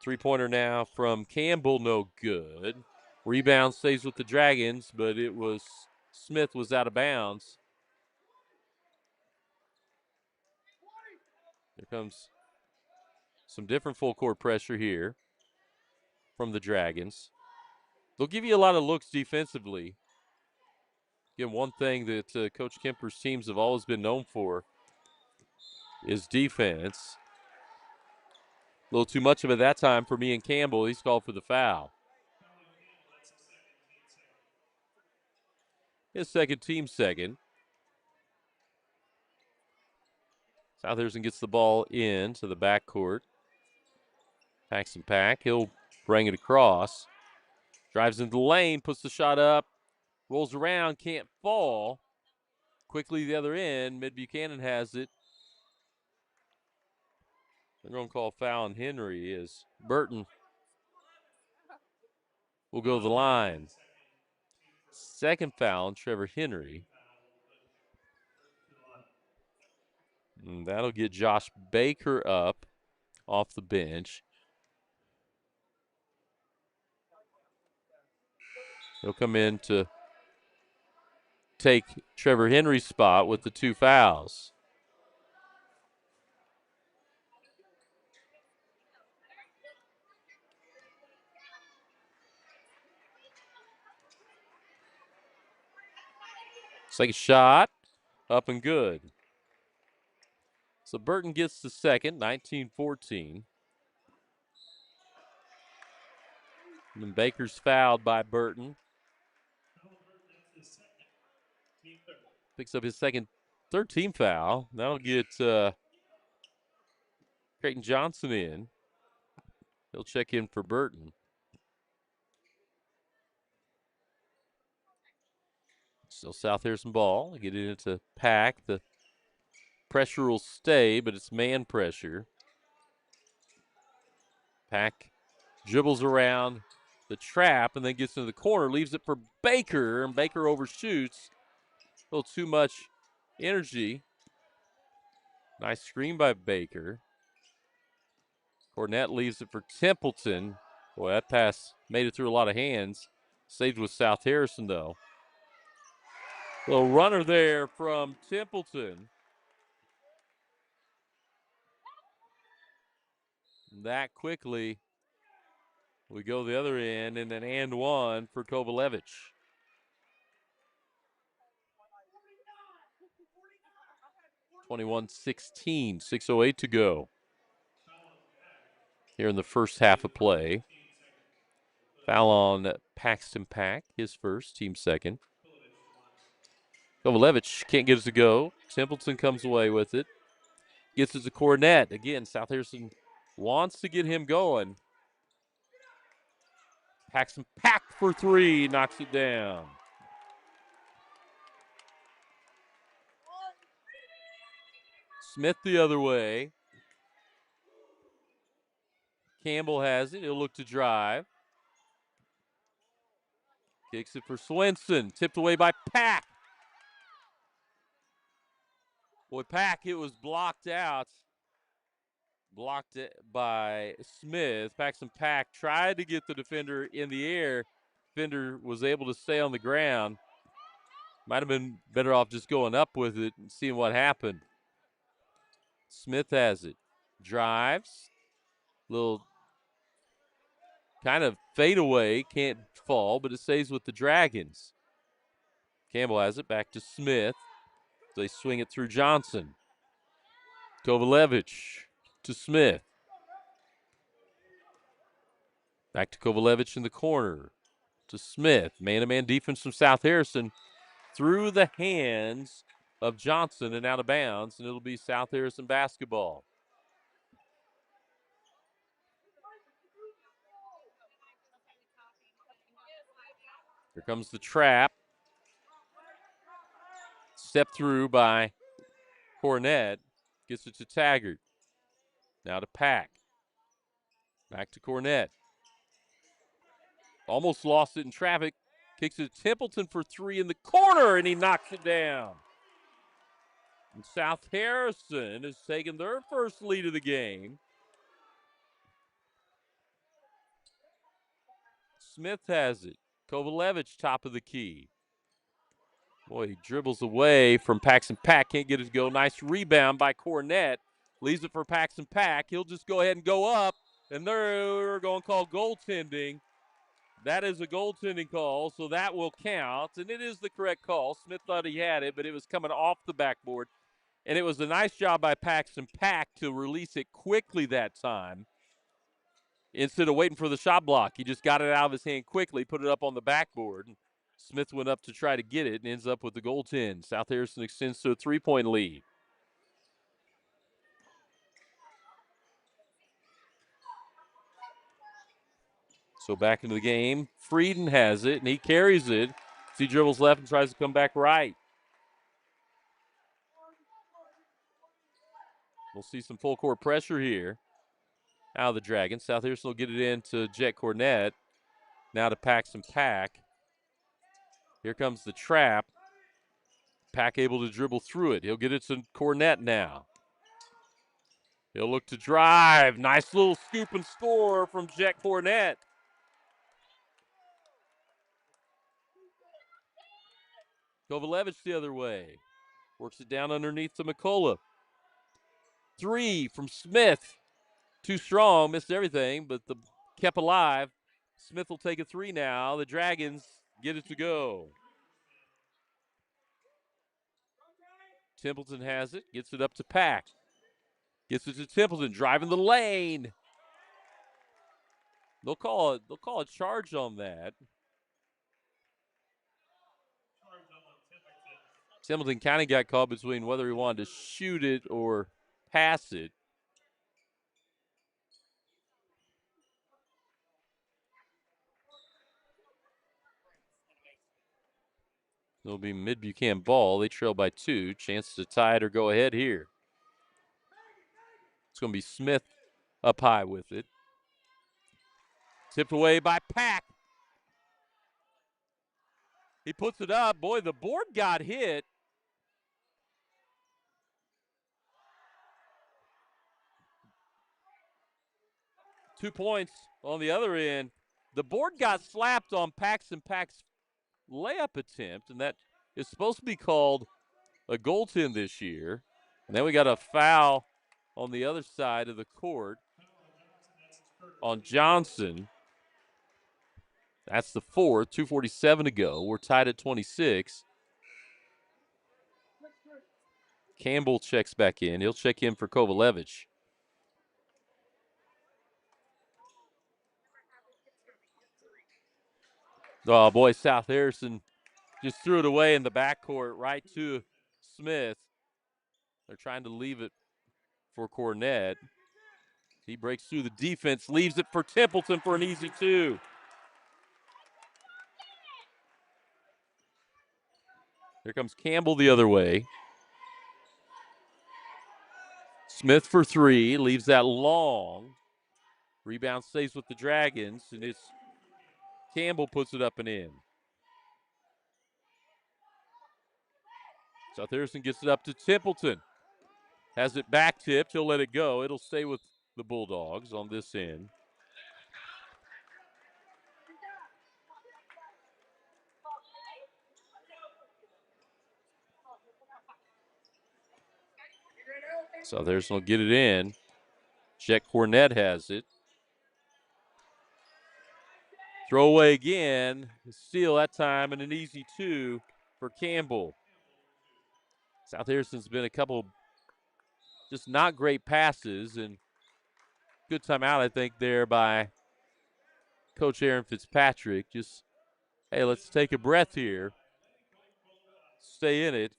Three-pointer now from Campbell, no good. Rebound stays with the Dragons, but it was Smith was out of bounds. Here comes some different full court pressure here from the Dragons. They'll give you a lot of looks defensively. Again, one thing that Coach Kemper's teams have always been known for is defense. A little too much of it that time for me and Campbell. He's called for the foul. His second, team second. South Harrison gets the ball in to the backcourt. Paxton Pack. He'll bring it across. Drives into the lane, puts the shot up, rolls around, can't fall. Quickly the other end. Mid-Buchanan has it. They're going to call foul on Henry as Burton will go to the line. Second foul on Trevor Henry. And that'll get Josh Baker up off the bench. He'll come in to take Trevor Henry's spot with the two fouls. Second shot, up and good. So Burton gets the second, 19-14. And then Baker's fouled by Burton. Picks up his third team foul. That'll get Creighton Johnson in. He'll check in for Burton. Still South Harrison ball. Get it into Pack. The pressure will stay, but it's man pressure. Pack dribbles around the trap and then gets into the corner, leaves it for Baker, and Baker overshoots. A little too much energy. Nice screen by Baker. Cornett leaves it for Templeton. Boy, that pass made it through a lot of hands. Saved with South Harrison, though. Little runner there from Templeton. That quickly, we go the other end, and then and one for Kovalevich. (21-16), 6:08 to go here in the first half of play. Foul on Paxton Pack, his first, team second. Kovalevich can't get it to go. Templeton comes away with it. Gets it to Cornett. Again, South Harrison wants to get him going. Paxton Pack for three, knocks it down. Smith the other way. Campbell has it. He'll look to drive. Kicks it for Swenson. Tipped away by Pack. Boy, Pack, it was blocked out. Blocked it by Smith. Paxton Pack tried to get the defender in the air. Defender was able to stay on the ground. Might have been better off just going up with it and seeing what happened. Smith has it. Drives. Little kind of fade away. Can't fall, but it stays with the Dragons. Campbell has it. Back to Smith. They swing it through Johnson. Kovalevich to Smith. Back to Kovalevich in the corner. To Smith. Man-to-man defense from South Harrison. Through the hands of Johnson and out of bounds, and it'll be South Harrison basketball. Here comes the trap. Step through by Cornett. Gets it to Taggart. Now to Pack. Back to Cornett. Almost lost it in traffic. Kicks it to Templeton for three in the corner, and he knocks it down. And South Harrison has taken their first lead of the game. Smith has it. Kovalevich, top of the key. Boy, he dribbles away from Paxton Pack. Can't get it to go. Nice rebound by Cornett. Leaves it for Paxton Pack. He'll just go ahead and go up. And they're going to call goaltending. That is a goaltending call, so that will count. And it is the correct call. Smith thought he had it, but it was coming off the backboard. And it was a nice job by Paxton Pack to release it quickly that time. Instead of waiting for the shot block, he just got it out of his hand quickly, put it up on the backboard. Smith went up to try to get it and ends up with the goaltend. South Harrison extends to a 3-point lead. So back into the game. Frieden has it, and he carries it. He dribbles left and tries to come back right. We'll see some full court pressure here out of the Dragons. South Harrison will get it in to Jet Cornett. Now to Paxton Pack. Here comes the trap. Pack able to dribble through it. He'll get it to Cornett now. He'll look to drive. Nice little scoop and score from Jet Cornett. Kovalevich the other way. Works it down underneath to McCullough. Three from Smith. Too strong, missed everything, but kept alive. Smith will take a three now. The Dragons get it to go. Templeton has it, gets it up to Pack. Gets it to Templeton, driving the lane. They'll call a charge on that. Templeton kind of got caught between whether he wanted to shoot it or pass it. It'll be Mid-Buchanan ball. They trail by 2. Chance to tie it or go ahead here. It's going to be Smith up high with it. Tipped away by Pack. He puts it up. Boy, the board got hit. Two points on the other end. The board got slapped on Paxton Pack's layup attempt, and that is supposed to be called a goaltend this year. And then we got a foul on the other side of the court on Johnson. That's the fourth, 2:47 to go. We're tied at 26. Campbell checks back in. He'll check in for Kovalevich. Oh, boy, South Harrison just threw it away in the backcourt right to Smith. They're trying to leave it for Cornett. He breaks through the defense, leaves it for Templeton for an easy 2. Here comes Campbell the other way. Smith for 3, leaves that long. Rebound stays with the Dragons, and it's Campbell puts it up and in. South Harrison gets it up to Templeton. Has it back tipped. He'll let it go. It'll stay with the Bulldogs on this end. South Harrison will get it in. Chet Cornett has it. Throw away again. Steal that time, and an easy 2 for Campbell. South Harrison's been a couple just not great passes, and good timeout, I think, there by Coach Aaron Fitzpatrick. Just, hey, let's take a breath here. Stay in it.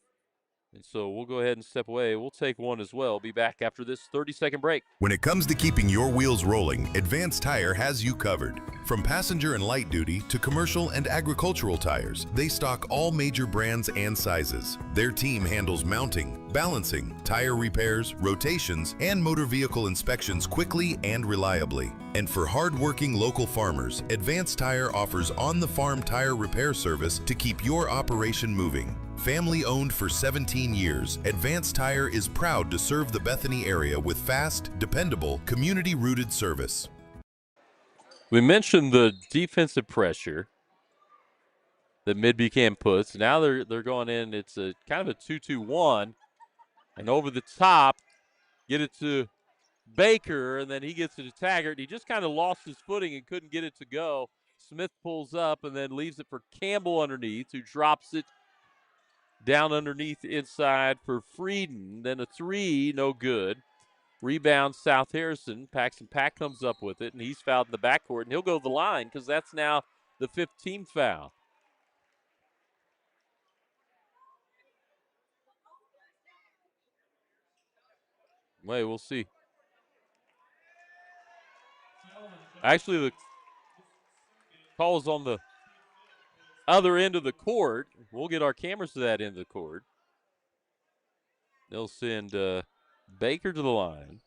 And so we'll go ahead and step away. We'll take one as well. Be back after this 30-second break. When it comes to keeping your wheels rolling, Advanced Tire has you covered. From passenger and light duty to commercial and agricultural tires, they stock all major brands and sizes. Their team handles mounting, balancing, tire repairs, rotations, and motor vehicle inspections quickly and reliably. And for hard-working local farmers, Advanced Tire offers on-the-farm tire repair service to keep your operation moving. Family owned for 17 years, Advanced Tire is proud to serve the Bethany area with fast, dependable, community-rooted service. We mentioned the defensive pressure that Mid-Buchanan puts. Now they're going in. It's a kind of a 2-2-1. And over the top, get it to Baker, and then he gets it to Taggart. He just kind of lost his footing and couldn't get it to go. Smith pulls up and then leaves it for Campbell underneath, who drops it down underneath inside for Frieden. Then a 3, no good. Rebound, South Harrison. Paxton Pack comes up with it, and he's fouled in the backcourt, and he'll go to the line because that's now the 5th team foul. Wait, we'll see. Actually, the call is on the other end of the court. We'll get our cameras to that end of the court. They'll send Baker to the line.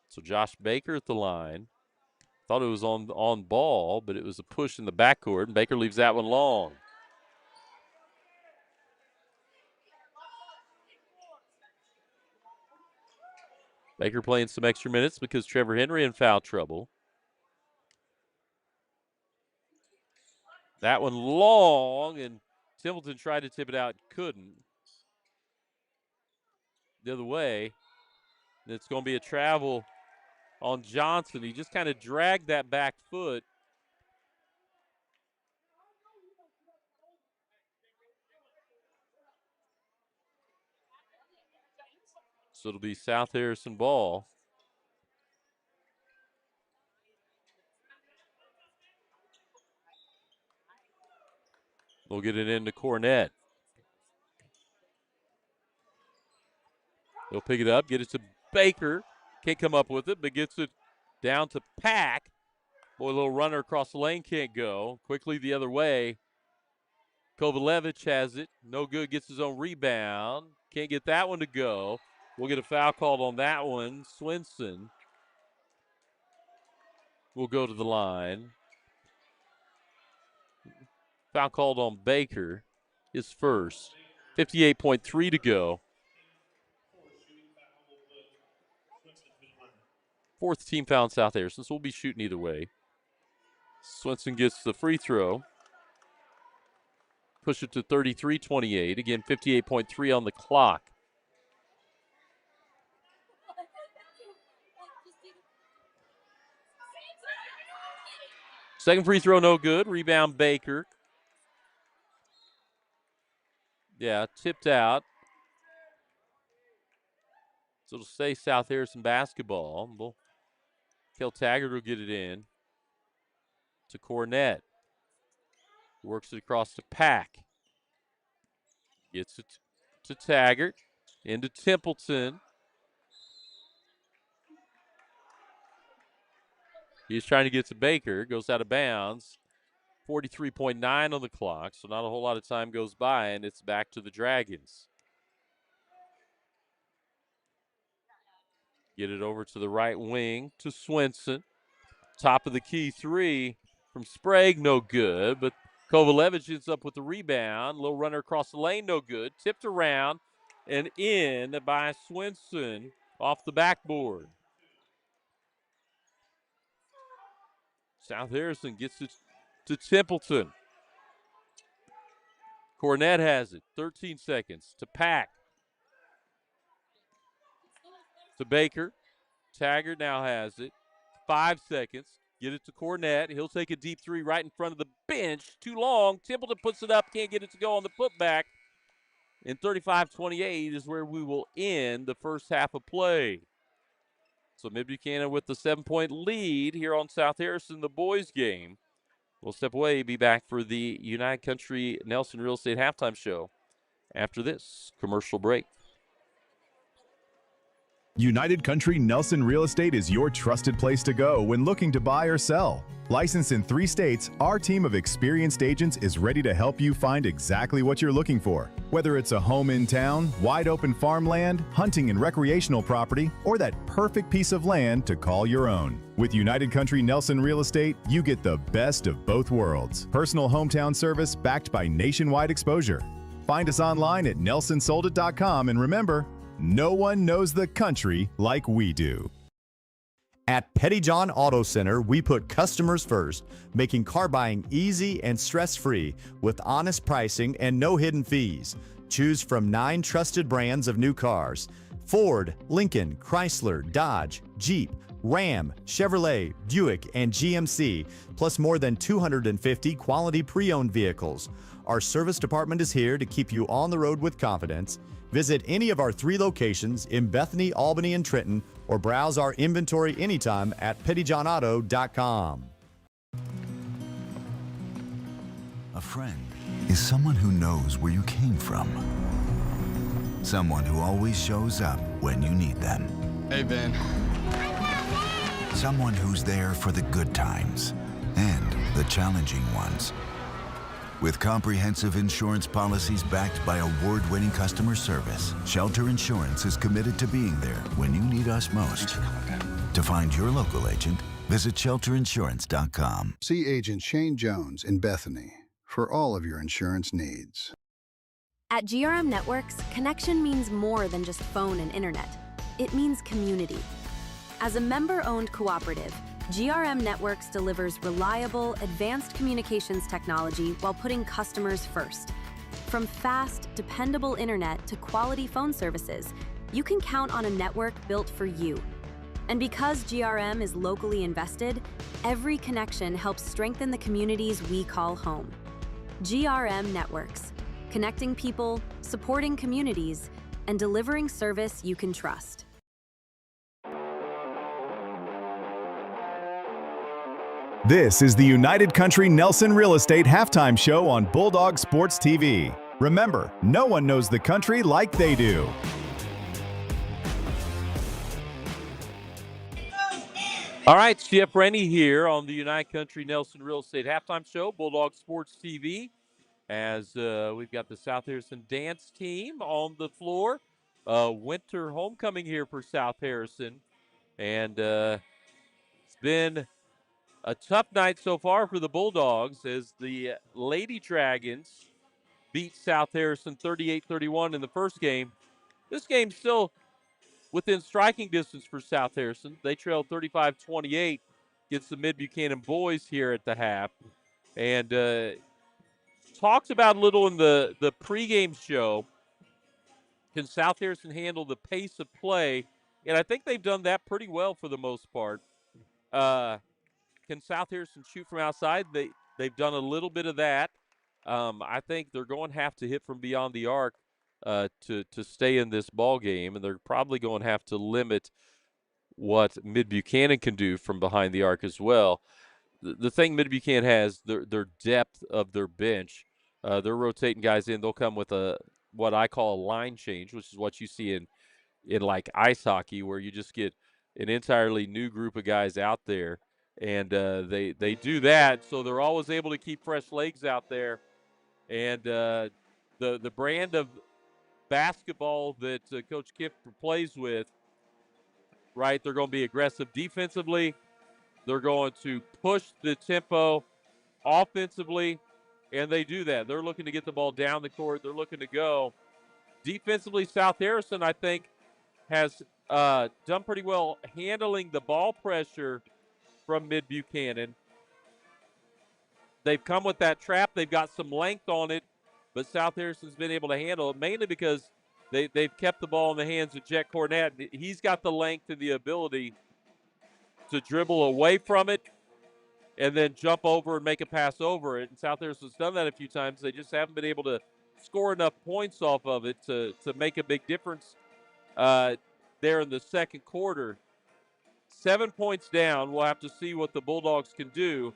So Josh Baker at the line. Thought it was on ball, but it was a push in the backcourt, and Baker leaves that one long. Baker playing some extra minutes because Trevor Henry in foul trouble. That one long, and Templeton tried to tip it out, couldn't. The other way. It's going to be a travel on Johnson. He just kind of dragged that back foot. So it'll be South Harrison ball. We'll get it into Cornett. He'll pick it up, get it to Baker. Can't come up with it, but gets it down to Pack. Boy, a little runner across the lane, can't go. Quickly the other way. Kovalevich has it. No good, gets his own rebound. Can't get that one to go. We'll get a foul called on that one. Swinson will go to the line. Foul called on Baker, his first. 58.3 to go. 4th team foul in South Harrison, so we'll be shooting either way. Swinson gets the free throw. Push it to 33-28. Again, 58.3 on the clock. Second free throw, no good. Rebound, Baker. Yeah, tipped out. So it'll stay South Harrison basketball. Kel Taggart will get it in to Cornett. Works it across to Pack. Gets it to Taggart. Into Templeton. He's trying to get to Baker. Goes out of bounds. 43.9 on the clock, so not a whole lot of time goes by, and it's back to the Dragons. Get it over to the right wing to Swenson. Top of the key three from Sprague, no good. But Kovalevich ends up with the rebound. Little runner across the lane, no good. Tipped around and in by Swenson off the backboard. South Harrison gets it to Templeton. Cornett has it. 13 seconds to Pack. To Baker. Taggart now has it. 5 seconds. Get it to Cornett. He'll take a deep three right in front of the bench. Too long. Templeton puts it up. Can't get it to go on the putback. And 35-28 is where we will end the first half of play. So Mid-Buchanan with the 7-point lead here on South Harrison, the boys game. We'll step away, be back for the United Country Nelson Real Estate halftime show after this commercial break. United Country Nelson Real Estate is your trusted place to go when looking to buy or sell. Licensed in 3 states, our team of experienced agents is ready to help you find exactly what you're looking for. Whether it's a home in town, wide open farmland, hunting and recreational property, or that perfect piece of land to call your own. With United Country Nelson Real Estate, you get the best of both worlds. Personal hometown service backed by nationwide exposure. Find us online at nelsonsoldit.com, and remember, no one knows the country like we do. At Pettyjohn Auto Center, we put customers first, making car buying easy and stress-free with honest pricing and no hidden fees. Choose from 9 trusted brands of new cars: Ford, Lincoln, Chrysler, Dodge, Jeep, Ram, Chevrolet, Buick, and GMC, plus more than 250 quality pre-owned vehicles. Our service department is here to keep you on the road with confidence. Visit any of our 3 locations in Bethany, Albany, and Trenton, or browse our inventory anytime at pettyjohnauto.com. A friend is someone who knows where you came from. Someone who always shows up when you need them. Hey, Ben. Someone who's there for the good times and the challenging ones. With comprehensive insurance policies backed by award-winning customer service, Shelter Insurance is committed to being there when you need us most. To find your local agent, visit shelterinsurance.com. See Agent Shane Jones in Bethany for all of your insurance needs. At GRM Networks, connection means more than just phone and internet. It means community. As a member-owned cooperative, GRM Networks delivers reliable, advanced communications technology while putting customers first. From fast, dependable internet to quality phone services, you can count on a network built for you. And because GRM is locally invested, every connection helps strengthen the communities we call home. GRM Networks, connecting people, supporting communities, and delivering service you can trust. This is the United Country Nelson Real Estate halftime show on Bulldog Sports TV. Remember, no one knows the country like they do. All right, Chip Rennie here on the United Country Nelson Real Estate halftime show, Bulldog Sports TV, as we've got the South Harrison dance team on the floor. Winter homecoming here for South Harrison, and it's been a tough night so far for the Bulldogs as the Lady Dragons beat South Harrison 38-31 in the first game. This game's still within striking distance for South Harrison. They trailed 35-28 against the Mid-Buchanan boys here at the half. And talked about a little in the pregame show. Can South Harrison handle the pace of play? And I think they've done that pretty well for the most part. Can South Harrison shoot from outside? They've done a little bit of that. I think they're going to have to hit from beyond the arc to stay in this ball game, and they're probably going to have to limit what Mid-Buchanan can do from behind the arc as well. The thing Mid-Buchanan has, their depth of their bench. They're rotating guys in. They'll come with what I call a line change, which is what you see in like ice hockey, where you just get an entirely new group of guys out there. And they do that, so they're always able to keep fresh legs out there. And the brand of basketball that Coach Kiffer plays with right? They're going to be aggressive defensively. They're going to push the tempo offensively, and they do that. They're looking to get the ball down the court. They're looking to go. Defensively, South Harrison, I think, has done pretty well handling the ball pressure from Mid-Buchanan. They've come with that trap. They've got some length on it, but South Harrison's been able to handle it, mainly because they've kept the ball in the hands of Jet Cornett. He's got the length and the ability to dribble away from it and then jump over and make a pass over it. And South Harrison's done that a few times. They just haven't been able to score enough points off of it to make a big difference there in the second quarter. 7 points down. We'll have to see what the Bulldogs can do.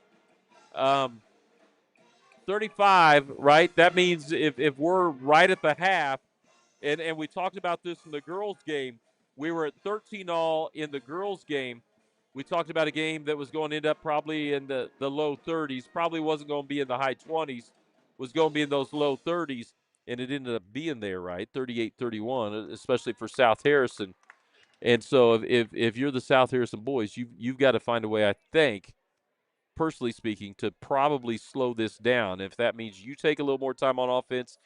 35, right? That means if we're right at the half, and we talked about this in the girls' game, we were at 13-all in the girls' game. We talked about a game that was going to end up probably in the low 30s, probably wasn't going to be in the high 20s, was going to be in those low 30s, and it ended up being there, right? 38-31, especially for South Harrison. And so if you're the South Harrison boys, you've got to find a way, I think, personally speaking, to probably slow this down. If that means you take a little more time on offense,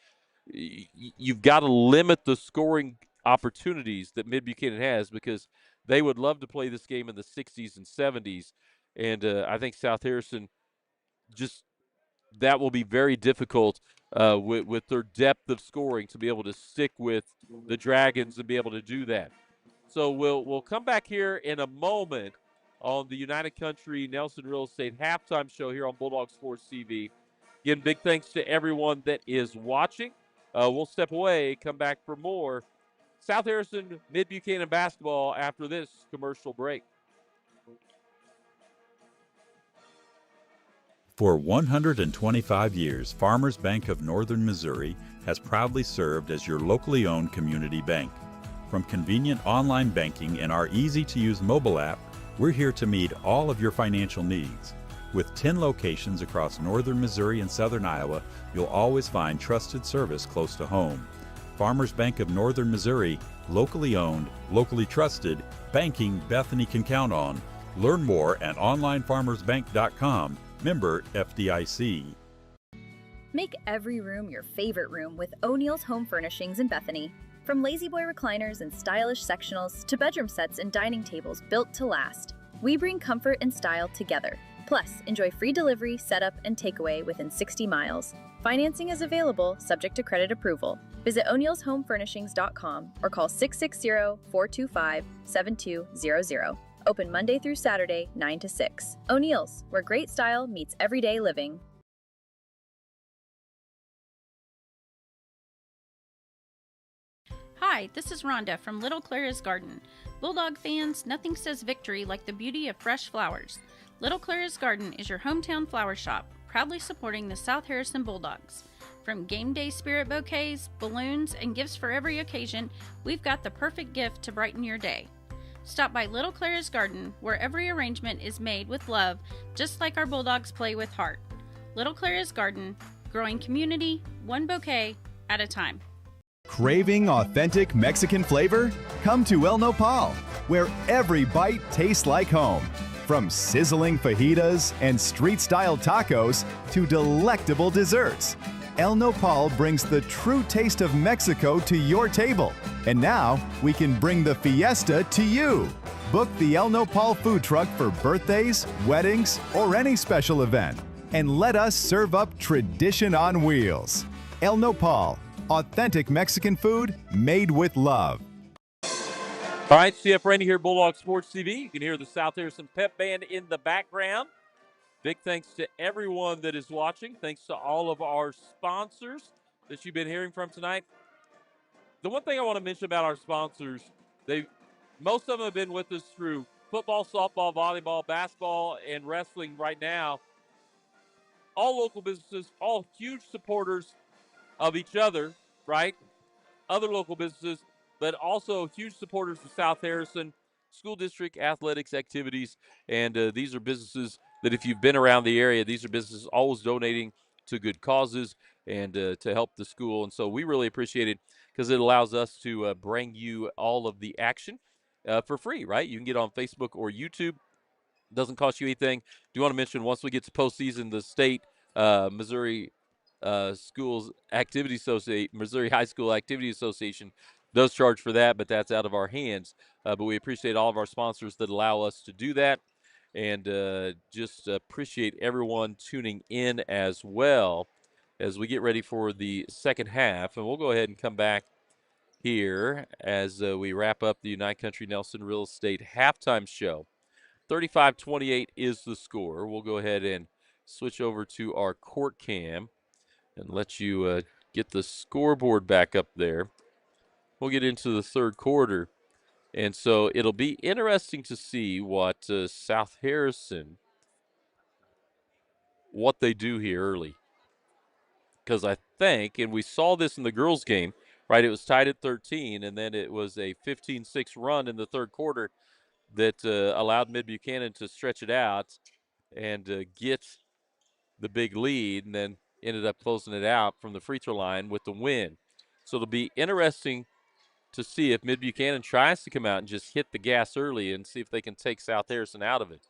you've got to limit the scoring opportunities that Mid-Buchanan has, because they would love to play this game in the 60s and 70s. And I think South Harrison, just that will be very difficult with their depth of scoring to be able to stick with the Dragons and be able to do that. So we'll come back here in a moment on the United Country Nelson Real Estate halftime show here on Bulldog Sports TV. Again, big thanks to everyone that is watching. We'll step away, come back for more South Harrison Mid-Buchanan basketball after this commercial break. For 125 years, Farmers Bank of Northern Missouri has proudly served as your locally owned community bank. From convenient online banking and our easy-to-use mobile app, we're here to meet all of your financial needs. With 10 locations across northern Missouri and southern Iowa, you'll always find trusted service close to home. Farmers Bank of Northern Missouri, locally owned, locally trusted, banking Bethany can count on. Learn more at onlinefarmersbank.com, member FDIC. Make every room your favorite room with O'Neill's Home Furnishings in Bethany. From lazy boy recliners and stylish sectionals to bedroom sets and dining tables built to last, we bring comfort and style together. Plus, enjoy free delivery, setup, and takeaway within 60 miles. Financing is available, subject to credit approval. Visit o'neillshomefurnishings.com or call 660-425-7200. Open Monday through Saturday, 9 to 6. O'Neill's, where great style meets everyday living. Hi, this is Rhonda from Little Clara's Garden. Bulldog fans, nothing says victory like the beauty of fresh flowers. Little Clara's Garden is your hometown flower shop, proudly supporting the South Harrison Bulldogs. From game day spirit bouquets, balloons, and gifts for every occasion, we've got the perfect gift to brighten your day. Stop by Little Clara's Garden, where every arrangement is made with love, just like our Bulldogs play with heart. Little Clara's Garden, growing community, one bouquet at a time. Craving authentic Mexican flavor? Come to El Nopal, where every bite tastes like home. From sizzling fajitas and street-style tacos to delectable desserts, El Nopal brings the true taste of Mexico to your table. And now, we can bring the fiesta to you. Book the El Nopal food truck for birthdays, weddings, or any special event. And let us serve up tradition on wheels. El Nopal, authentic Mexican food made with love. All right, CF Randy here, Bulldog Sports TV. You can hear the South Harrison Pep Band in the background. Big thanks to everyone that is watching. Thanks to all of our sponsors that you've been hearing from tonight. The one thing I want to mention about our sponsors, most of them have been with us through football, softball, volleyball, basketball, and wrestling right now. All local businesses, all huge supporters of each other, right? Other local businesses, but also huge supporters of South Harrison School District athletics activities. And these are businesses that, if you've been around the area, these are businesses always donating to good causes and to help the school. And so we really appreciate it because it allows us to bring you all of the action for free, right? You can get on Facebook or YouTube. Doesn't cost you anything. Do want to mention once we get to postseason, the state Missouri Schools Activity Association, Missouri High School Activity Association does charge for that, but that's out of our hands. But we appreciate all of our sponsors that allow us to do that, and just appreciate everyone tuning in as well as we get ready for the second half. And we'll go ahead and come back here as we wrap up the United Country Nelson Real Estate halftime show. 35-28 is the score. We'll go ahead and switch over to our court cam and let you get the scoreboard back up there. We'll get into the third quarter. And so it'll be interesting to see what South Harrison, what they do here early. Because I think, and we saw this in the girls' game, right? It was tied at 13, and then it was a 15-6 run in the third quarter that allowed Mid-Buchanan to stretch it out and get the big lead, and then ended up closing it out from the free throw line with the win. So it'll be interesting to see if Mid-Buchanan tries to come out and just hit the gas early and see if they can take South Harrison out of it.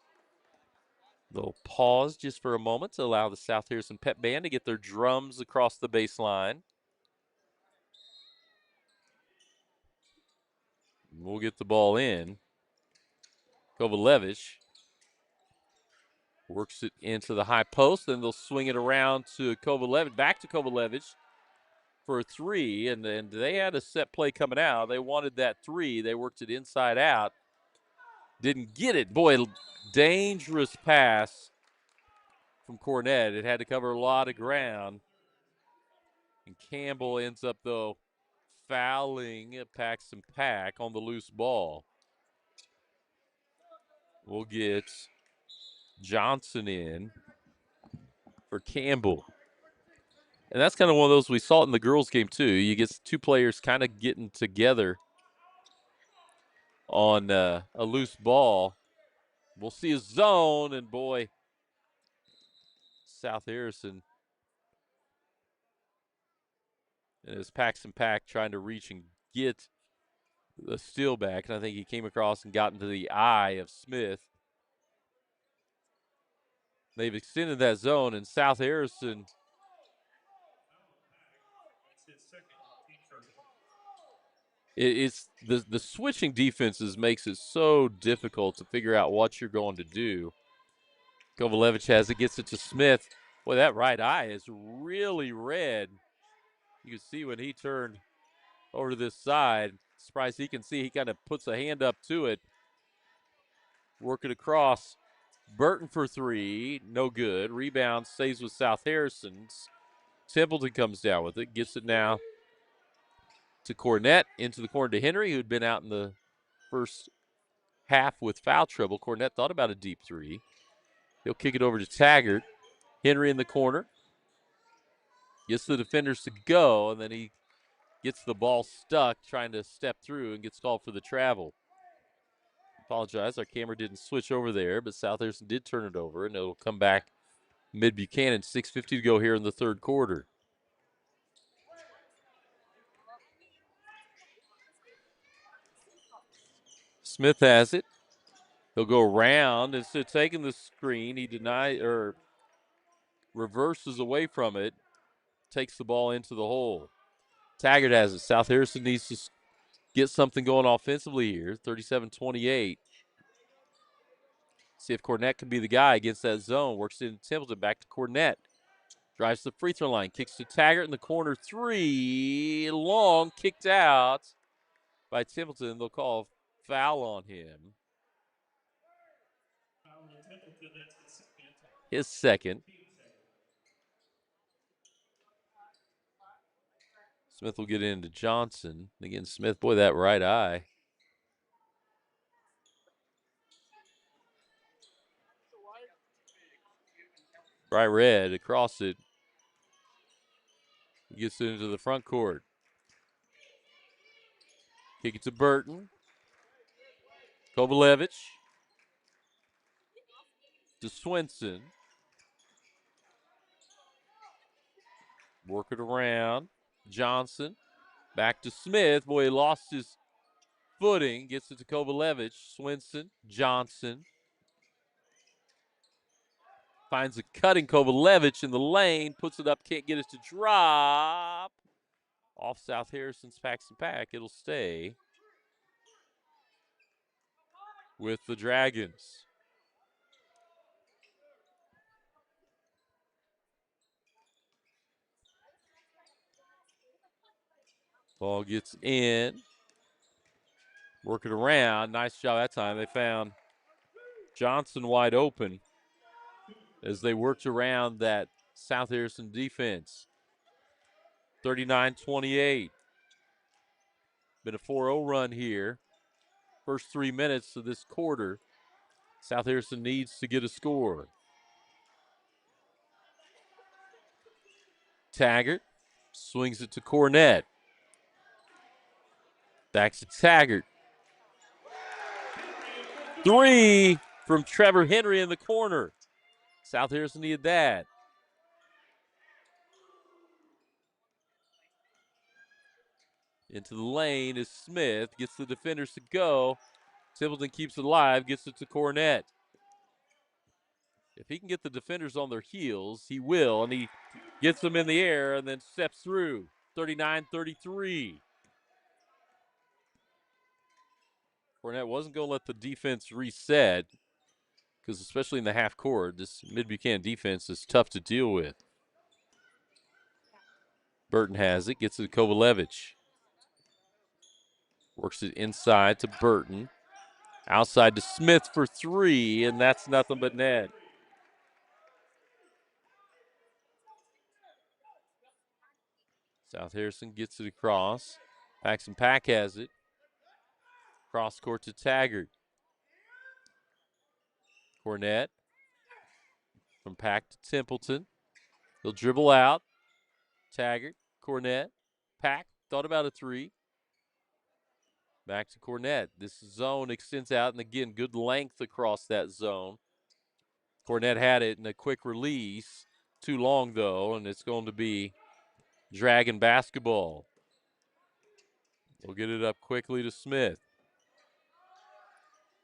They'll pause just for a moment to allow the South Harrison Pep Band to get their drums across the baseline. We'll get the ball in. Kovalevich works it into the high post, then they'll swing it around to Kovalevich, back to Kovalevich for a three, and then they had a set play coming out. They wanted that three. They worked it inside out. Didn't get it. Boy, dangerous pass from Cornett. It had to cover a lot of ground. And Campbell ends up, though, fouling Paxton Pack on the loose ball. We'll get Johnson in for Campbell. And that's kind of one of those, we saw it in the girls' game, too. You get two players kind of getting together on a loose ball. We'll see a zone, and boy, South Harrison and his Paxton Pack trying to reach and get the steal back. And I think he came across and got into the eye of Smith. They've extended that zone, and South Harrison it's the switching defenses makes it so difficult to figure out what you're going to do. Kovalevich has it, gets it to Smith. Boy, that right eye is really red. You can see when he turned over to this side. Surprised he can see. He kind of puts a hand up to it. Work it across. Burton for three. No good. Rebound stays with South Harrison's. Templeton comes down with it. Gets it now to Cornett. Into the corner to Henry, who'd been out in the first half with foul trouble. Cornett thought about a deep three. He'll kick it over to Taggart. Henry in the corner. Gets the defenders to go, and then he gets the ball stuck trying to step through and gets called for the travel. Apologize, our camera didn't switch over there, but South Harrison did turn it over, and it'll come back Mid-Buchanan. 6:50 to go here in the third quarter. Smith has it. He'll go around. Instead of taking the screen, he reverses away from it, takes the ball into the hole. Taggart has it. South Harrison needs to get something going offensively here. 37-28. See if Cornett can be the guy against that zone. Works in Templeton, back to Cornett. Drives to the free throw line. Kicks to Taggart in the corner. Three. Long. Kicked out by Templeton. They'll call a foul on him. His second. Smith will get into Johnson. Again, Smith, boy, that right eye. Bright red across it. He gets it into the front court. Kick it to Burton. Kovalevich. To Swinson. Work it around. Johnson. Back to Smith. Boy, he lost his footing, gets it to Kovalevich. Swinson, Johnson. Finds a cutting Kovalevich in the lane, puts it up, can't get it to drop. Off South Harrison's Paxton Pack. It'll stay with the Dragons. Ball gets in. Work it around. Nice job that time. They found Johnson wide open as they worked around that South Harrison defense. 39-28. Been a 4-0 run here. First 3 minutes of this quarter. South Harrison needs to get a score. Taggart swings it to Cornett. Back to Taggart. 3 from Trevor Henry in the corner. South Harrison needed that. Into the lane is Smith. Gets the defenders to go. Templeton keeps it alive. Gets it to Cornett. If he can get the defenders on their heels, he will. And he gets them in the air and then steps through. 39-33. Cornett wasn't going to let the defense reset because especially in the half court, this Mid-Buchanan defense is tough to deal with. Burton has it. Gets it to Kovalevich. Works it inside to Burton. Outside to Smith for 3, and that's nothing but net. South Harrison gets it across. Paxton Pack has it. Cross court to Taggart. Cornett from Pack to Templeton. He'll dribble out. Taggart, Cornett, Pack thought about a 3. Back to Cornett. This zone extends out, and again, good length across that zone. Cornett had it in a quick release. Too long, though, and it's going to be Dragon basketball. We'll get it up quickly to Smith.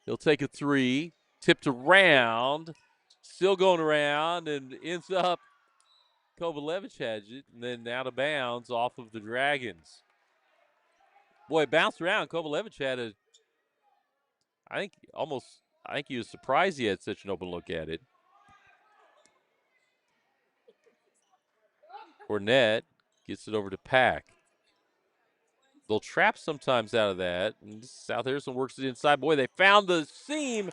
He'll take a 3. Tipped around. Still going around, and ends up Kovalevich has it, and then out of bounds off of the Dragons. Boy, it bounced around. Kovalevich had I think he was surprised he had such an open look at it. Cornett gets it over to Pack. They'll trap sometimes out of that, and South Harrison works it inside. Boy, they found the seam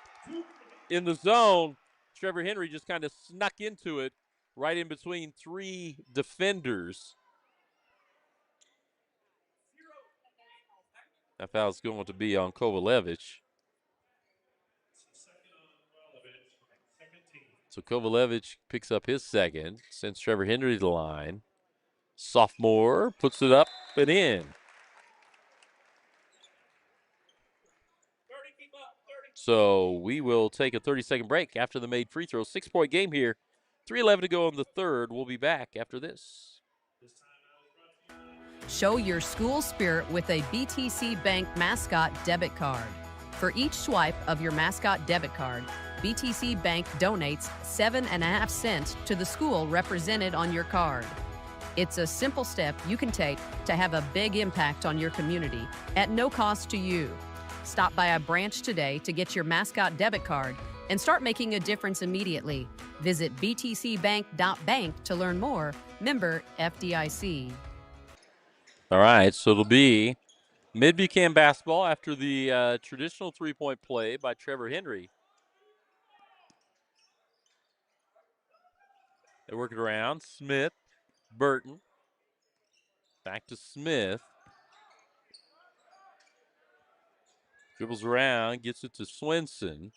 in the zone. Trevor Henry just kind of snuck into it right in between 3 defenders. That foul's going to be on Kovalevich. So Kovalevich picks up his second, sends Trevor Henry to the line. Sophomore puts it up and in. So we will take a 30-second break after the made free throw. 6-point game here. 3:11 to go in the third. We'll be back after this. Show your school spirit with a BTC Bank mascot debit card. For each swipe of your mascot debit card, BTC Bank donates 7.5 cents to the school represented on your card. It's a simple step you can take to have a big impact on your community at no cost to you. Stop by a branch today to get your mascot debit card and start making a difference immediately. Visit btcbank.bank to learn more. Member FDIC. All right, so it'll be Mid-Buchanan basketball after the traditional 3-point play by Trevor Henry. They work it around. Smith, Burton. Back to Smith. Dribbles around, gets it to Swinson.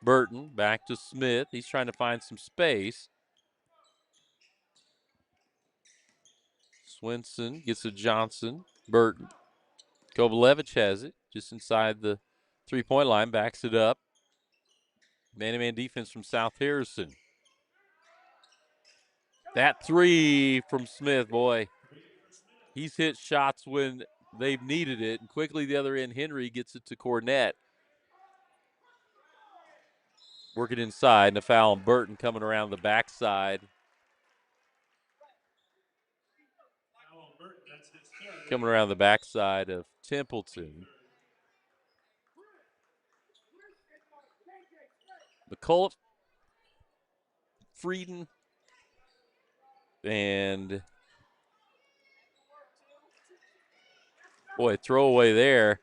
Burton, back to Smith. He's trying to find some space. Swinson gets to Johnson. Burton. Kovalevich has it just inside the 3-point line, backs it up. Man-to-man defense from South Harrison. That 3 from Smith, boy. He's hit shots when they've needed it. And quickly the other end, Henry gets it to Cornett. Working inside, and a foul on Burton coming around the backside. Coming around the backside of Templeton. McCullough, Frieden, and boy, throwaway there.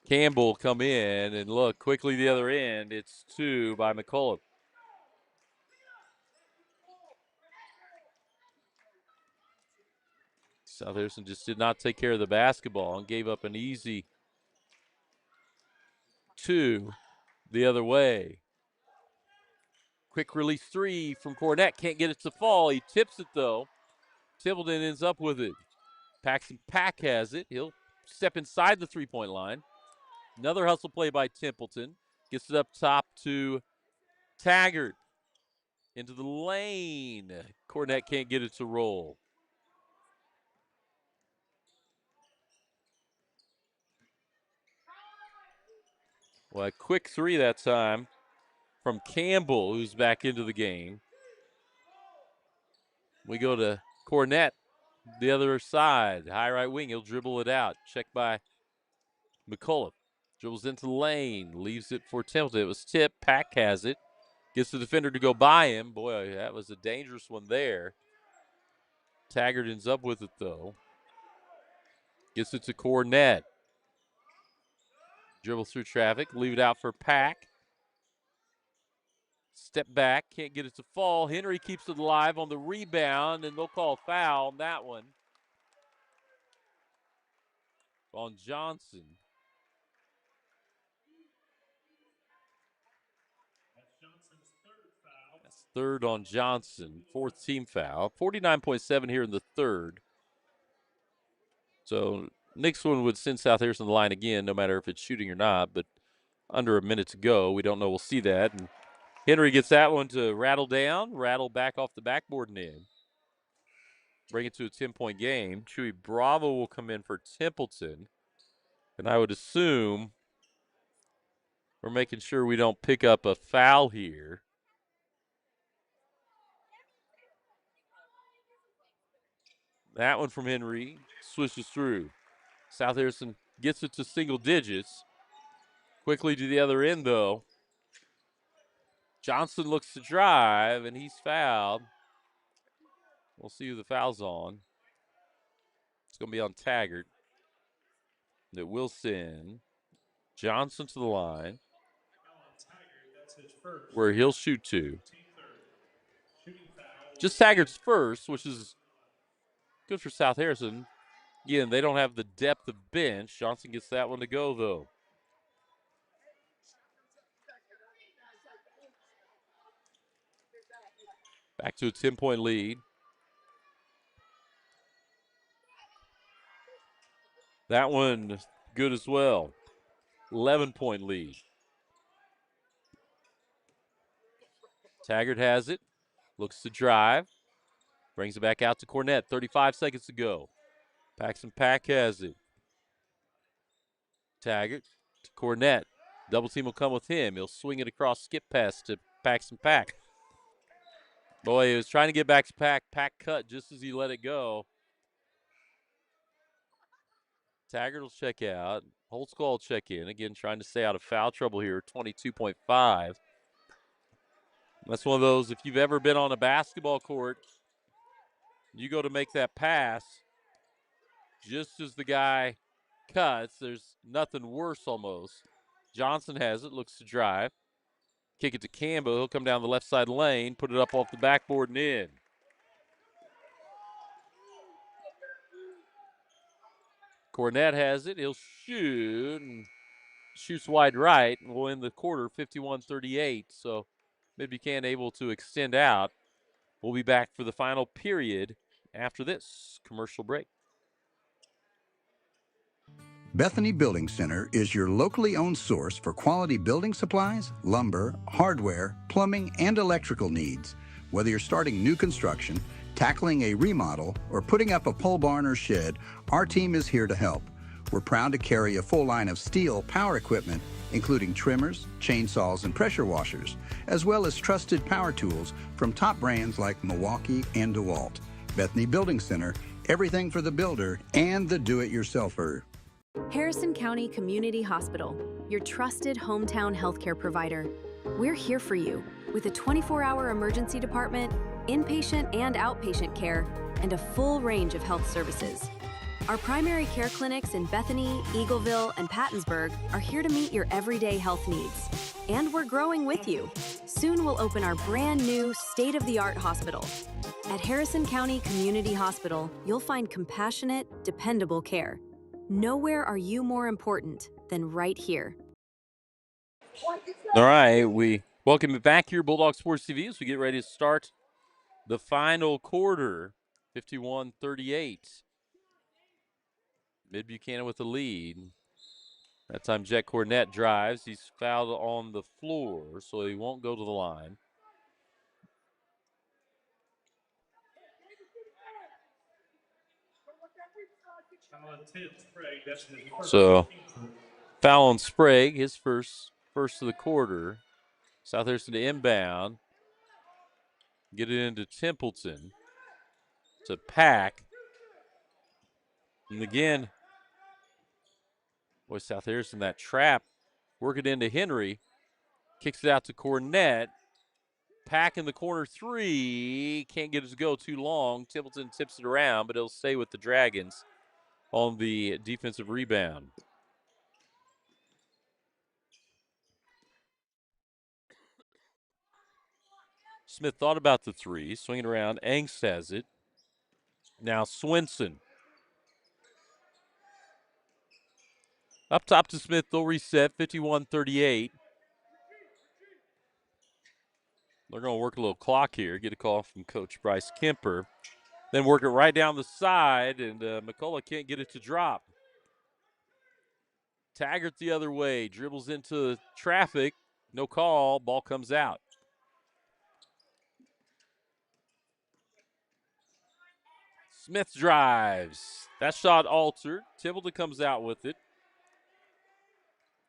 Campbell come in, and look, quickly the other end. It's 2 by McCullough. South Harrison just did not take care of the basketball and gave up an easy 2 the other way. Quick release 3 from Cornett. Can't get it to fall. He tips it, though. Templeton ends up with it. Paxton Pack has it. He'll step inside the three-point line. Another hustle play by Templeton. Gets it up top to Taggart. Into the lane. Cornett can't get it to roll. Well, a quick 3 that time from Campbell, who's back into the game. We go to Cornett, the other side. High right wing, he'll dribble it out. Checked by McCullough. Dribbles into the lane, leaves it for Templeton. It was tipped. Pack has it. Gets the defender to go by him. Boy, that was a dangerous one there. Taggart ends up with it, though. Gets it to Cornett. Dribble through traffic. Leave it out for Pack. Step back. Can't get it to fall. Henry keeps it alive on the rebound, and they'll call a foul on that one. On Johnson. That's third on Johnson. Fourth team foul. 49.7 here in the third. So next one would send South Harrison to the line again, no matter if it's shooting or not. But under a minute to go, we don't know. We'll see that. And Henry gets that one to rattle down, rattle back off the backboard and in. Bring it to a 10-point game. Chewy Bravo will come in for Templeton. And I would assume we're making sure we don't pick up a foul here. That one from Henry swishes through. South Harrison gets it to single digits. Quickly to the other end, though. Johnson looks to drive, and he's fouled. We'll see who the foul's on. It's going to be on Taggart. That will send Johnson to the line, where he'll shoot 2. Just Taggart's first, which is good for South Harrison. Again, they don't have the depth of bench. Johnson gets that one to go, though. Back to a 10-point lead. That one good as well. 11-point lead. Taggart has it. Looks to drive. Brings it back out to Cornett. 35 seconds to go. Paxton Pack has it. Taggart to Cornett. Double team will come with him. He'll swing it across, skip pass to Paxton Pack. Boy, he was trying to get back to Pack. Pack cut just as he let it go. Taggart will check out. Holtzclaw will check in. Again, trying to stay out of foul trouble here. 22.5. That's one of those, if you've ever been on a basketball court, you go to make that pass, just as the guy cuts, there's nothing worse almost. Johnson has it, looks to drive. Kick it to Campbell. He'll come down the left side lane, put it up off the backboard and in. Cornett has it. He'll shoot and shoots wide right. And we'll end the quarter 51-38. So Mid-Buchanan able to extend out. We'll be back for the final period after this commercial break. Bethany Building Center is your locally owned source for quality building supplies, lumber, hardware, plumbing, and electrical needs. Whether you're starting new construction, tackling a remodel, or putting up a pole barn or shed, our team is here to help. We're proud to carry a full line of steel power equipment, including trimmers, chainsaws, and pressure washers, as well as trusted power tools from top brands like Milwaukee and DeWalt. Bethany Building Center, everything for the builder and the do-it-yourselfer. Harrison County Community Hospital, your trusted hometown healthcare provider. We're here for you with a 24-hour emergency department, inpatient and outpatient care, and a full range of health services. Our primary care clinics in Bethany, Eagleville, and Pattonsburg are here to meet your everyday health needs. And we're growing with you. Soon we'll open our brand new state-of-the-art hospital. At Harrison County Community Hospital, you'll find compassionate, dependable care. Nowhere are you more important than right here. All right, we welcome you back here, Bulldog Sports TV, as we get ready to start the final quarter, 51-38. Mid-Buchanan with the lead. That time Jet Cornett drives. He's fouled on the floor, so he won't go to the line. So, foul on Sprague, his first of the quarter. South Harrison to inbound. Get it into Templeton. To Pack. And again, boy, South Harrison, that trap. Work it into Henry. Kicks it out to Cornett. Pack in the corner three. Can't get it to go too long. Templeton tips it around, but it'll stay with the Dragons on the defensive rebound. Smith thought about the three. Swinging around. Angst has it. Now Swinson. Up top to Smith. They'll reset. 51-38. They're going to work a little clock here. Get a call from Coach Bryce Kemper. Then work it right down the side, and McCullough can't get it to drop. Taggart the other way. Dribbles into traffic. No call. Ball comes out. Smith drives. That shot altered. Templeton comes out with it.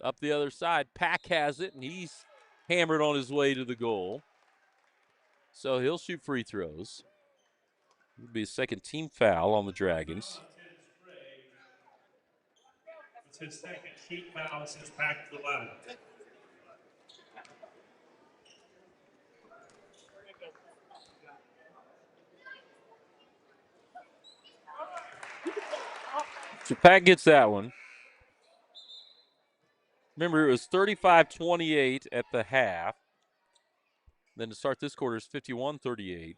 Up the other side. Pack has it, and he's hammered on his way to the goal. So he'll shoot free throws. It'll be a second team foul on the Dragons. It's his second shoot foul since Pack to the line. So Pack gets that one. Remember, it was 35-28 at the half. Then to start this quarter is 51-38.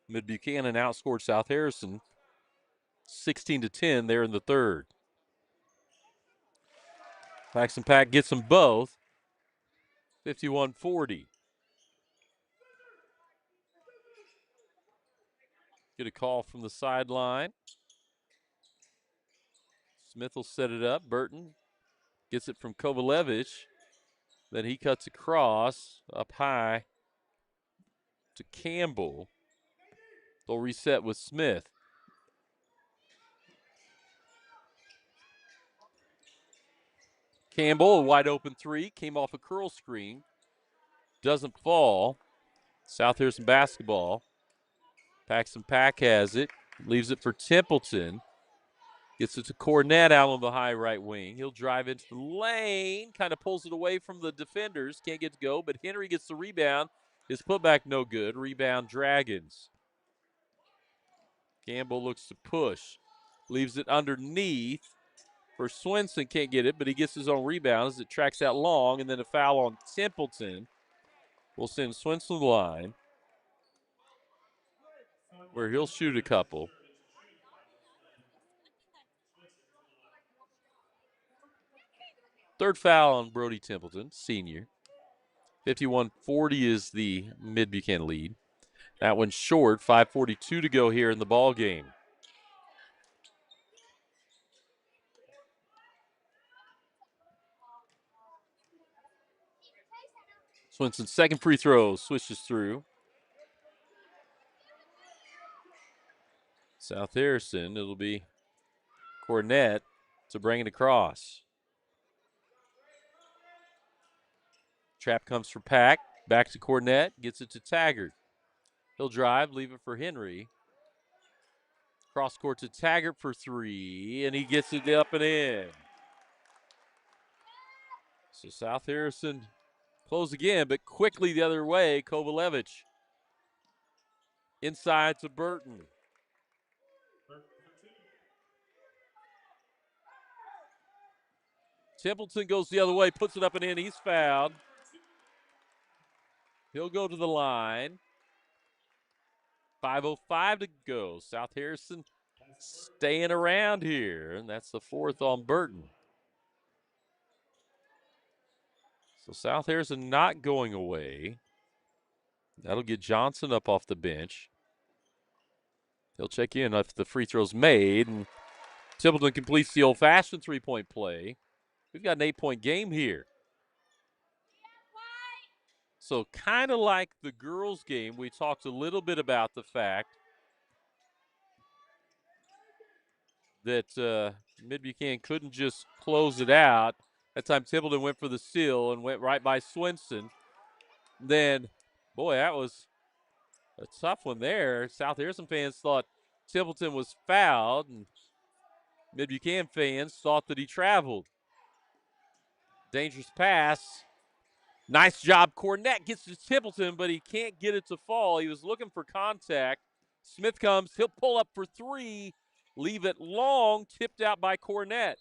Mid-Buchanan outscored South Harrison 16-10 there in the third. Paxton Pack gets them both. 51-40. Get a call from the sideline. Smith will set it up. Burton gets it from Kovalevich. Then he cuts across up high to Campbell. They'll reset with Smith. Campbell, a wide open three, came off a curl screen. Doesn't fall. South Harrison basketball. Paxton Pack has it. Leaves it for Templeton. Gets it to Cornett out on the high right wing. He'll drive into the lane. Kind of pulls it away from the defenders. Can't get to go, but Henry gets the rebound. His putback no good. Rebound Dragons. Campbell looks to push. Leaves it underneath. For Swinson, can't get it, but he gets his own rebound as it tracks out long, and then a foul on Templeton will send Swinson to the line, where he'll shoot a couple. Third foul on Brody Templeton, senior. 51-40 is the Mid-Buchanan lead. That one's short, 5:42 to go here in the ball game. Swinson's second free throw swishes through. South Harrison, it'll be Cornett to bring it across. Trap comes for Pack. Back to Cornett. Gets it to Taggart. He'll drive, leave it for Henry. Cross court to Taggart for 3, and he gets it up and in. So South Harrison close again, but quickly the other way. Kovalevich inside to Burton. Templeton goes the other way, puts it up and in. He's fouled. He'll go to the line. 5:05 to go. South Harrison staying around here, and that's the 4th on Burton. So South Harrison not going away. That'll get Johnson up off the bench. He'll check in if the free throw's made, and Templeton completes the old-fashioned three-point play. We've got an 8-point game here. So kind of like the girls' game, we talked a little bit about the fact that Mid-Buchanan couldn't just close it out. That time Templeton went for the steal and went right by Swinson. Then, boy, that was a tough one there. South Harrison fans thought Templeton was fouled, and Mid-Buchanan fans thought that he traveled. Dangerous pass. Nice job. Cornett gets to Templeton, but he can't get it to fall. He was looking for contact. Smith comes. He'll pull up for 3. Leave it long. Tipped out by Cornett.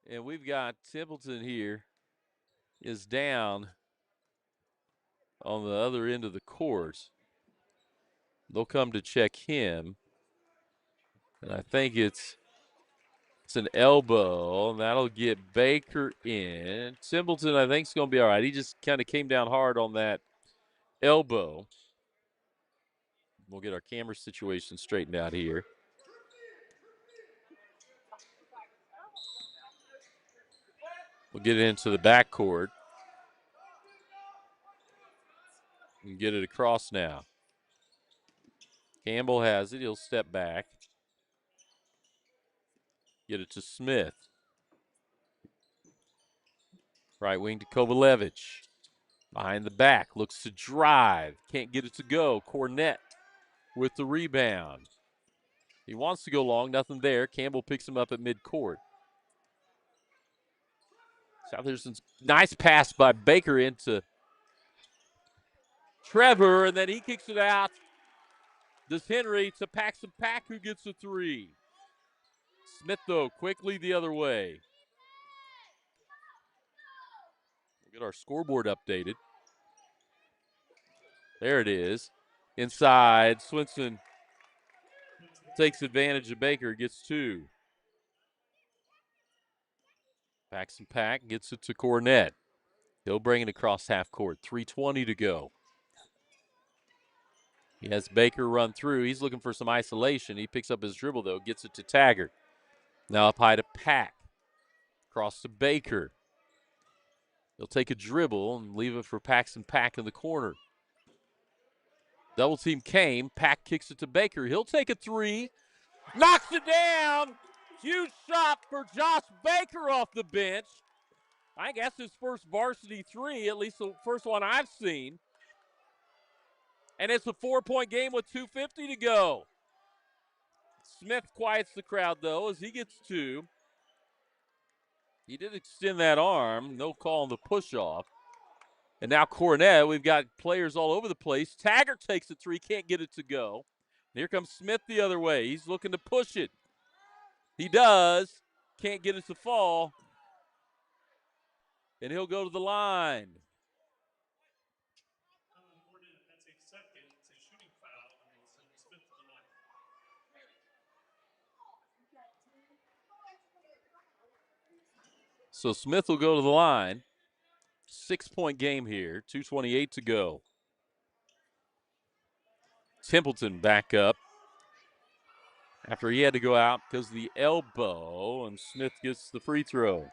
And we've got Templeton here is down on the other end of the court. They'll come to check him. And I think it's an elbow, and that'll get Baker in. Templeton, I think, is going to be all right. He just kind of came down hard on that elbow. We'll get our camera situation straightened out here. We'll get it into the backcourt. And get it across now. Campbell has it. He'll step back. Get it to Smith. Right wing to Kovalevich. Behind the back. Looks to drive. Can't get it to go. Cornett with the rebound. He wants to go long. Nothing there. Campbell picks him up at midcourt. South Harrison's nice pass by Baker into Trevor, and then he kicks it out. Does Henry to Paxton Pack, who gets a 3. Smith, though, quickly the other way. We'll get our scoreboard updated. There it is. Inside, Swinson takes advantage of Baker, gets 2. Paxton Pack gets it to Cornett. He'll bring it across half court. 3:20 to go. He has Baker run through. He's looking for some isolation. He picks up his dribble, though, gets it to Taggart. Now up high to Pack. Cross to Baker. He'll take a dribble and leave it for Paxton Pack in the corner. Double team came. Pack kicks it to Baker. He'll take a 3. Knocks it down. Huge shot for Josh Baker off the bench. I guess his first varsity 3, at least the first one I've seen. And it's a 4-point game with 2:50 to go. Smith quiets the crowd, though, as he gets 2. He did extend that arm. No call on the push-off. And now Cornett, we've got players all over the place. Taggart takes a 3, can't get it to go. And here comes Smith the other way. He's looking to push it. He does. Can't get it to fall. And he'll go to the line. So Smith will go to the line. 6-point game here. 2:28 to go. Templeton back up after he had to go out because of the elbow, and Smith gets the free throw.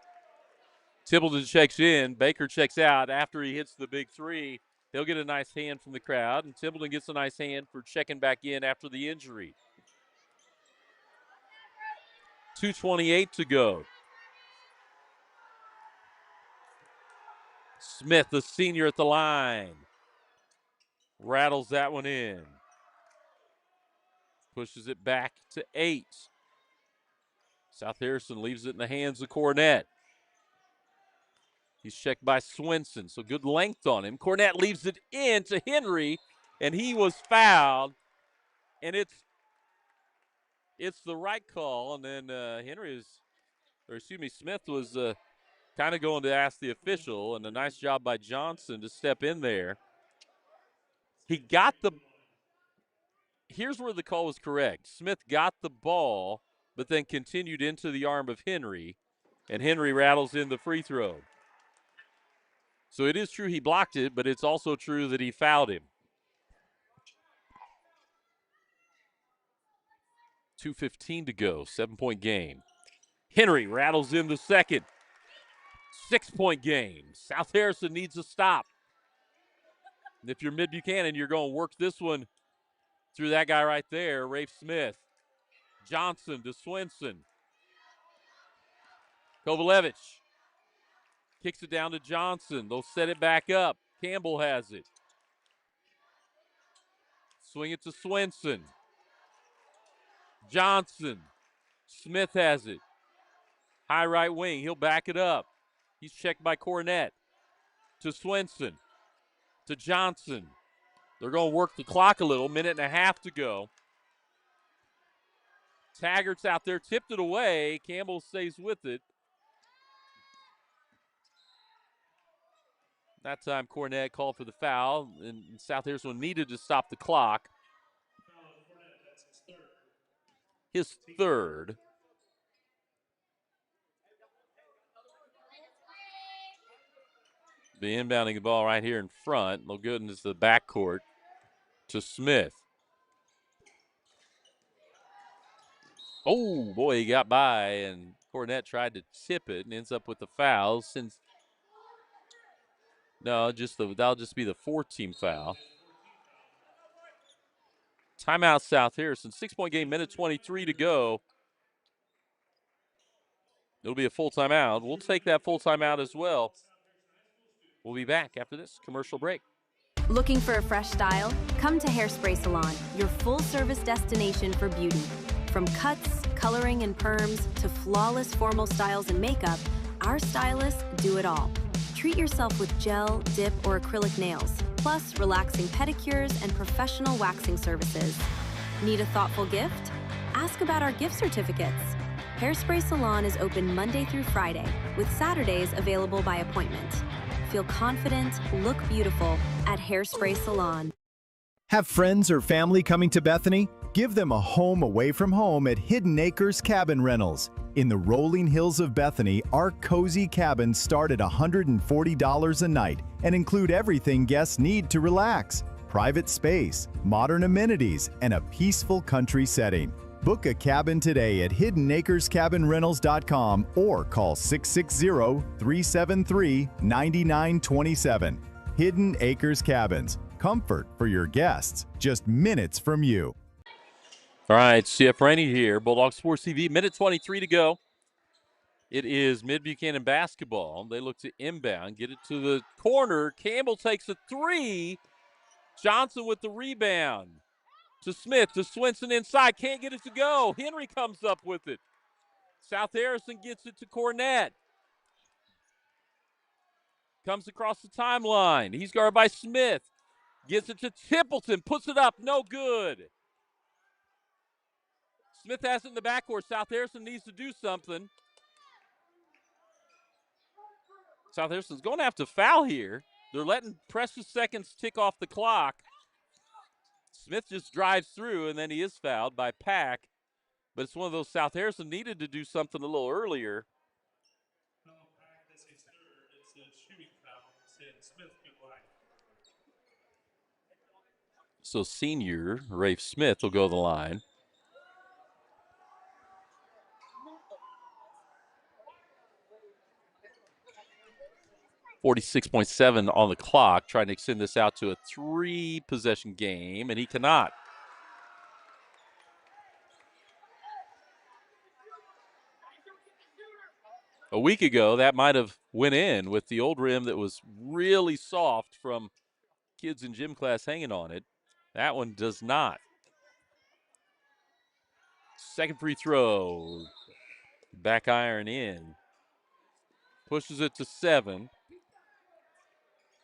Templeton checks in. Baker checks out after he hits the big 3. He'll get a nice hand from the crowd, and Templeton gets a nice hand for checking back in after the injury. 2:28 to go. Smith, the senior at the line. Rattles that one in. Pushes it back to 8. South Harrison leaves it in the hands of Cornett. He's checked by Swenson, so good length on him. Cornett leaves it in to Henry, and he was fouled. And it's the right call. And then Smith was kind of going to ask the official, and a nice job by Johnson to step in there. Here's where the call was correct. Smith got the ball, but then continued into the arm of Henry, and Henry rattles in the free throw. So it is true he blocked it, but it's also true that he fouled him. 2:15 to go, 7-point game. Henry rattles in the second. 6-point game. South Harrison needs a stop. And if you're Mid-Buchanan, you're going to work this one through that guy right there, Rafe Smith. Johnson to Swenson. Kovalevich kicks it down to Johnson. They'll set it back up. Campbell has it. Swing it to Swenson. Johnson. Smith has it. High right wing. He'll back it up. He's checked by Cornett. To Swenson. To Johnson. They're going to work the clock a little. Minute and a half to go. Taggart's out there. Tipped it away. Campbell stays with it. That time Cornett called for the foul, and South Harrison needed to stop the clock. His third. Be inbounding the ball right here in front. They'll go into the backcourt to Smith. Oh, boy, he got by, and Cornett tried to tip it and ends up with the foul. That'll just be the fourth-team foul. Timeout, South Harrison. 6-point game, minute 23 to go. It'll be a full timeout. We'll take that full timeout as well. We'll be back after this commercial break. Looking for a fresh style? Come to Hairspray Salon, your full-service destination for beauty. From cuts, coloring, and perms to flawless formal styles and makeup, our stylists do it all. Treat yourself with gel, dip, or acrylic nails, plus relaxing pedicures and professional waxing services. Need a thoughtful gift? Ask about our gift certificates. Hairspray Salon is open Monday through Friday, with Saturdays available by appointment. Feel confident, look beautiful at Hairspray Salon. Have friends or family coming to Bethany? Give them a home away from home at Hidden Acres Cabin Rentals. In the rolling hills of Bethany, our cozy cabins start at $140 a night and include everything guests need to relax: private space, modern amenities, and a peaceful country setting. Book a cabin today at hiddenacrescabinrentals.com or call 660-373-9927. Hidden Acres Cabins. Comfort for your guests, just minutes from you. All right, CF Rainey here, Bulldog Sports TV, minute 23 to go. It is Mid-Buchanan basketball. They look to inbound, get it to the corner. Campbell takes a three. Johnson with the rebound. To Smith, to Swenson inside, can't get it to go. Henry comes up with it. South Harrison gets it to Cornett. Comes across the timeline. He's guarded by Smith. Gets it to Templeton, puts it up, no good. Smith has it in the backcourt. South Harrison needs to do something. South Harrison's going to have to foul here. They're letting precious seconds tick off the clock. Smith just drives through, and then he is fouled by Pack. But it's one of those South Harrison needed to do something a little earlier. No, Pack, that's his third. It's a shooting foul. Smith could lie. So senior Rafe Smith will go to the line. .7 on the clock, trying to extend this out to a 3-possession game, and he cannot. A week ago, that might have went in with the old rim that was really soft from kids in gym class hanging on it. That one does not. Second free throw. Back iron in. Pushes it to 7.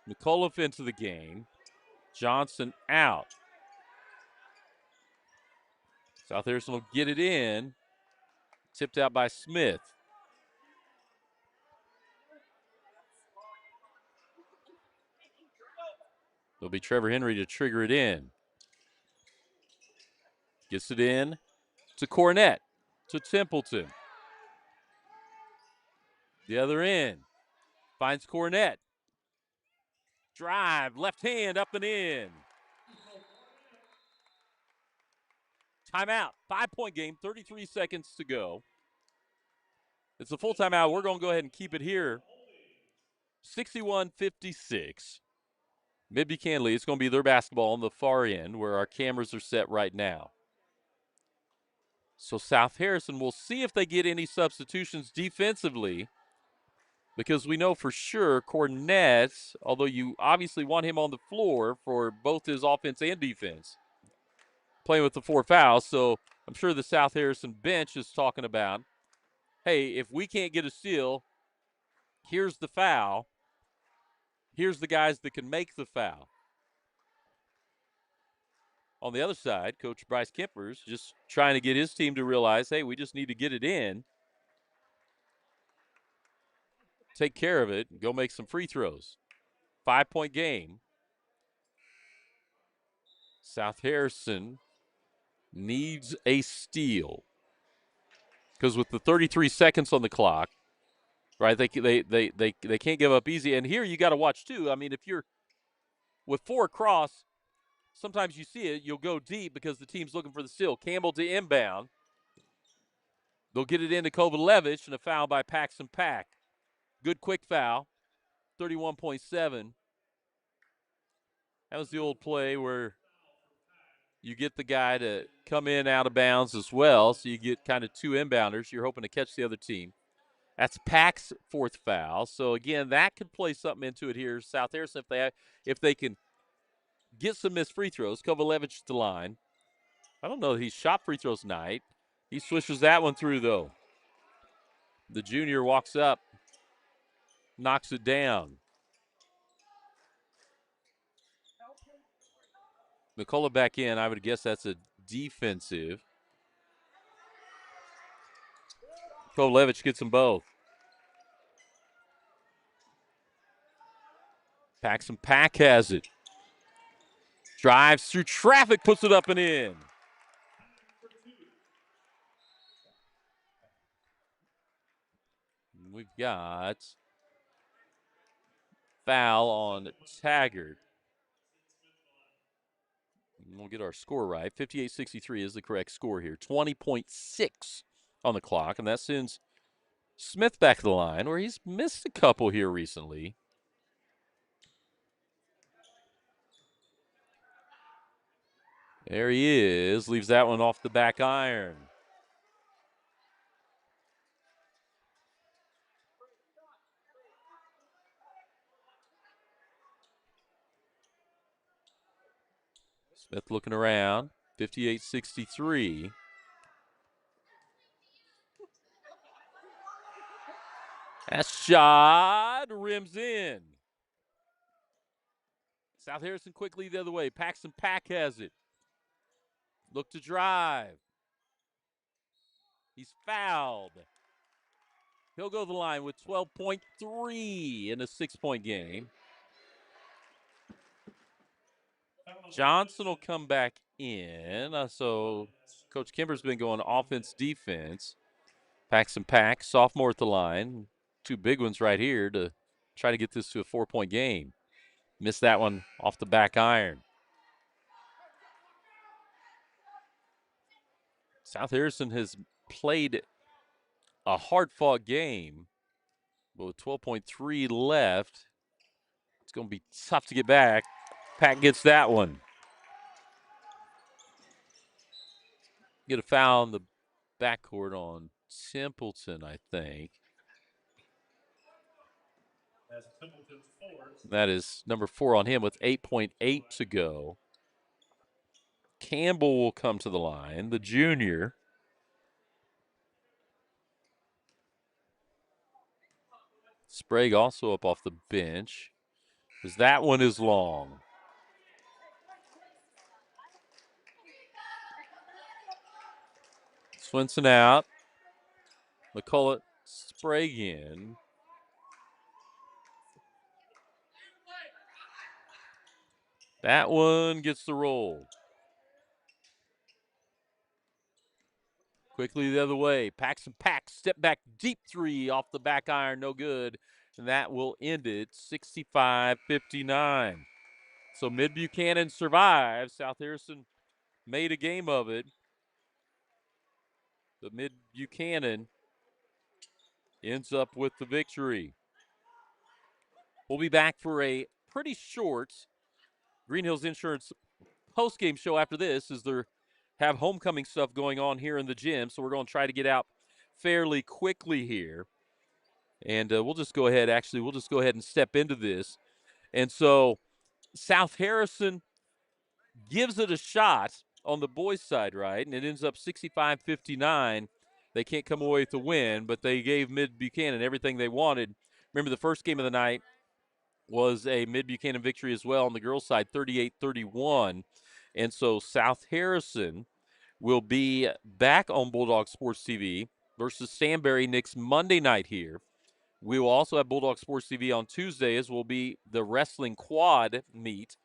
McAuliffe into the game. Johnson out. South Harrison will get it in. Tipped out by Smith. There'll be Trevor Henry to trigger it in. Gets it in to Cornett, to Templeton. The other end. Finds Cornett. Drive, left hand, up and in. Timeout. 5-point game, 33 seconds to go. It's a full timeout. We're going to go ahead and keep it here. 61-56. Mid-Buchanan lead. It's going to be their basketball on the far end where our cameras are set right now. So South Harrison, we'll see if they get any substitutions defensively, because we know for sure Cornett, although you obviously want him on the floor for both his offense and defense, playing with the 4 fouls. So I'm sure the South Harrison bench is talking about, hey, if we can't get a steal, here's the foul. Here's the guys that can make the foul. On the other side, Coach Bryce Kemper's just trying to get his team to realize, hey, we just need to get it in, take care of it, and go make some free throws. 5-point game. South Harrison needs a steal, because with the 33 seconds on the clock, right, they can't give up easy. And here you got to watch too. I mean, if you're with 4 across, sometimes you see it, you'll go deep because the team's looking for the steal. Campbell to inbound. They'll get it into Kovalevich, and a foul by Paxton Pack. Good quick foul, 31.7. That was the old play where you get the guy to come in out of bounds as well, so you get kind of 2 inbounders. You're hoping to catch the other team. That's Pack's 4th foul. So, again, that could play something into it here. South Harrison, if they can get some missed free throws. Kovalevich to the line. I don't know that he's shot free throws tonight. He swishes that one through, though. The junior walks up, knocks it down. McCullough back in. I would guess that's a defensive. Kovalevich gets them both. Paxton Pack has it. Drives through traffic, puts it up and in. We've got foul on Taggart. And we'll get our score right. 58-63 is the correct score here. 20.6 on the clock, and that sends Smith back to the line, where he's missed a couple here recently. There he is. Leaves that one off the back iron. Smith looking around. 58-63. That shot rims in. South Harrison quickly the other way. Paxton Pack has it. Look to drive. He's fouled. He'll go to the line with 12.3 in a 6-point game. Johnson will come back in. So Coach Kimber's been going offense, defense. Paxton Pack, sophomore at the line. 2 big ones right here to try to get this to a 4-point game. Missed that one off the back iron. South Harrison has played a hard-fought game, but with 12.3 left, it's going to be tough to get back. Pack gets that one. Get a foul in the backcourt on Templeton, I think. As Templeton's 4. That is number 4 on him with 8.8 to go. Campbell will come to the line, the junior. Sprague also up off the bench, because that one is long. Swinson out. McCullough, Sprague in. That one gets the roll. Quickly the other way. Paxton Pack, step back, deep three off the back iron, no good. And that will end it 65-59. So Mid-Buchanan survives. South Harrison made a game of it. But Mid-Buchanan ends up with the victory. We'll be back for a pretty short Green Hills Insurance post-game show after this, as they have homecoming stuff going on here in the gym. So we're going to try to get out fairly quickly here. And we'll just go ahead and step into this. And so South Harrison gives it a shot on the boys' side, right? And it ends up 65-59. They can't come away with the win, but they gave Mid-Buchanan everything they wanted. Remember, the first game of the night was a Mid-Buchanan victory as well on the girls' side, 38-31. And so South Harrison will be back on Bulldog Sports TV versus Stanberry next Monday night here. We will also have Bulldog Sports TV on Tuesday, as will be the wrestling quad meet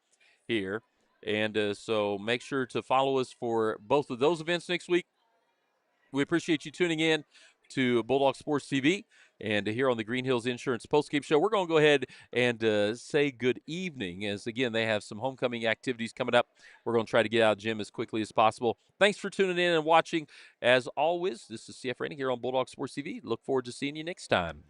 here. And so make sure to follow us for both of those events next week. We appreciate you tuning in to Bulldog Sports TV and here on the Green Hills Insurance Postgame Show. We're going to go ahead and say good evening, as, again, they have some homecoming activities coming up. We're going to try to get out of the gym as quickly as possible. Thanks for tuning in and watching. As always, this is CF Rainey here on Bulldog Sports TV. Look forward to seeing you next time.